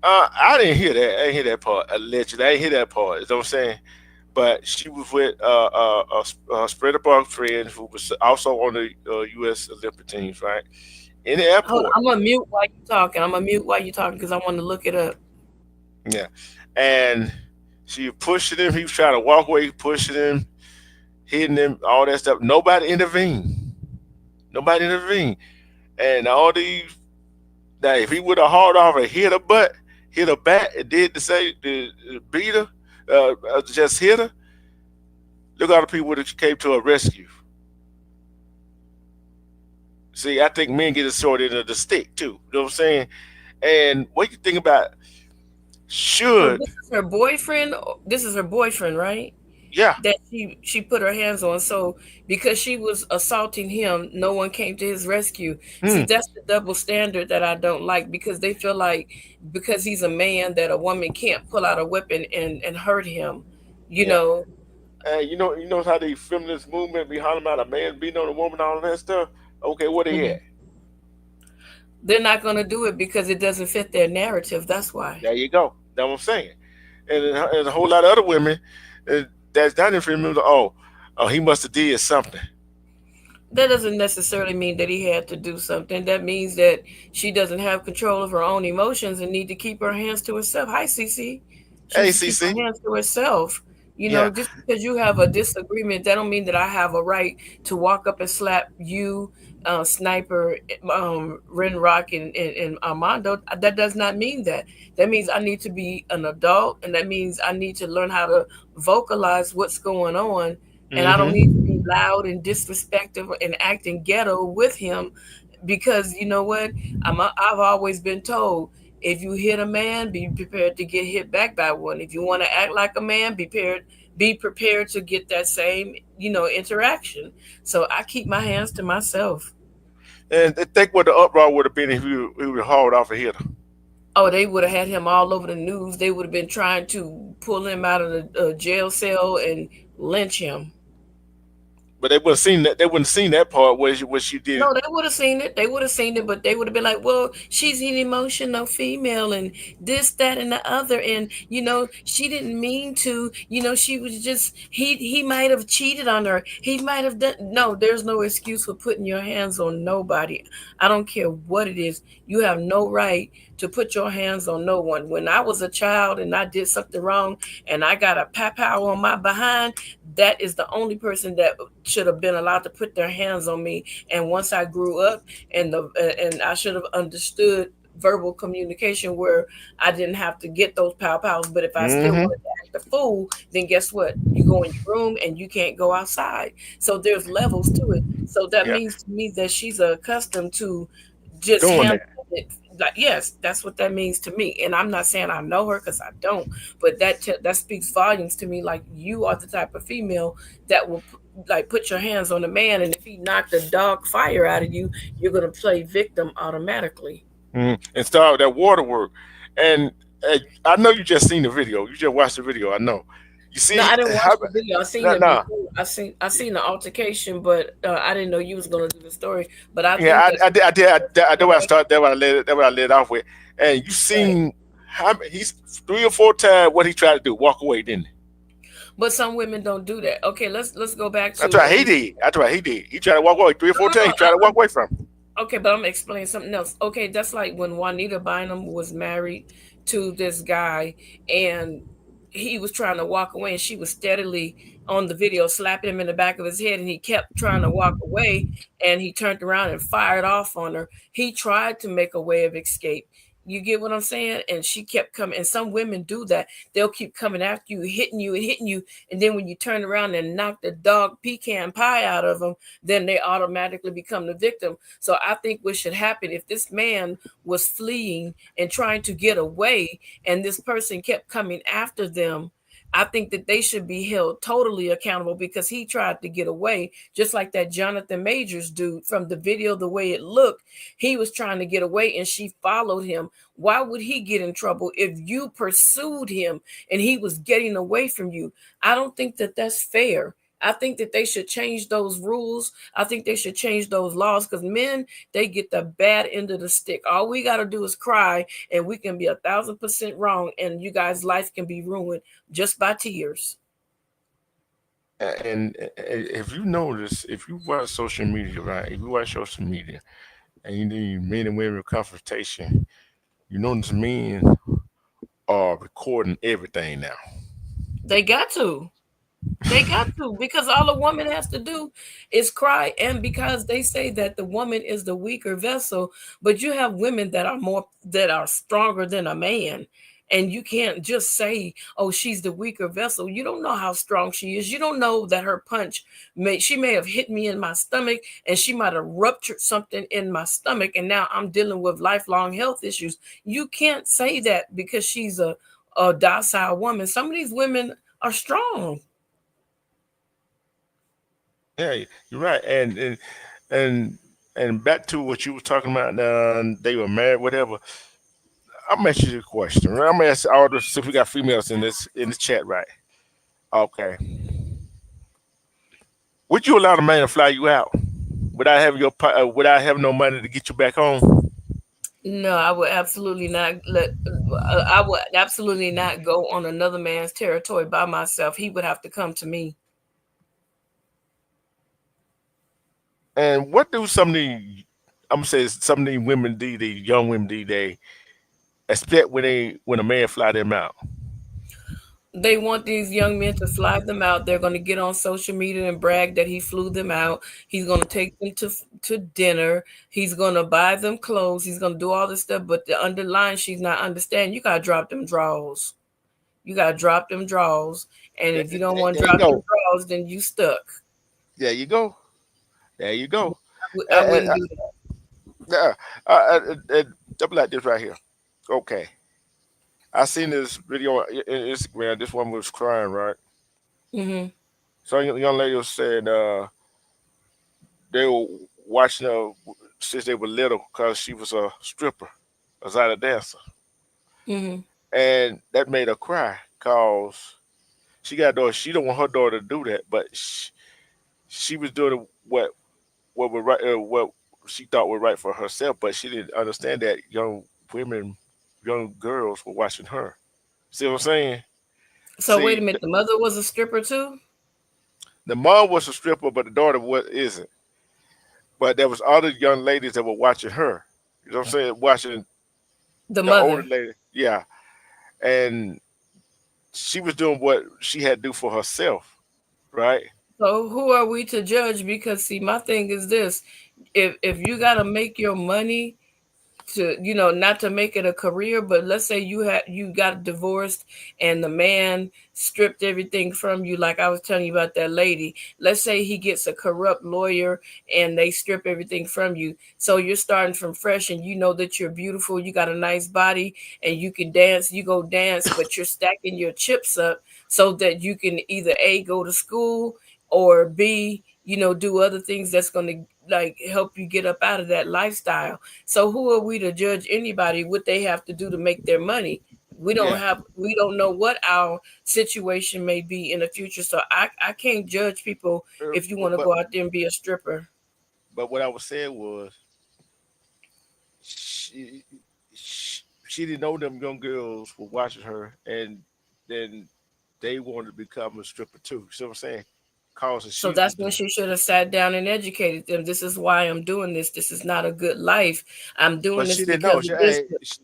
I didn't hear that. I didn't hear that part. Allegedly, I didn't hear that part. You know what I'm saying? But she was with a spreader bar friend who was also on the U.S. Olympic teams, right? In the Hold on, airport. I'm gonna mute while you're talking. I'm gonna mute while you're talking because I want to look it up. Yeah. And she was pushing him. He was trying to walk away, pushing him, hitting him, all that stuff. Nobody intervened. Nobody intervened. And all these, that if he would have hauled off and hit her butt, hit her back, and did the same, beat her, just hit her, look at the people that came to her rescue. See, I think men get a sword into the stick too. You know what I'm saying? And what you think about So should, this is her boyfriend. This is her boyfriend, right? yeah. That she put her hands on. So because she was assaulting him, no one came to his rescue. See, Hmm. that's the double standard that I don't like, because they feel like because he's a man that a woman can't pull out a weapon and hurt him. You Yeah. know, And you know how the feminist movement be hollering about a man beating on a woman, all that stuff. Okay, where they Mhm. at? They're not going to do it because it doesn't fit their narrative. That's why. There you go. That's what I'm saying. And there's a whole lot of other women that's not in feminist. Oh, he must have did something. That doesn't necessarily mean that he had to do something. That means that she doesn't have control of her own emotions and need to keep her hands to herself. Hi, Cece. She Hey, needs to keep CC. her hands to herself. You know, Yeah. just because you have a disagreement, that don't mean that I have a right to walk up and slap you, Sniper, Renrock, and Armando. That does not mean that. That means I need to be an adult, and that means I need to learn how to vocalize what's going on, and I don't need to be Mm-hmm. loud and disrespectful and acting ghetto with him, because you know what? I've always been told, if you hit a man, be prepared to get hit back by one. If you want to act like a man, be prepared to get that same, interaction. So I keep my hands to myself. And think what the uproar would have been if he would have hauled off a hitter. Oh, they would have had him all over the news. They would have been trying to pull him out of the jail cell and lynch him. But they wouldn't seen that. They wouldn't seen that part where she did. No, they would have seen it. They would have seen it, but they would have been like, well, she's an emotional female and this, that, and the other. And, she didn't mean to, she was just, he might have cheated on her. He might have done. No, there's no excuse for putting your hands on nobody. I don't care what it is. You have no right to put your hands on no one. When I was a child and I did something wrong and I got a pow on my behind, that is the only person that should have been allowed to put their hands on me. And once I grew up and I should have understood verbal communication where I didn't have to get those pows. But if I still Mm-hmm. wanted to act a fool, then guess what? You go in your room and you can't go outside. So there's levels to it. So that Yeah. means to me that she's accustomed to just Doing handling that. it. Like, yes, that's what that means to me. And I'm not saying I know her, because I don't, but that speaks volumes to me. Like, you are the type of female that will like put your hands on a man, and if he knocked the dog fire out of you, you're gonna play victim automatically. And start with that water work. And I know you just seen the video. You just watched the video. I know. You No, see I didn't watch how? the video. I seen Nah, it nah. before. I seen the altercation, but I didn't know you was gonna do the story. But I Yeah, think that that's why I started. That's what I led off with. And you seen how he's 3 or 4 times what he tried to do. Walk away, didn't he? but some women don't do that. Okay, let's go back That's to right. He did. That's right. He did. He tried to walk away 3 or 4 times. He tried to walk away from him. Okay, but I'm gonna explain something else. Okay, that's like when Juanita Bynum was married to this guy, and he was trying to walk away, and she was steadily on the video slapping him in the back of his head, and he kept trying to walk away, and he turned around and fired off on her. He tried to make a way of escape. You get what I'm saying? And she kept coming. And some women do that. They'll keep coming after you, hitting you and hitting you. And then when you turn around and knock the dog pecan pie out of them, then they automatically become the victim. So I think what should happen, if this man was fleeing and trying to get away, and this person kept coming after them, I think that they should be held totally accountable, because he tried to get away, just like that Jonathan Majors dude. From the video, the way it looked, he was trying to get away and she followed him. Why would he get in trouble if you pursued him and he was getting away from you? I don't think that that's fair. I think that they should change those rules. I think they should change those laws, because men, they get the bad end of the stick. All we got to do is cry, and we can be 1,000% wrong, and you guys' life can be ruined just by tears. And if you notice, if you watch social media, right? If you watch social media and you need men and women confrontation, you notice men are recording everything now. They got to. They got to, because all a woman has to do is cry. And because they say that the woman is the weaker vessel, but you have women that are stronger than a man. And you can't just say, oh, she's the weaker vessel. You don't know how strong she is. You don't know that her punch she may have hit me in my stomach, and she might have ruptured something in my stomach. And now I'm dealing with lifelong health issues. You can't say that because she's a docile woman. Some of these women are strong. Yeah, you're right. And back to what you were talking about. They were married, whatever. I'm asking you a question. Right? I'm gonna ask all the, see if we got females in the chat, right? Okay. Would you allow the man to fly you out without having no money to get you back home? No, I would absolutely not I would absolutely not go on another man's territory by myself. He would have to come to me. And what do some of the I'm gonna say some of the women do, the young women do, they expect when a man fly them out? They want these young men to fly them out. They're going to get on social media and brag that he flew them out. He's going to take them to dinner. He's going to buy them clothes. He's going to do all this stuff. But the underlying, she's not understanding. You got to drop them draws. You got to drop them draws. And if you don't want to There you drop them go. draws, then you stuck. There you go. There you go. I wouldn't do that. Something like this right here. Okay. I seen this video on Instagram. This woman was crying, right? Mm-hmm. So young lady was saying they were watching her since they were little because she was a stripper, a Zayda dancer. Mm-hmm. And that made her cry because she got a daughter. She don't want her daughter to do that, but she was doing what was right, what she thought was right for herself, but she didn't understand that young girls were watching her. See what I'm saying? So wait a See, minute. The mother was a stripper too? the mom was a stripper, but the daughter isn't. But there was other young ladies that were watching her. You know what I'm saying? Watching The the older mother. lady. Yeah. And she was doing what she had to do for herself, right? So who are we to judge? Because see, my thing is this: if you got to make your money to, not to make it a career, but let's say you got divorced and the man stripped everything from you, like I was telling you about that lady. Let's say he gets a corrupt lawyer and they strip everything from you, so you're starting from fresh, and you know that you're beautiful, you got a nice body, and you can dance. You go dance, but you're stacking your chips up so that you can either A, go to school, or B, do other things that's going to like help you get up out of that lifestyle. So who are we to judge anybody what they have to do to make their money? We Yeah. don't know what our situation may be in the future. So I can't judge people if you want to But go out there and be a stripper. but what I was saying was she didn't know them young girls were watching her, and then they wanted to become a stripper too. See what I'm saying? Cause So she was that's when doing. she should have sat down and educated them. This is why I'm doing this. This is not a good life. I'm doing But this she didn't know. because of this.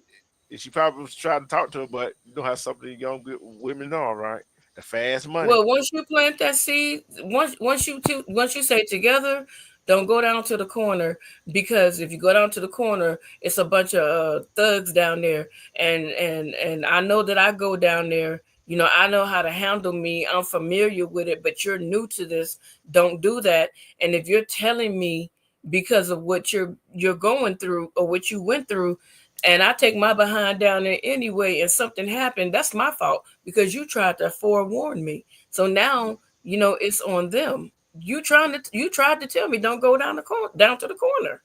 She probably was trying to talk to her, but you know how some of the young women are, right? The fast money. Well, once you plant that seed, once you say together, don't go down to the corner, because if you go down to the corner, it's a bunch of thugs down there, and I know that I go down there. I know how to handle me. I'm familiar with it, but you're new to this. Don't do that. And if you're telling me because of what you're going through or what you went through, and I take my behind down there anyway, and something happened, that's my fault because you tried to forewarn me. So now, it's on them. You tried to tell me don't go down to the corner.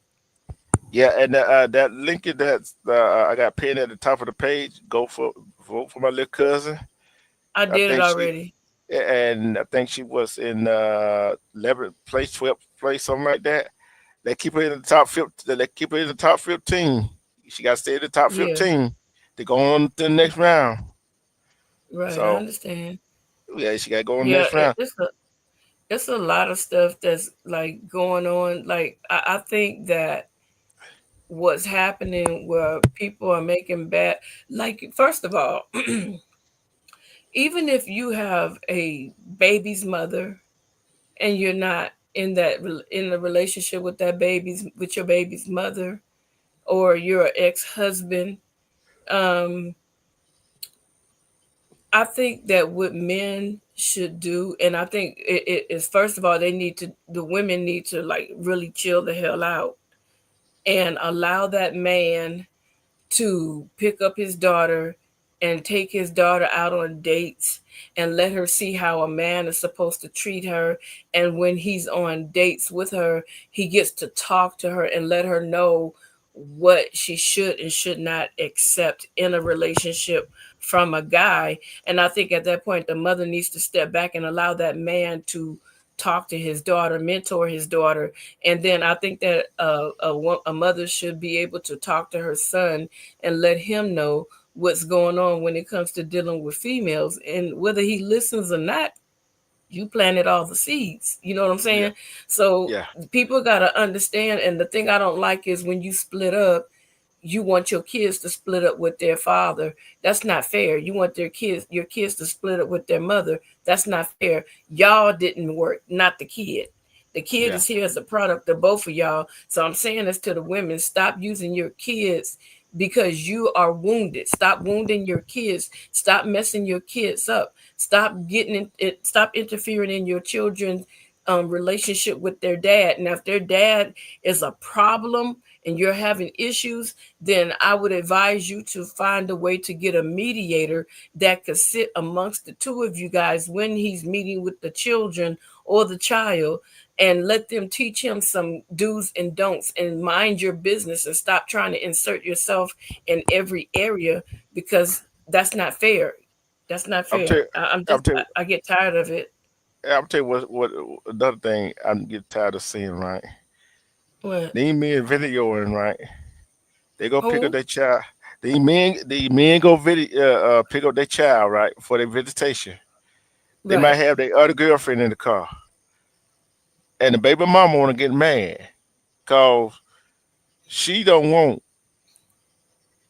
Yeah, and that link that I got pinned at the top of the page. Vote for my little cousin. I I did it think already. I think she was in 11th place, 12th place, something like that. They keep her in the top 15. They keep her in the top 15. She got to stay in the top Yeah, 15 to go on to the next round. right. I So understand. yeah, she got to go on the Yeah, next round. it's a lot of stuff that's like going on. Like I think that what's happening where people are making bad. Like first of all, even if you have a baby's mother and you're not in the relationship with your baby's mother, or you're an ex-husband, um I think that what men should do, and I think it is, first of all, the women need to like really chill the hell out and allow that man to pick up his daughter and take his daughter out on dates and let her see how a man is supposed to treat her. And when he's on dates with her, he gets to talk to her and let her know what she should and should not accept in a relationship from a guy. And I think at that point, the mother needs to step back and allow that man to talk to his daughter, mentor his daughter. And then I think that a mother should be able to talk to her son and let him know what's going on when it comes to dealing with females. And whether he listens or not, you planted all the seeds. You know what I'm Yeah, saying? So yeah, people got to understand. And the thing I don't like is when you split up, you want your kids to split up with their father. That's not fair. You want your kids to split up with their mother. That's not fair. Y'all didn't work, not the kid. The kid Yeah. is here as a product of both of y'all. So I'm saying this to the women: stop using your kids because you are wounded. Stop wounding your kids. Stop messing your kids up. Stop getting it. Stop interfering in your children's relationship with their dad. Now, if their dad is a problem and you're having issues, then I would advise you to find a way to get a mediator that could sit amongst the two of you guys when he's meeting with the children or the child, and let them teach him some do's and don'ts, and mind your business and stop trying to insert yourself in every area, because that's not fair. That's not I'm tell fair. I'm tell I get tired of it. I'm tell you what another thing I'm getting tired of seeing, right? What? These men videoing, right? They go pick up Who? their child. The men go video pick up their child, right, for their visitation. They might Right. have their other girlfriend in the car, and the baby mama want to get mad because she don't want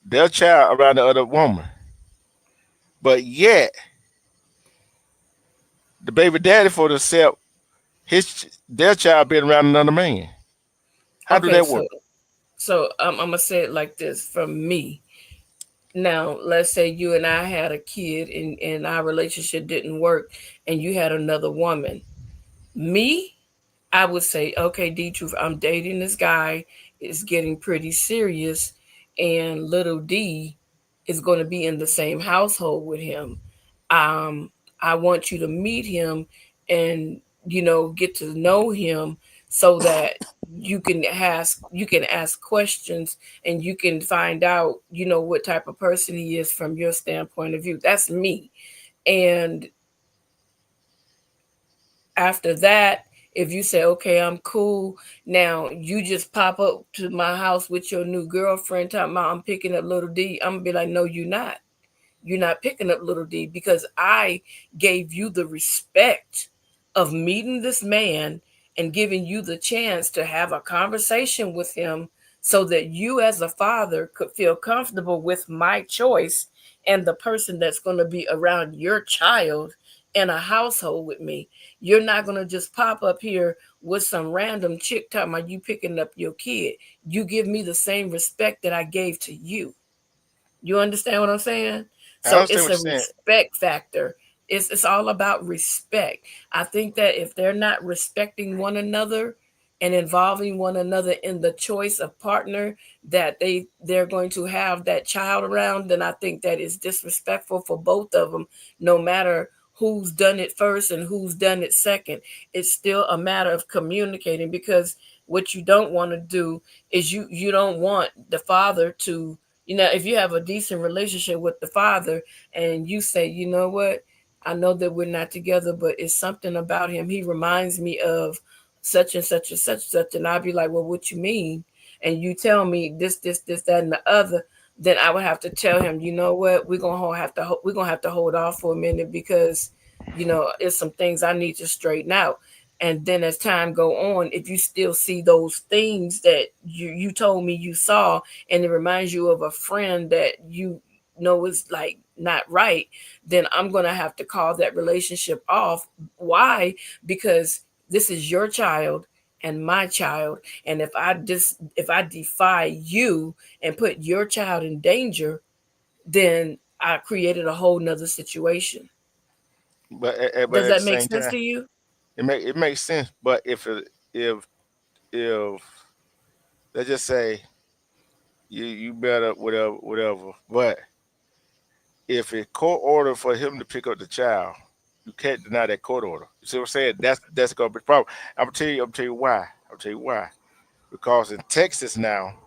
their child around the other woman, but yet the baby daddy for to accept their child being around another man. How do Okay, that so work? I'm gonna say it like this from me. Now, let's say you and I had a kid and our relationship didn't work, and you had another woman. Me, I would say, okay, D Truth, I'm dating this guy. It's getting pretty serious, and little D is going to be in the same household with him. Um, I want you to meet him and get to know him so that you can ask questions, and you can find out what type of person he is from your standpoint of view. That's me. And after that, if you say, okay, I'm cool, now you just pop up to my house with your new girlfriend talking about I'm picking up little D, I'm gonna be like, no, you're not. You're not picking up little D, because I gave you the respect of meeting this man and giving you the chance to have a conversation with him so that you as a father could feel comfortable with my choice and the person that's going to be around your child in a household with me. You're not going to just pop up here with some random chick talking about you picking up your kid. You give me the same respect that I gave to you. You understand what I'm saying? I So understand it's what a you're saying. respect factor. It's all about respect. I think that if they're not respecting one another and involving one another in the choice of partner that they're going to have that child around, then I think that is disrespectful for both of them, no matter who's done it first and who's done it second. It's still a matter of communicating, because what you don't want to do is you don't want the father to, if you have a decent relationship with the father and you say, you know what, I know that we're not together, but it's something about him. He reminds me of such and such and such and such. And I'll be like, well, what you mean? And you tell me this, that, and the other. Then I would have to tell him, you know what, we're gonna have to hold off for a minute, because it's some things I need to straighten out. And then as time go on, if you still see those things that you told me you saw, and it reminds you of a friend that you know is like not right, then I'm going to have to call that relationship off. Why? Because this is your child and my child, and if I defy you and put your child in danger, then I created a whole nother situation. But Does at the that make same sense time, to you? it makes sense. But if let's just say you better whatever. But if a court order for him to pick up the child, you can't deny that court order. You see what I'm saying? That's gonna be a problem. I'm tell you why. I'll tell you why. Because in Texas now,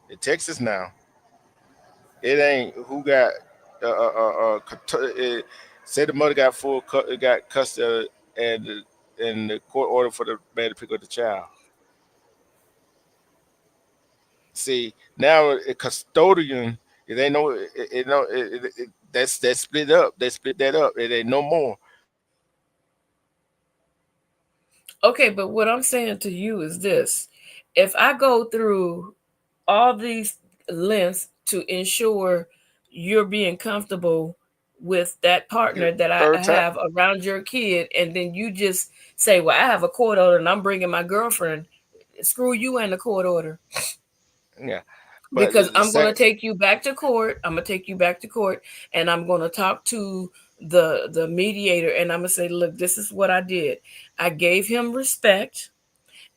it ain't who got say the mother got got custody, and the court order for the man to pick up the child. See, now a custodian, it ain't no, it no, that's split up. They split that up. It ain't no more. Okay, but what I'm saying to you is this: if I go through all these lengths to ensure you're being comfortable with that partner that I Third time. have around your kid, and then you just say, well, I have a court order and I'm bringing my girlfriend. Screw you and the court order. Yeah. But Because the I'm going to same, take you back to court. I'm going to take you back to court, and I'm going to talk to the mediator, and I'm going to say, look, this is what I did. I gave him respect,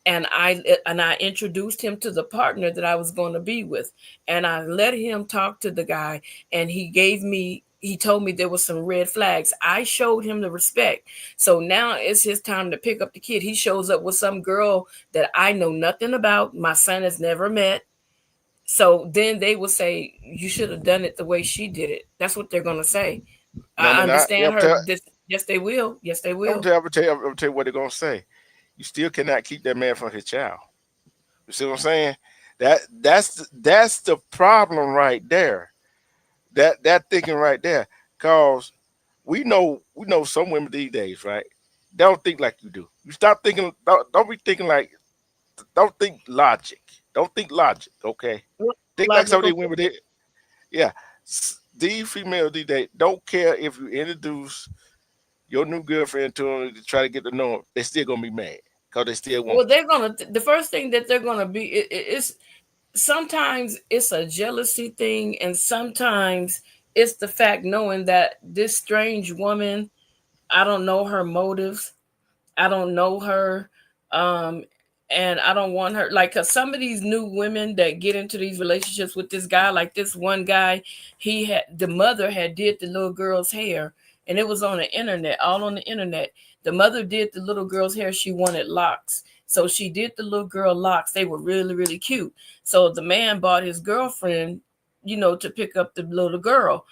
and I introduced him to the partner that I was going to be with, and I let him talk to the guy, and he told me there was some red flags. I showed him the respect. So now it's his time to pick up the kid. He shows up with some girl that I know nothing about. My son has never met. So then they will say, you should have done it the way she did it. That's what they're going to say. no, I they're not. understand her. Yes, they will. Yes, they I'm will. gonna tell you what they're gonna say. You still cannot keep that man from his child. You see what I'm saying? That's the problem right there. That thinking right there. Cause we know some women these days, right? They don't think like you do. You stop thinking. Don't be thinking like. Don't think logic. Don't think logic. Okay. Think like some of these women did. Yeah. These females these days don't care if you introduce your new girlfriend to them to try to get to know them. They're still gonna be mad because they still want. Well, they're going to, the first thing that they're going to be is sometimes it's a jealousy thing, and sometimes it's the fact knowing that this strange woman, I don't know her motives. I don't know her. And I don't want her, like, cause some of these new women that get into these relationships with this guy, like this one guy, the mother had did the little girl's hair, and it was on the internet, all on the internet. The mother did the little girl's hair. She wanted locks. So she did the little girl locks. They were really, really cute. So the man bought his girlfriend, to pick up the little girl.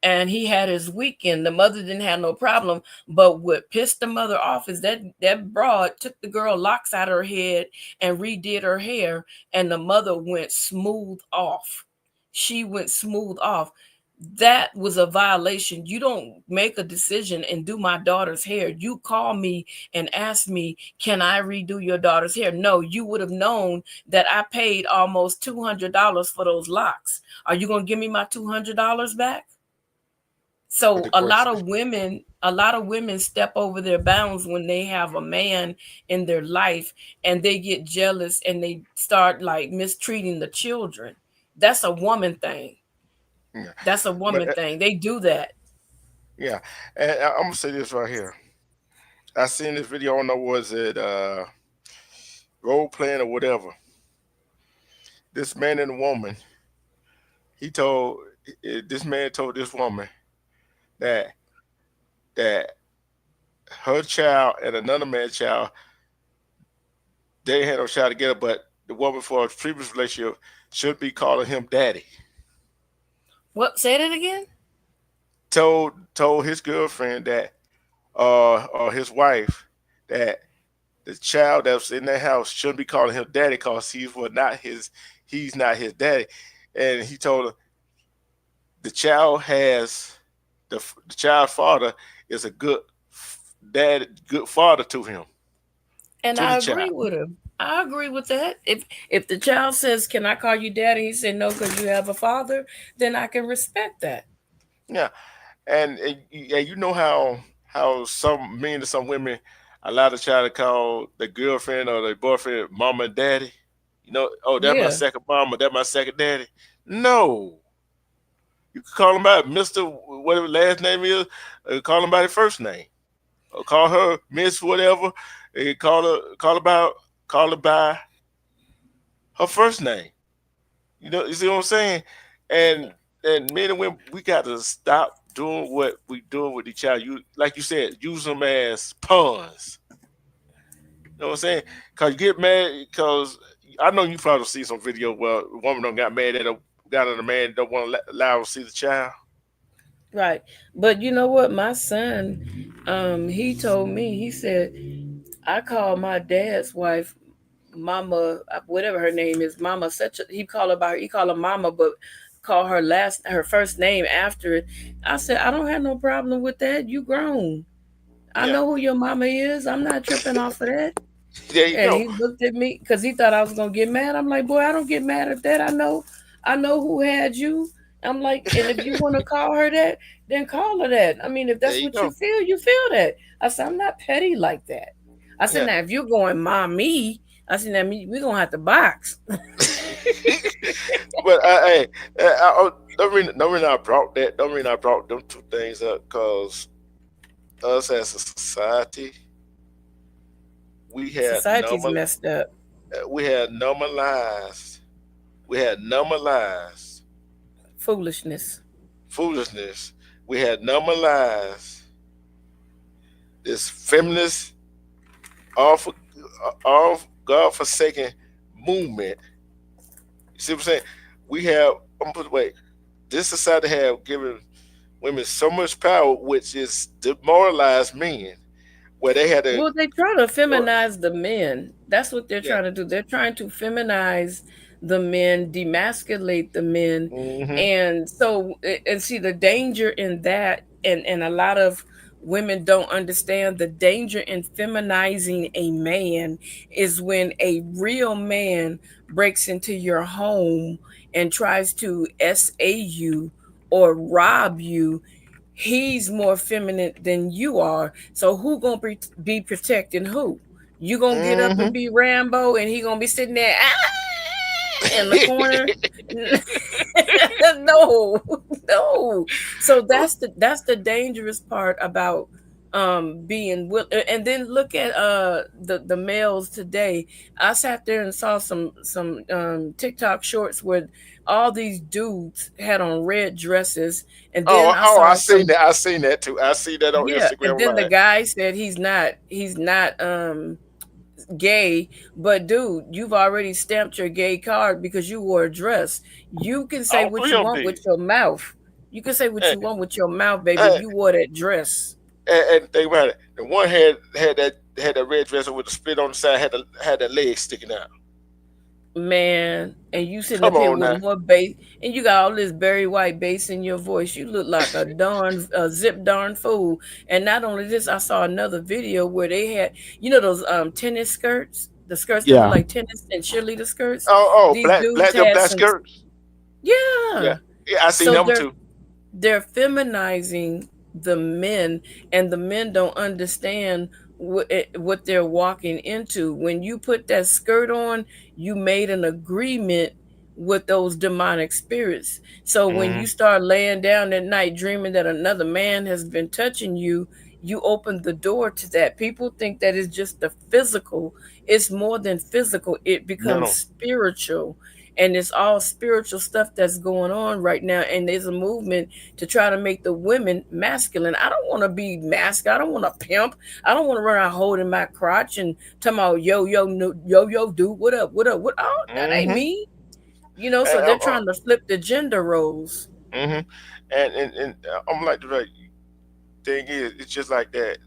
And he had his weekend. The mother didn't have no problem. But what pissed the mother off is that broad took the girl locks out of her head and redid her hair. And the mother went smooth off. She went smooth off. That was a violation. You don't make a decision and do my daughter's hair. You call me and ask me, can I redo your daughter's hair? No, you would have known that I paid almost $200 for those locks. Are you going to give me my $200 back? So a lot of women step over their bounds when they have a man in their life, and they get jealous and they start like mistreating the children. That's a woman thing. Yeah. That's a woman thing. They do that. Yeah. And I'm gonna say this right here. I seen this video, I don't know, was it role playing or whatever. This man and woman, this man told this woman that her child and another man's child, they had no child together, but the woman for a previous relationship should be calling him daddy. What? Say that again? Told his girlfriend that, or his wife, that the child that was in their house shouldn't be calling him daddy because he's not his daddy. And he told her the child has the child's father is a good dad, good father to him. And I agree with him. I agree with that. If the child says, "Can I call you daddy?" He said, "No, because you have a father," then I can respect that. Yeah, and you know how some men and some women allow the child to call the girlfriend or the boyfriend mama and daddy. Oh, that's my second mama, that's my second daddy. No. You can call him by Mr. whatever last name is, call him by the first name. Or call her Miss whatever, and call her by her first name. You see what I'm saying? And men and women, we got to stop doing what we doing with each other. Like you said, use them as pawns. You know what I'm saying? Cause you get mad because I know you probably see some video where a woman done got mad at a man don't want to allow her to see the child. Right. But you know what? My son, he told me, he said, I call my dad's wife Mama, whatever her name is, Mama he call her Mama, but call her first name after it. I said, I don't have no problem with that. You grown. I know who your mama is. I'm not tripping off of that. There you go. He looked at me because he thought I was gonna get mad. I'm like, boy, I don't get mad at that. I know I know who had you. I'm like, and if you want to call her that, then call her that. I mean, if There that's you what you go. feel that. I said, I'm not petty like that. I said, Yeah. now if you're going mommy, I said, now we're gonna have to box. But hey, don't mean I brought that. Don't mean I brought them two things up because us as a society, we had Society's messed up. we had normalized Foolishness. foolishness. We had normalized this feminist, all God-forsaken movement. You see what I'm saying? We have, I'm put away. This society have given women so much power, which is demoralized men, where they had to. Well, they try to feminize the men. That's what they're Yeah. trying to do. They're trying to feminize the men, demasculate the men. Mhm. And so, and see the danger in that, and a lot of women don't understand the danger in feminizing a man is when a real man breaks into your home and tries to SA you or rob you. He's more feminine than you are. So who gonna be protecting who? You gonna get up and be Rambo, and he gonna be sitting there in the corner? No. So that's the dangerous part about being will. And then look at the males today. I sat there and saw some TikTok shorts where all these dudes had on red dresses, and then I seen that. I seen that too. I see that on Instagram. and then the Live. guy said he's not gay, but dude, you've already stamped your gay card because you wore a dress. You can say what you want with your mouth. You can say what you want with your mouth, baby. You wore that dress. And think about it. The one had that red dress with the split on the side, had that leg sticking out. Man, and you sitting up here with more bass, and you got all this Barry White bass in your voice. You look like a zip darn fool. And not only this, I saw another video where they had, those tennis skirts, the skirts that look like tennis and cheerleader skirts. These black skirts. Yeah, I seen them too. They're feminizing the men, and the men don't understand what they're walking into. When you put that skirt on, you made an agreement with those demonic spirits. So when you start laying down at night dreaming that another man has been touching you, you open the door to that. People think that it's just the physical. It's more than physical. It becomes spiritual. And it's all spiritual stuff that's going on right now. And there's a movement to try to make the women masculine. I don't want to be masculine. I don't want to pimp. I don't want to run around holding my crotch and talking about yo, dude, what up? Oh, that ain't me. So they're trying to flip the gender roles. And I'm like, the thing is, it's just like that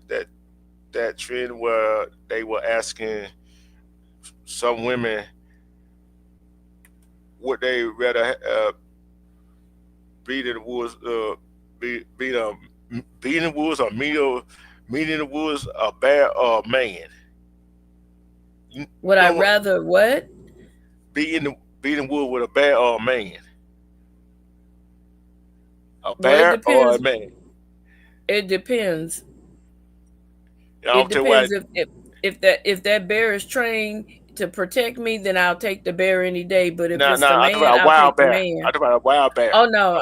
trend where they were asking some women, would they rather beat in the woods, beat in the woods, or meet in the woods, a bear or a man? Would I rather what? Be in the wood with a bear or a man? A bear or a man? It depends. It depends if that bear is trained to protect me, then I'll take the bear any day. But if it's the man, I'll take the man. I'm talking about a wild bear. Oh no,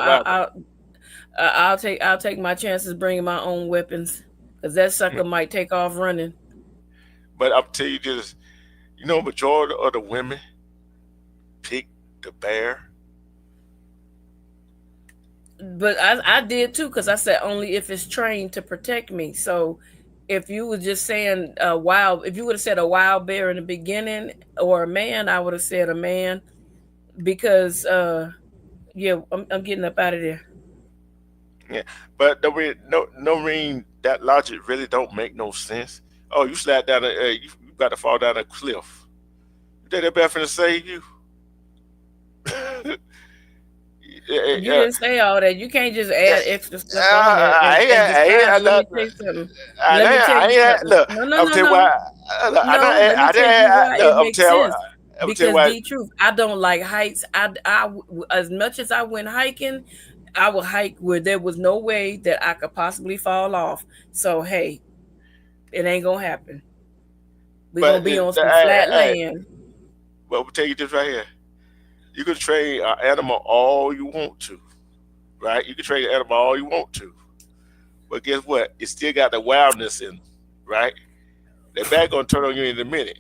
I'll take my chances bringing my own weapons, because that sucker might take off running. But I'll tell you this, majority of the women pick the bear. But I did too, because I said only if it's trained to protect me. So if you were just saying if you would have said a wild bear in the beginning or a man, I would have said a man, because I'm getting up out of there. Yeah, but no mean that logic really don't make no sense. Oh, you slide down you got to fall down a cliff. You think that bear finna save you? You didn't say all that. You can't just add extra stuff on there. Let me tell you something. Look, No. I'm telling you why it makes sense. I'm gonna tell you Because why. the truth, I don't like heights. As much as I went hiking, I would hike where there was no way that I could possibly fall off. So hey, it ain't gonna happen. We're But gonna be on some hey, flat hey, land. but I'm gonna tell you this right here. You can train an animal all you want to, right? You can train an animal all you want to, but guess what? It still got the wildness in, right? They're back gonna turn on you in a minute.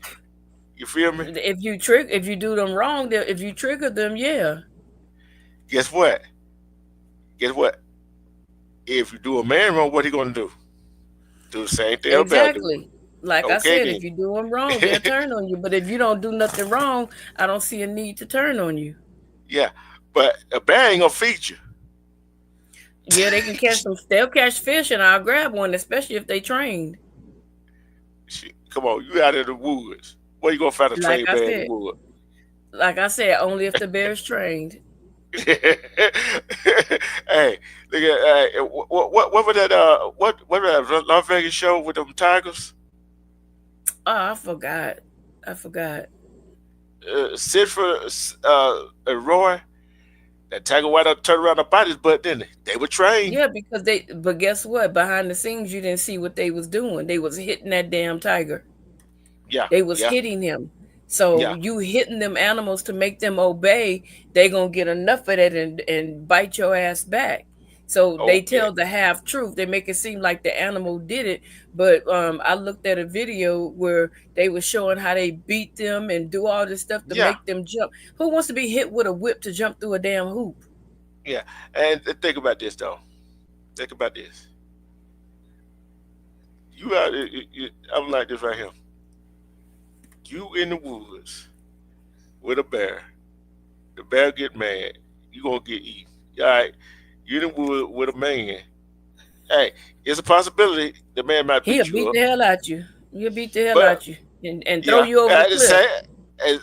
You feel me? If you do them wrong, if you trigger them, yeah. Guess what? Guess what? If you do a man wrong, what he gonna do? Do the same thing a bear do. Exactly. Like I Okay said, then. if you do them wrong, they'll turn on you. But if you don't do nothing wrong, I don't see a need to turn on you. Yeah, but a bear ain't gonna feed you. Yeah, they can catch some. They'll catch fish, and I'll grab one, especially if they trained. Shit, come on, you out in the woods. Where you gonna find a Like trained I bear in the said, woods? only if the bear's trained. Hey, look at what was that? What was that Las Vegas show with them tigers? Oh, I forgot. Sidford and Roy. That tiger white up turned around about his butt, didn't they? They were trained. Yeah, because but guess what? Behind the scenes, you didn't see what they was doing. They was hitting that damn tiger. Yeah, They was yeah, hitting him. So yeah. you hitting them animals to make them obey, they gonna get enough of that and bite your ass back. So they Okay. tell the half truth. They make it seem like the animal did it, but I looked at a video where they were showing how they beat them and do all this stuff to Yeah, make them jump. Who wants to be hit with a whip to jump through a damn hoop? yeah. And think about this though. Think about this. You out? I'm like this right here. You in the woods with a bear. The bear get mad. You gonna get eaten. All right. You in the wood with a man. Hey, it's a possibility the man might He'll beat you beat up. the hell out you. He'll beat the hell But out you and throw yeah, you over the cliff.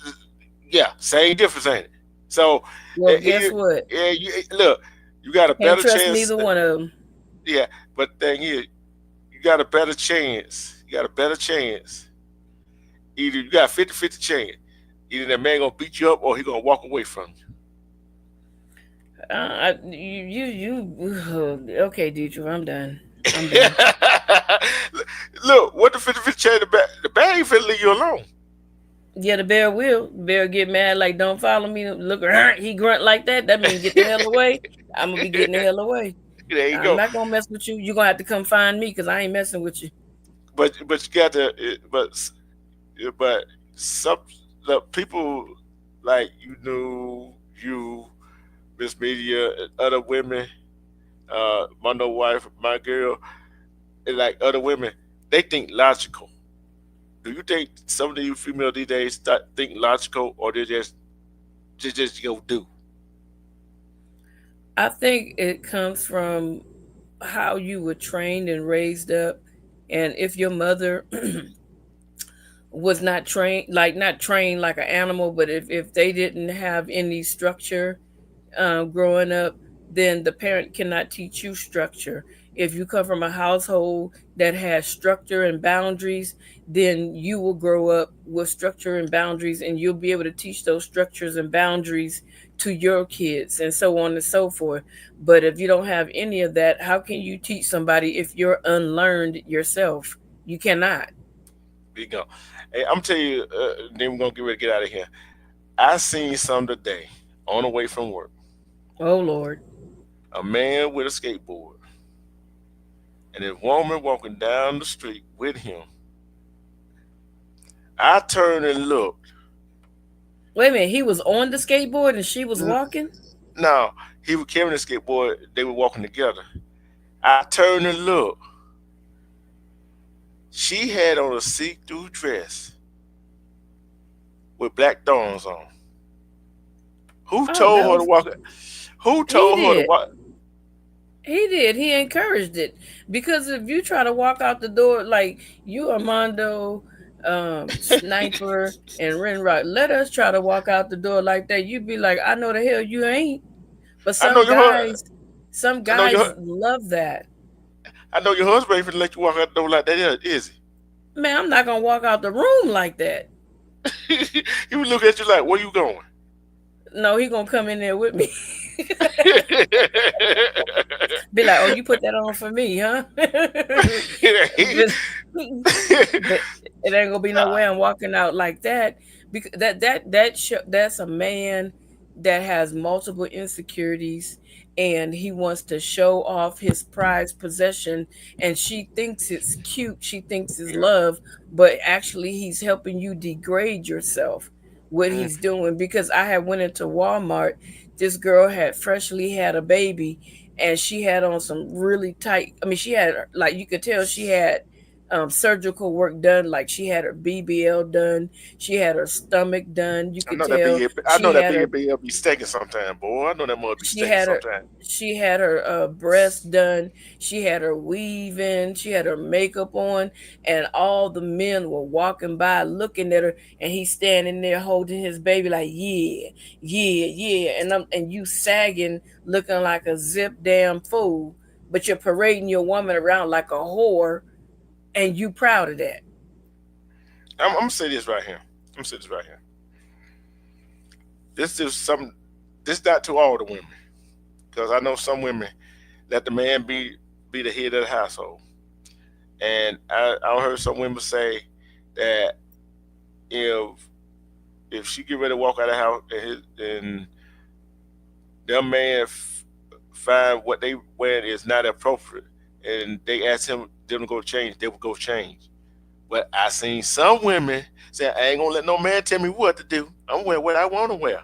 Yeah, same difference, ain't it? So Well, guess what? yeah, look, you got a Can't better trust chance. neither one of them. Yeah, but the thing is, you got a better chance. You got a better chance. Either you got 50-50 chance. Either that man gonna beat you up or he gonna walk away from you. Okay, Dietrich, I'm done. Look, what the 50-50 chance? The bear ain't finna leave you alone. Yeah, the bear will. The bear get mad like, don't follow me. Look, he grunt like that. That means get the hell away. I'm gonna be getting the hell away. There you I'm go. not gonna mess with you. You're gonna have to come find me because I ain't messing with you. But you got to. But some the people like you, Miss Media, and other women, my no wife, my girl, and like other women, they think logical. Do you think some of you female these days think logical, or they just go do? I think it comes from how you were trained and raised up, and if your mother was not trained like an animal, but if they didn't have any structure growing up, then the parent cannot teach you structure. If you come from a household that has structure and boundaries, then you will grow up with structure and boundaries, and you'll be able to teach those structures and boundaries to your kids and so on and so forth. But if you don't have any of that, how can you teach somebody if you're unlearned yourself? You cannot. There you go. Hey, I'm telling you, then we're gonna get ready to get out of here. I seen some today on the way from work. Oh Lord. A man with a skateboard and a woman walking down the street with him. I turned and looked. Wait a minute, he was on the skateboard and she was walking? No, he was carrying the skateboard. They were walking together. I turned and looked. She had on a see-through dress with black thorns on. Who told her to walk? Who told her to walk? He did. He encouraged it. Because if you try to walk out the door like you, Armando, Sniper, and Renrock, let us try to walk out the door like that. You'd be like, I know the hell you ain't. But some guys love that. I know your husband ain't finna let you walk out the door like that, is he? Man, I'm not gonna walk out the room like that. He would look at you like, where you going? No, he gonna come in there with me. Be like, oh, you put that on for me, huh? But it ain't gonna be no way I'm walking out like that, because that's a man that has multiple insecurities, and he wants to show off his prized possession, and she thinks it's cute, she thinks it's love, but actually he's helping you degrade yourself, what he's doing. Because I had went into Walmart, this girl had freshly had a baby, and she had on some really tight, I mean, she had, like, you could tell she had surgical work done, like she had her BBL done, she had her stomach done, you I could know tell I know she that had her, BBL be stinking sometimes, boy. I know that mother be she stinking had her sometimes. she had her breast done, she had her weave in, she had her makeup on, and all the men were walking by looking at her, and he's standing there holding his baby like, yeah, yeah, yeah, and you sagging, looking like a zip damn fool, but you're parading your woman around like a whore, and you proud of that. I'm gonna say this right here. I'm gonna say this right here. This is some. This not to all the women, because I know some women let the man be the head of the household, and I heard some women say that if she get ready to walk out of the house and their man find what they wearing is not appropriate, and they ask them to go change, they will go change. But I seen some women say, I ain't gonna let no man tell me what to do. I'm wearing what I want to wear.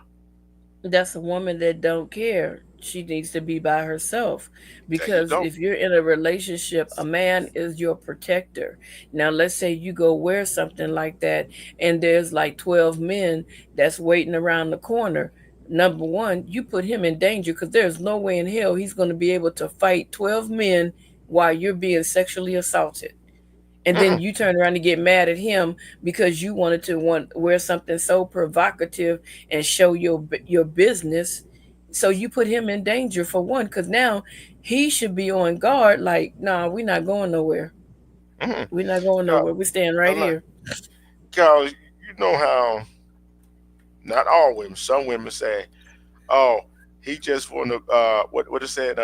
That's a woman that don't care. She needs to be by herself, There you because go. if you're in a relationship, a man is your protector. Now let's say you go wear something like that, and there's like 12 men that's waiting around the corner. Number one, you put him in danger, because there's no way in hell he's going to be able to fight 12 men while you're being sexually assaulted. And then Mm-mm. you turn around and get mad at him because you wanted to wear something so provocative and show your business. So you put him in danger, for one, because now he should be on guard. Like, nah, we're not going nowhere. Mm-mm. We're not going Cause, nowhere. We're staying right like, here. 'cause you know how not all women, some women say, "Oh, he just want to what is that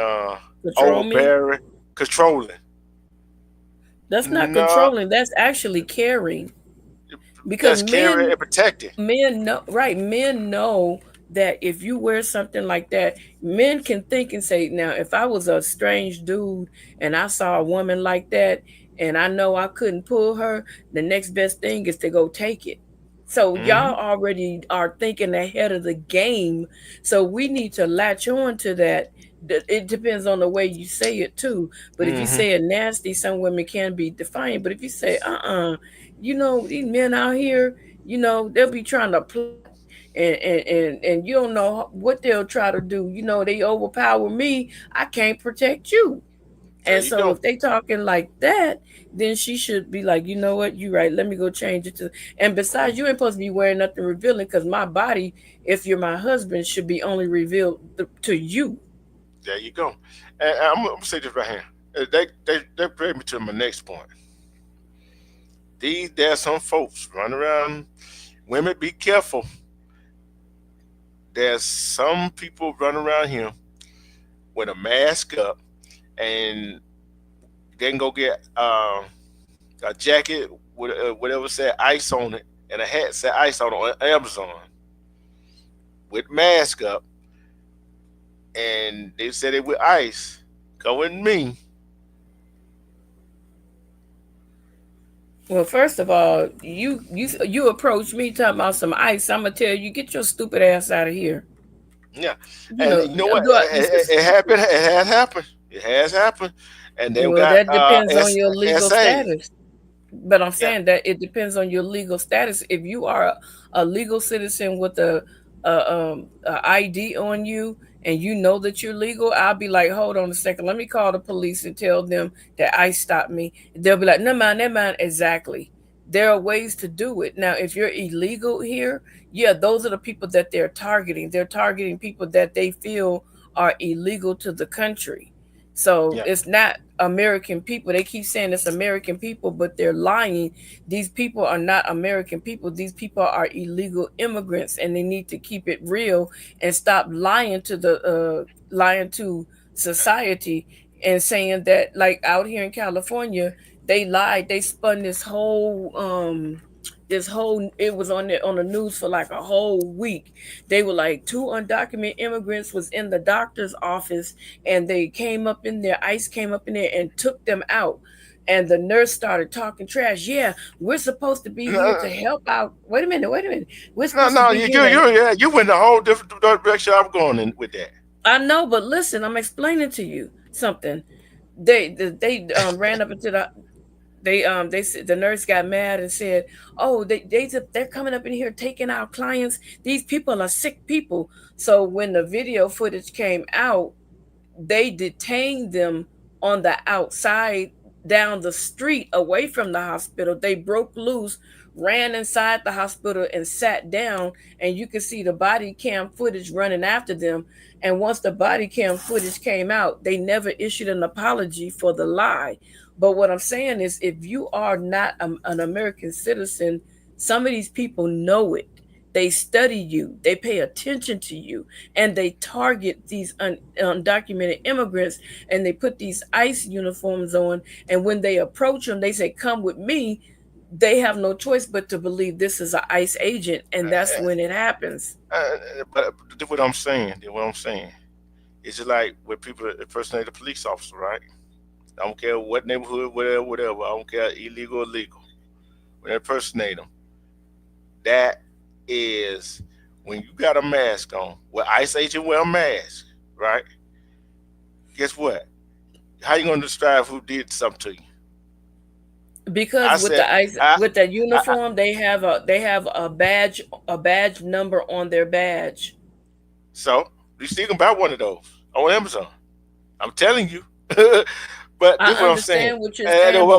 Control me. overbearing, controlling." That's not No, controlling. That's actually caring. Because that's caring and protecting. men know, right, men know that if you wear something like that, men can think and say, now if I was a strange dude and I saw a woman like that, and I know I couldn't pull her, the next best thing is to go take it. So Hmm. y'all already are thinking ahead of the game, so we need to latch on to that. It depends on the way you say it too, but if you Hmm. say it nasty, some women can be defiant. But if you say, these men out here, they'll be trying to plot, and you don't know what they'll try to do. They overpower me, I can't protect you. There And you so go. if they talking like that, then she should be like, you know what, you right, let me go change it to. And besides, you ain't supposed to be wearing nothing revealing, because my body, if you're my husband, should be only revealed to you. There you go. And I'm gonna say this right here. They bring me to my next point. There's some folks running around. Women, be careful. There's some people running around here with a mask up, and they can go get a jacket with whatever said ice on it, and a hat said ice on Amazon with mask up, and they said it with ice. Going me. Well, first of all, you approach me talking about some ice. I'm gonna tell you, get your stupid ass out of here. Yeah, You and know, you know what? do I, It happened. It has happened. It has happened, and they well, got that depends on your legal SA. status. But I'm Yeah. saying that it depends on your legal status. If you are a legal citizen with a ID on you, and you know that you're legal, I'll be like, hold on a second, let me call the police and tell them that ICE stopped me. They'll be like, never mind. Exactly. There are ways to do it. Now, if you're illegal here, yeah, those are the people that they're targeting. They're targeting people that they feel are illegal to the country. So Yeah. it's not American people. They keep saying it's American people, but they're lying. These people are not American people. These people are illegal immigrants, and they need to keep it real and stop lying to society and saying that, like out here in California, they lied. They spun it was on the news for like a whole week. They were like, 2 undocumented immigrants was in the doctor's office, and they came up in there, ICE came up in there and took them out. And the nurse started talking trash. Yeah, we're supposed to be here to help out. Wait a minute. We're supposed to be here. You went a whole different direction I'm going in with that. I know, but listen, I'm explaining to you something. They ran up into the nurse got mad and said, "Oh, they're coming up in here taking our clients. These people are sick people." So when the video footage came out, they detained them on the outside down the street away from the hospital. They broke loose, ran inside the hospital and sat down, and you could see the body cam footage running after them. And once the body cam footage came out, they never issued an apology for the lie. But what I'm saying is, if you are not an American citizen, some of these people know it. They study you, they pay attention to you, and they target these undocumented immigrants, and they put these ICE uniforms on. And when they approach them, they say, "Come with me." They have no choice but to believe this is an ICE agent, and that's when it happens. But what I'm saying, it's just like when people impersonate a police officer, right? I don't care what neighborhood, whatever. I don't care, illegal or legal. When they impersonate them, that is when you got a mask on. Well, ICE agent wear a mask, right? Guess what? How you gonna describe who did something to you? Because with the ICE, with the uniform, they have a badge number on their badge. So you still can buy one of those on Amazon. I'm telling you. But this is what I'm saying. What you're saying, if you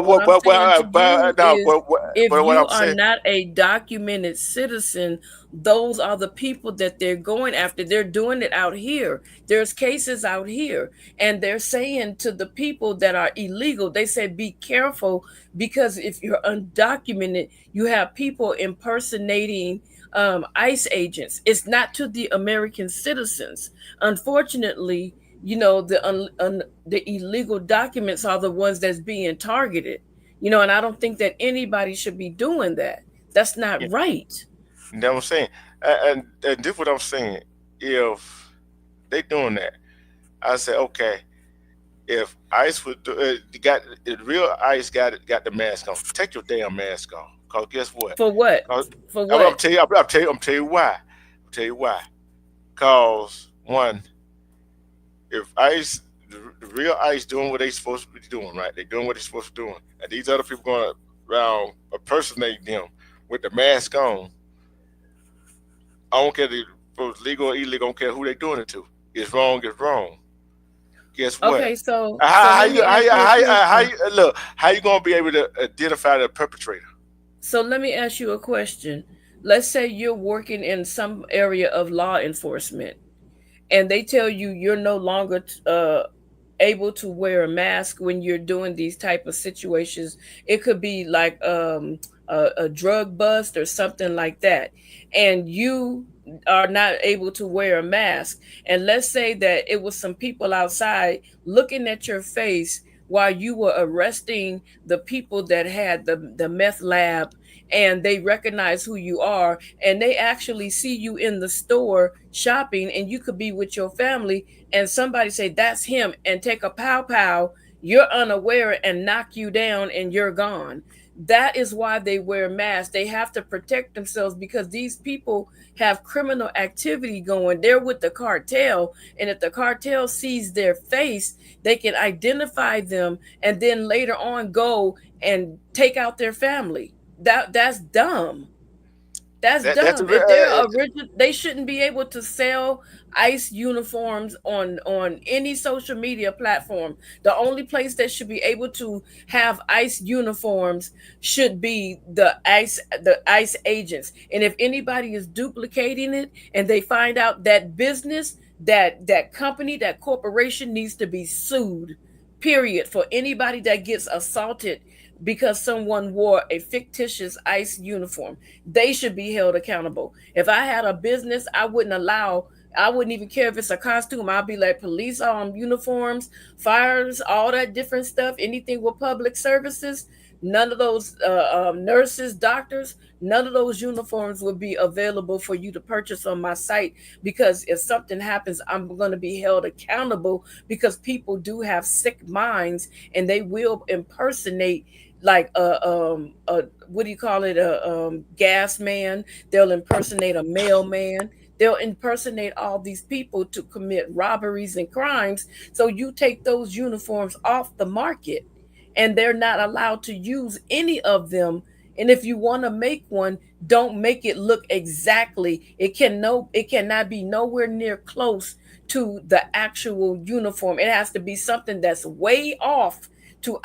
are not a documented citizen, those are the people that they're going after. They're doing it out here. There's cases out here, and they're saying to the people that are illegal, they say, be careful, because if you're undocumented, you have people impersonating ICE agents. It's not to the American citizens. Unfortunately, you know, the illegal documents are the ones that's being targeted, you know, and I don't think that anybody should be doing that. That's not right. You know what I'm saying? And this is what I'm saying. If they doing that, I say, okay, if ICE would real ICE got the mask on, take your damn mask off. Cause guess what? For what? For what? I'm tell you why. Cause one, if ICE, the real ICE doing what they supposed to be doing, right? They're doing what they're supposed to be doing. And these other people going around impersonating them with the mask on. I don't care if it's legal or illegal, I don't care who they're doing it to. It's wrong. Guess what? Okay, so how you gonna be able to identify the perpetrator? So let me ask you a question. Let's say you're working in some area of law enforcement, and they tell you you're no longer able to wear a mask when you're doing these type of situations. It could be like a drug bust or something like that, and you are not able to wear a mask. And let's say that it was some people outside looking at your face while you were arresting the people that had the meth lab, and they recognize who you are, and they actually see you in the store shopping, and you could be with your family, and somebody say, "That's him," and take a pow, you're unaware and knock you down and you're gone. That is why they wear masks. They have to protect themselves, because these people have criminal activity going. They're with the cartel, and if the cartel sees their face, they can identify them and then later on go and take out their family. That's dumb. That's dumb. If they're original, they shouldn't be able to sell ICE uniforms on any social media platform. The only place that should be able to have ICE uniforms should be the ICE agents. And if anybody is duplicating it and they find out that business, that company, that corporation needs to be sued, period. For anybody that gets assaulted because someone wore a fictitious ICE uniform, they should be held accountable. If I had a business, I wouldn't even care if it's a costume. I'd be like, police uniforms, fires, all that different stuff, anything with public services, none of those nurses, doctors, none of those uniforms would be available for you to purchase on my site, because if something happens, I'm going to be held accountable, because people do have sick minds and they will impersonate like what do you call it, a gas man. They'll impersonate a mailman. They'll impersonate all these people to commit robberies and crimes. So you take those uniforms off the market and they're not allowed to use any of them. And if you want to make one, don't make it look exactly. It cannot be nowhere near close to the actual uniform. It has to be something that's way off to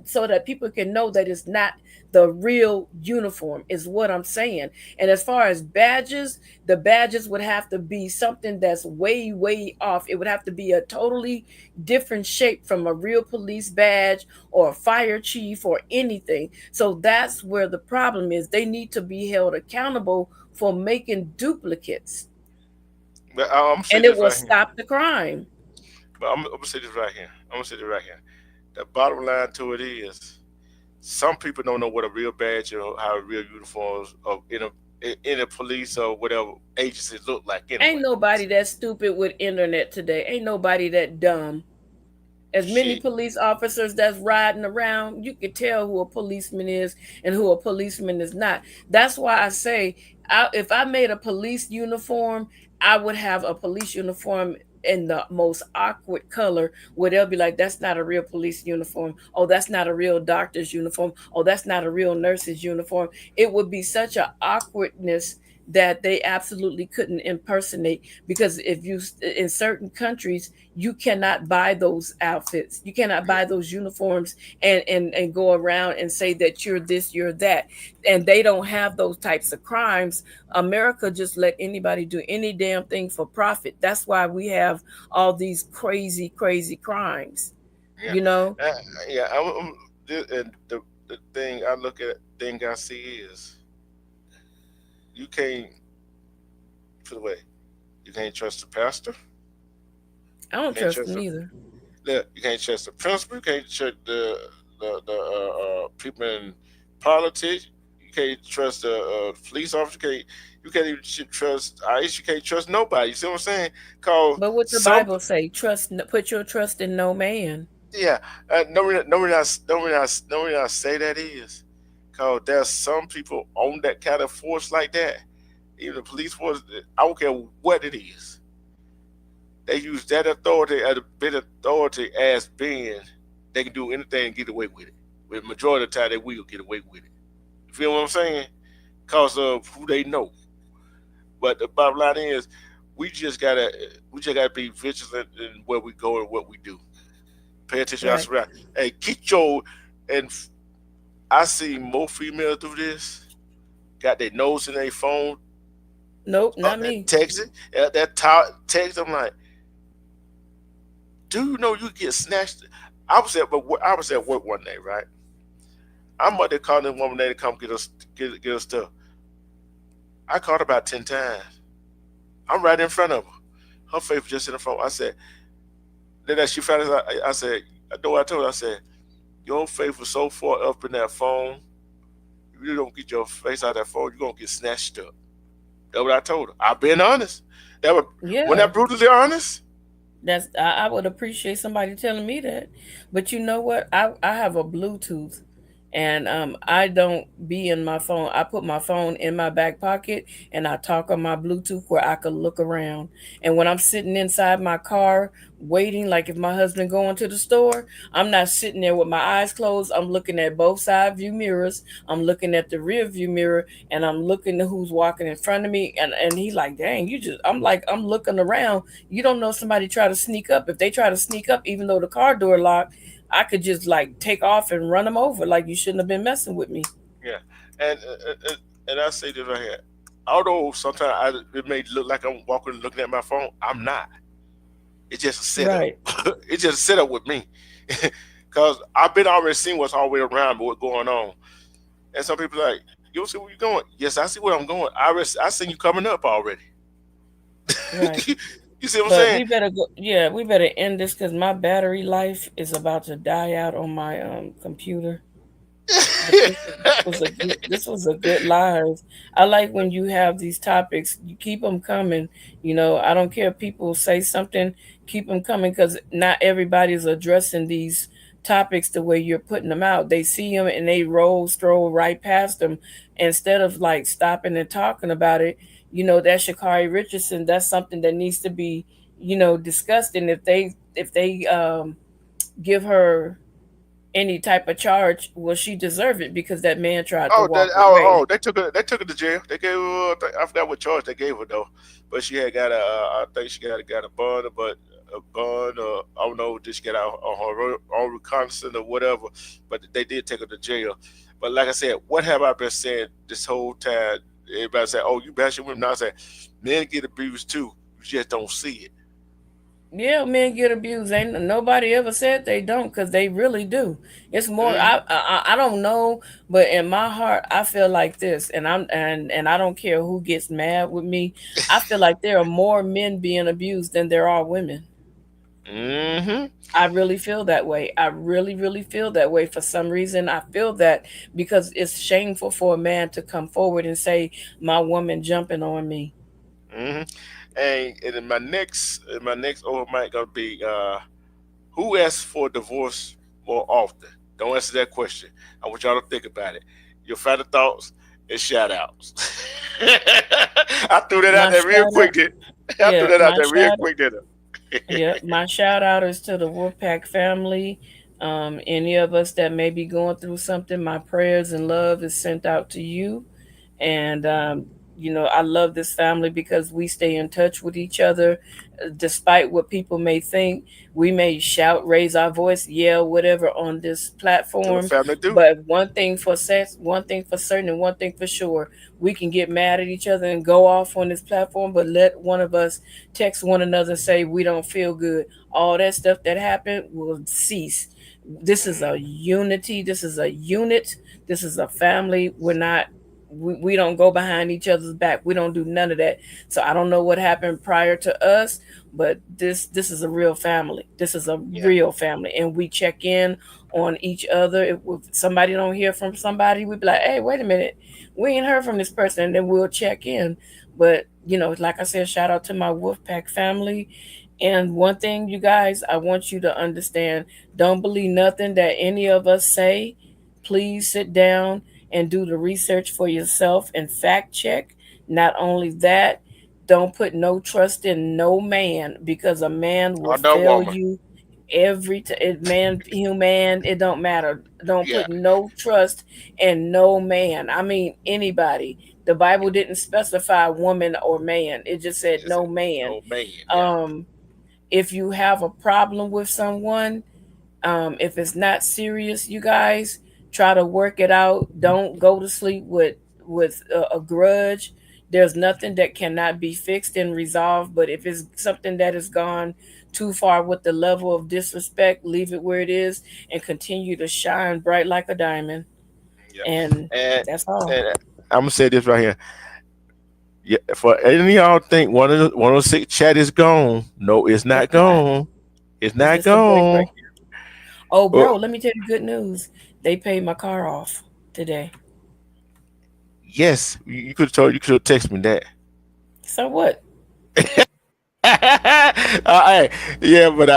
so that people can know that it's not the real uniform, is what I'm saying. And as far as badges, the badges would have to be something that's way, way off. It would have to be a totally different shape from a real police badge or a fire chief or anything. So that's where the problem is. They need to be held accountable for making duplicates. But And it will stop the crime. But I'm gonna say this right here. The bottom line to it is, some people don't know what a real badge or how a real uniforms of in a police or whatever agency look like. Anyway. Ain't nobody that stupid with internet today. Ain't nobody that dumb. As many police officers that's riding around, you can tell who a policeman is and who a policeman is not. That's why I say, if I made a police uniform, I would have a police uniform in the most awkward color, where they'll be like, that's not a real police uniform. Oh, that's not a real doctor's uniform. Oh, that's not a real nurse's uniform. It would be such an awkwardness that they absolutely couldn't impersonate, because if you, in certain countries, you cannot buy those outfits, you cannot buy those uniforms and go around and say that you're this, you're that. And they don't have those types of crimes. America just let anybody do any damn thing for profit. That's why we have all these crazy crimes. Yeah. You know. And the thing I look at, thing I see is, you can't put away. You can't trust the pastor. I don't trust him either. You can't trust the principal. You can't trust the people in politics. You can't trust the police officer. You can't even trust ICE. You can't trust nobody. You see what I'm saying? But what the Bible say? Put your trust in no man. Yeah. No reason I say that is, because there's some people on that kind of force like that, even the police force, I don't care what it is. They use that authority as a bit of authority as being, they can do anything and get away with it. But the majority of the time, they will get away with it. You feel what I'm saying? Because of who they know. But the bottom line is, we just gotta be vigilant in where we go and what we do. Pay attention. Right. Hey, get your, and I see more females do this. Got their nose in their phone. Nope, not me. Texting. Text. I'm like, do you know you get snatched? I was at work one day, right? I'm out there calling this woman to come get us stuff. I called her about 10 times. I'm right in front of her. Her face was just in the phone. I said, then as she found out, I said, I know what I told her. I said, your face was so far up in that phone, if you don't get your face out of that phone, you're going to get snatched up. That's what I told her. I've been honest. When I'm brutally honest. I would appreciate somebody telling me that. But you know what? I have a Bluetooth, and I don't be in my phone. I put my phone in my back pocket, and I talk on my Bluetooth where I could look around. And when I'm sitting inside my car waiting, like if my husband going to the store, I'm not sitting there with my eyes closed. I'm looking at both side view mirrors. I'm looking at the rear view mirror, and I'm looking at who's walking in front of me. And he like, dang, I'm looking around. You don't know somebody try to sneak up. If they try to sneak up, even though the car door locked, I could just like take off and run them over. Like, you shouldn't have been messing with me. Yeah, and I say this right here. Although sometimes it may look like I'm walking looking at my phone, I'm not. It's just a setup. Right. It's just a setup with me. Because I've been already seeing what's all the way around, but what's going on. And some people like, you see where you're going? Yes, I see where I'm going. I seen you coming up already. Right. You see what I'm But saying? we better go. Yeah, we better end this because my battery life is about to die out on my computer. This was a good live. I like when you have these topics. You keep them coming. You know, I don't care if people say something. Keep them coming because not everybody is addressing these topics the way you're putting them out. They see them and they stroll right past them instead of like stopping and talking about it. You know, that Shakari Richardson. That's something that needs to be, discussed. And if they give her any type of charge, will she deserve it because that man tried to walk away? They took her to jail. They gave her, I forgot what charge they gave her though, but she had got I think she got a bond, but a bond, I don't know, did she get out on her own reconnaissance or whatever? But they did take her to jail. But like I said, what have I been saying this whole time? Everybody say, "Oh, you bashing women." Now I say, men get abused too. You just don't see it. Yeah, men get abused. Ain't nobody ever said they don't, because they really do. It's more. Mm-hmm. I don't know, but in my heart, I feel like this, and I don't care who gets mad with me. I feel like there are more men being abused than there are women. Mm-hmm. I really feel that way. I really, really feel that way. For some reason, I feel that because it's shameful for a man to come forward and say, "My woman jumping on me." Mm-hmm. And in my next open mic gonna be who asks for divorce more often? Don't answer that question. I want y'all to think about it. Your final thoughts and shout outs. I threw that out My there real shout quick. out, I threw yeah, that out my there real shout quick. Didn't Yeah, my shout out is to the Wolfpack family. Any of us that may be going through something, my prayers and love is sent out to you. And, I love this family because we stay in touch with each other. Despite what people may think, we may shout, raise our voice, yell, whatever on this what platform. family do? But one thing for certain, and one thing for sure, we can get mad at each other and go off on this platform, but let one of us text one another and say we don't feel good. All that stuff that happened will cease. This is a unity. This is a unit. This is a family. We don't go behind each other's back. We don't do none of that. So I don't know what happened prior to us, but this is a real family. This is a real family, and we check in on each other. If somebody don't hear from somebody, we be like, "Hey, wait a minute, we ain't heard from this person," and then we'll check in. But like I said, shout out to my Wolfpack family. And one thing, you guys, I want you to understand: don't believe nothing that any of us say. Please sit down and do the research for yourself and fact check. Not only that, don't put no trust in no man, because a man will Or no fail woman. you every time. Man, human, it don't matter. Don't Yeah. put no trust in no man. I mean, anybody. The Bible didn't specify woman or man. It just said Just no man. no man. Yeah. If you have a problem with someone, if it's not serious, you guys try to work it out. Don't go to sleep with a grudge. There's nothing that cannot be fixed and resolved. But if it's something that has gone too far with the level of disrespect, leave it where it is and continue to shine bright like a diamond. Yeah. And And, that's all. and I'm gonna say this right here. Yeah, for any of y'all think 106 chat is gone. No, it's not It's not. gone. It's It's not just a break right gone. here. Oh, bro, Well, let me tell you good news. They paid my car off today. yes, you could have texted me that. So what? Hey, yeah, but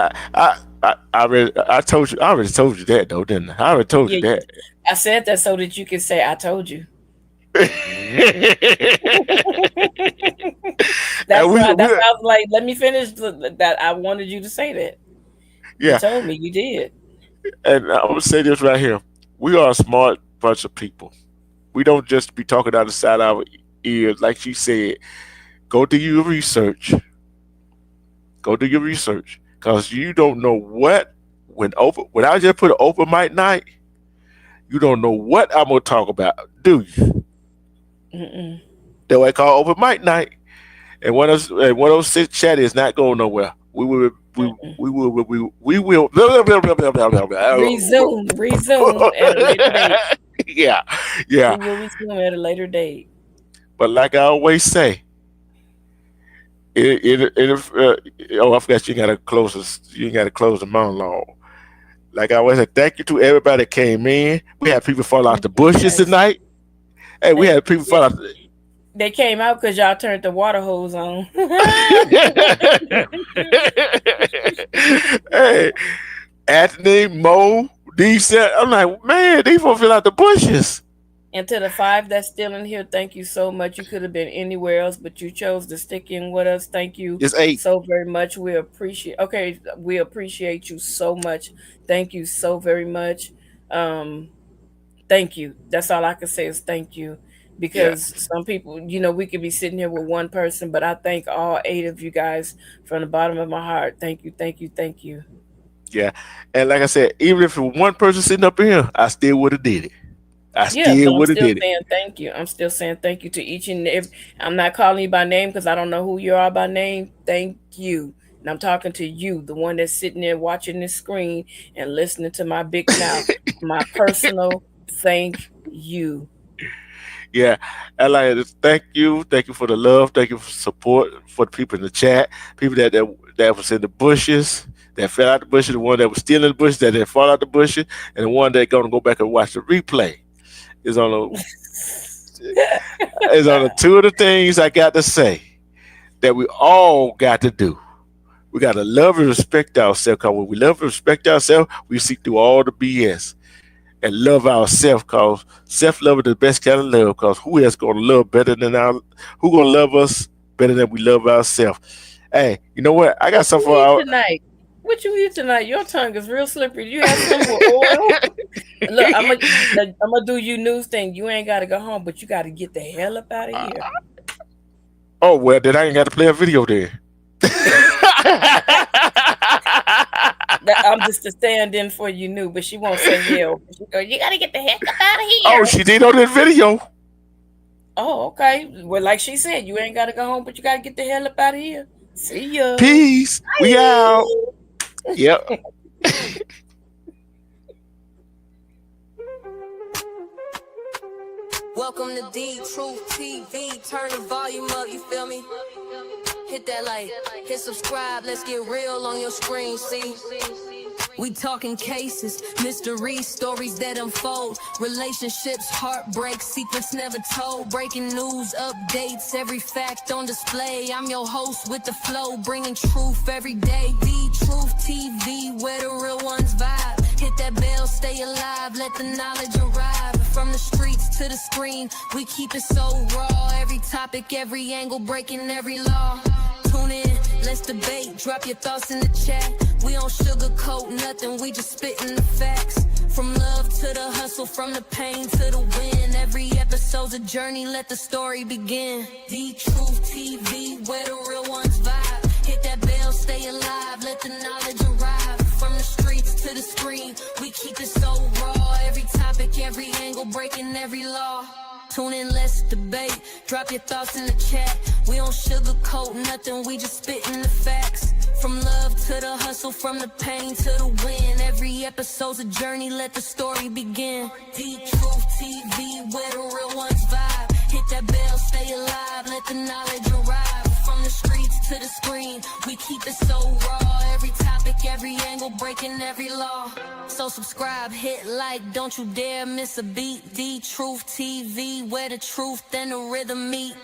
I told you. I already told you that though, didn't I? I already told you Yeah, that. I said that so that you can say I told you. And That's we, why. we, That's why I was like, let me finish that. I wanted you to say that. You yeah, told me you did. and I'm gonna say this right here. We are a smart bunch of people. We don't just be talking out the side of our ears, like she said. Go do your research. Go do your research, cause you don't know what when I just put an open mic night. You don't know what I'm gonna talk about, do you? That what I call open mic night. And 106 chat is not going nowhere. We will resume at a later date. Yeah. We will resume at a later date. But like I always say, I forgot you gotta close the monologue. Like I always say, thank you to everybody that came in. We had people fall out the bushes tonight. Hey, we had people fall out. They came out because y'all turned the water hose on. Hey, Anthony, Mo, D-Set. I'm like, man, these folks fell out the bushes. And to the 5 that's still in here, thank you so much. You could have been anywhere else, but you chose to stick in with us. Thank you It's 8. so very much. We appreciate you so much. Thank you so very much. Thank you. That's all I can say is thank you. Because some people, we could be sitting here with one person, but I thank all 8 of you guys from the bottom of my heart. Thank you, thank you, thank you. Yeah. And like I said, even if it was one person sitting up in here, I still would have did it. I'm still saying thank you. I'm still saying thank you to each and every. I'm not calling you by name because I don't know who you are by name. Thank you. And I'm talking to you, the one that's sitting there watching this screen and listening to my big mouth. My personal thank you. Yeah, I like to thank you. Thank you for the love. Thank you for support for the people in the chat. People that was in the bushes, that fell out the bushes, the one that was still in the bushes, that didn't fall out the bushes, and the one that gonna go back and watch the replay. Is on the 2 of the things I got to say that we all got to do. We got to love and respect ourselves. Because when we love and respect ourselves, we see through all the BS. And love ourselves, because self-love is the best kind of love, because who else gonna love better than who gonna love us better than we love ourselves? Hey, you know what? I got something for tonight. What you eat tonight? Your tongue is real slippery. You have some with oil. Look, I'm gonna do you news thing. You ain't gotta go home, but you gotta get the hell up out of here. Oh well, then I ain't got to play a video then. I'm just a stand-in for you new, but she won't say hell. She go, you gotta get the heck up out of here. Oh, she did on this video. Oh, okay. Well, like she said, you ain't gotta go home, but you gotta get the hell up out of here. See ya. Peace. Bye. We out. Yep. Welcome to D Truth TV. Turn the volume up, you feel me? Hit that like, hit subscribe, let's get real on your screen, see? We talking cases, mysteries, stories that unfold, relationships, heartbreaks, secrets never told, breaking news, updates, every fact on display. I'm your host with the flow, bringing truth every day. D Truth TV, where the real ones vibe. Hit that bell, stay alive, let the knowledge arrive. From the streets to the screen, we keep it so raw. Every topic, every angle, breaking every law. Tune in, let's debate, drop your thoughts in the chat. We don't sugarcoat nothing, we just spitting the facts. From love to the hustle, from the pain to the win. Every episode's a journey, let the story begin. D Truth TV, where the real ones vibe. Hit that bell, stay alive, let the knowledge arrive. From the streets to the screen, we keep it so raw. Every topic, every angle, breaking every law. Tune in, let's debate, drop your thoughts in the chat. We don't sugarcoat nothing, we just spitting the facts. From love to the hustle, from the pain to the win. Every episode's a journey, let the story begin. D Truth TV, where the real ones vibe. Hit that bell, stay alive, let the knowledge arrive. From the streets to the screen, we keep it so raw. Every topic, every angle, breaking every law. So subscribe, hit like, don't you dare miss a beat. D Truth TV, where the truth and the rhythm meet.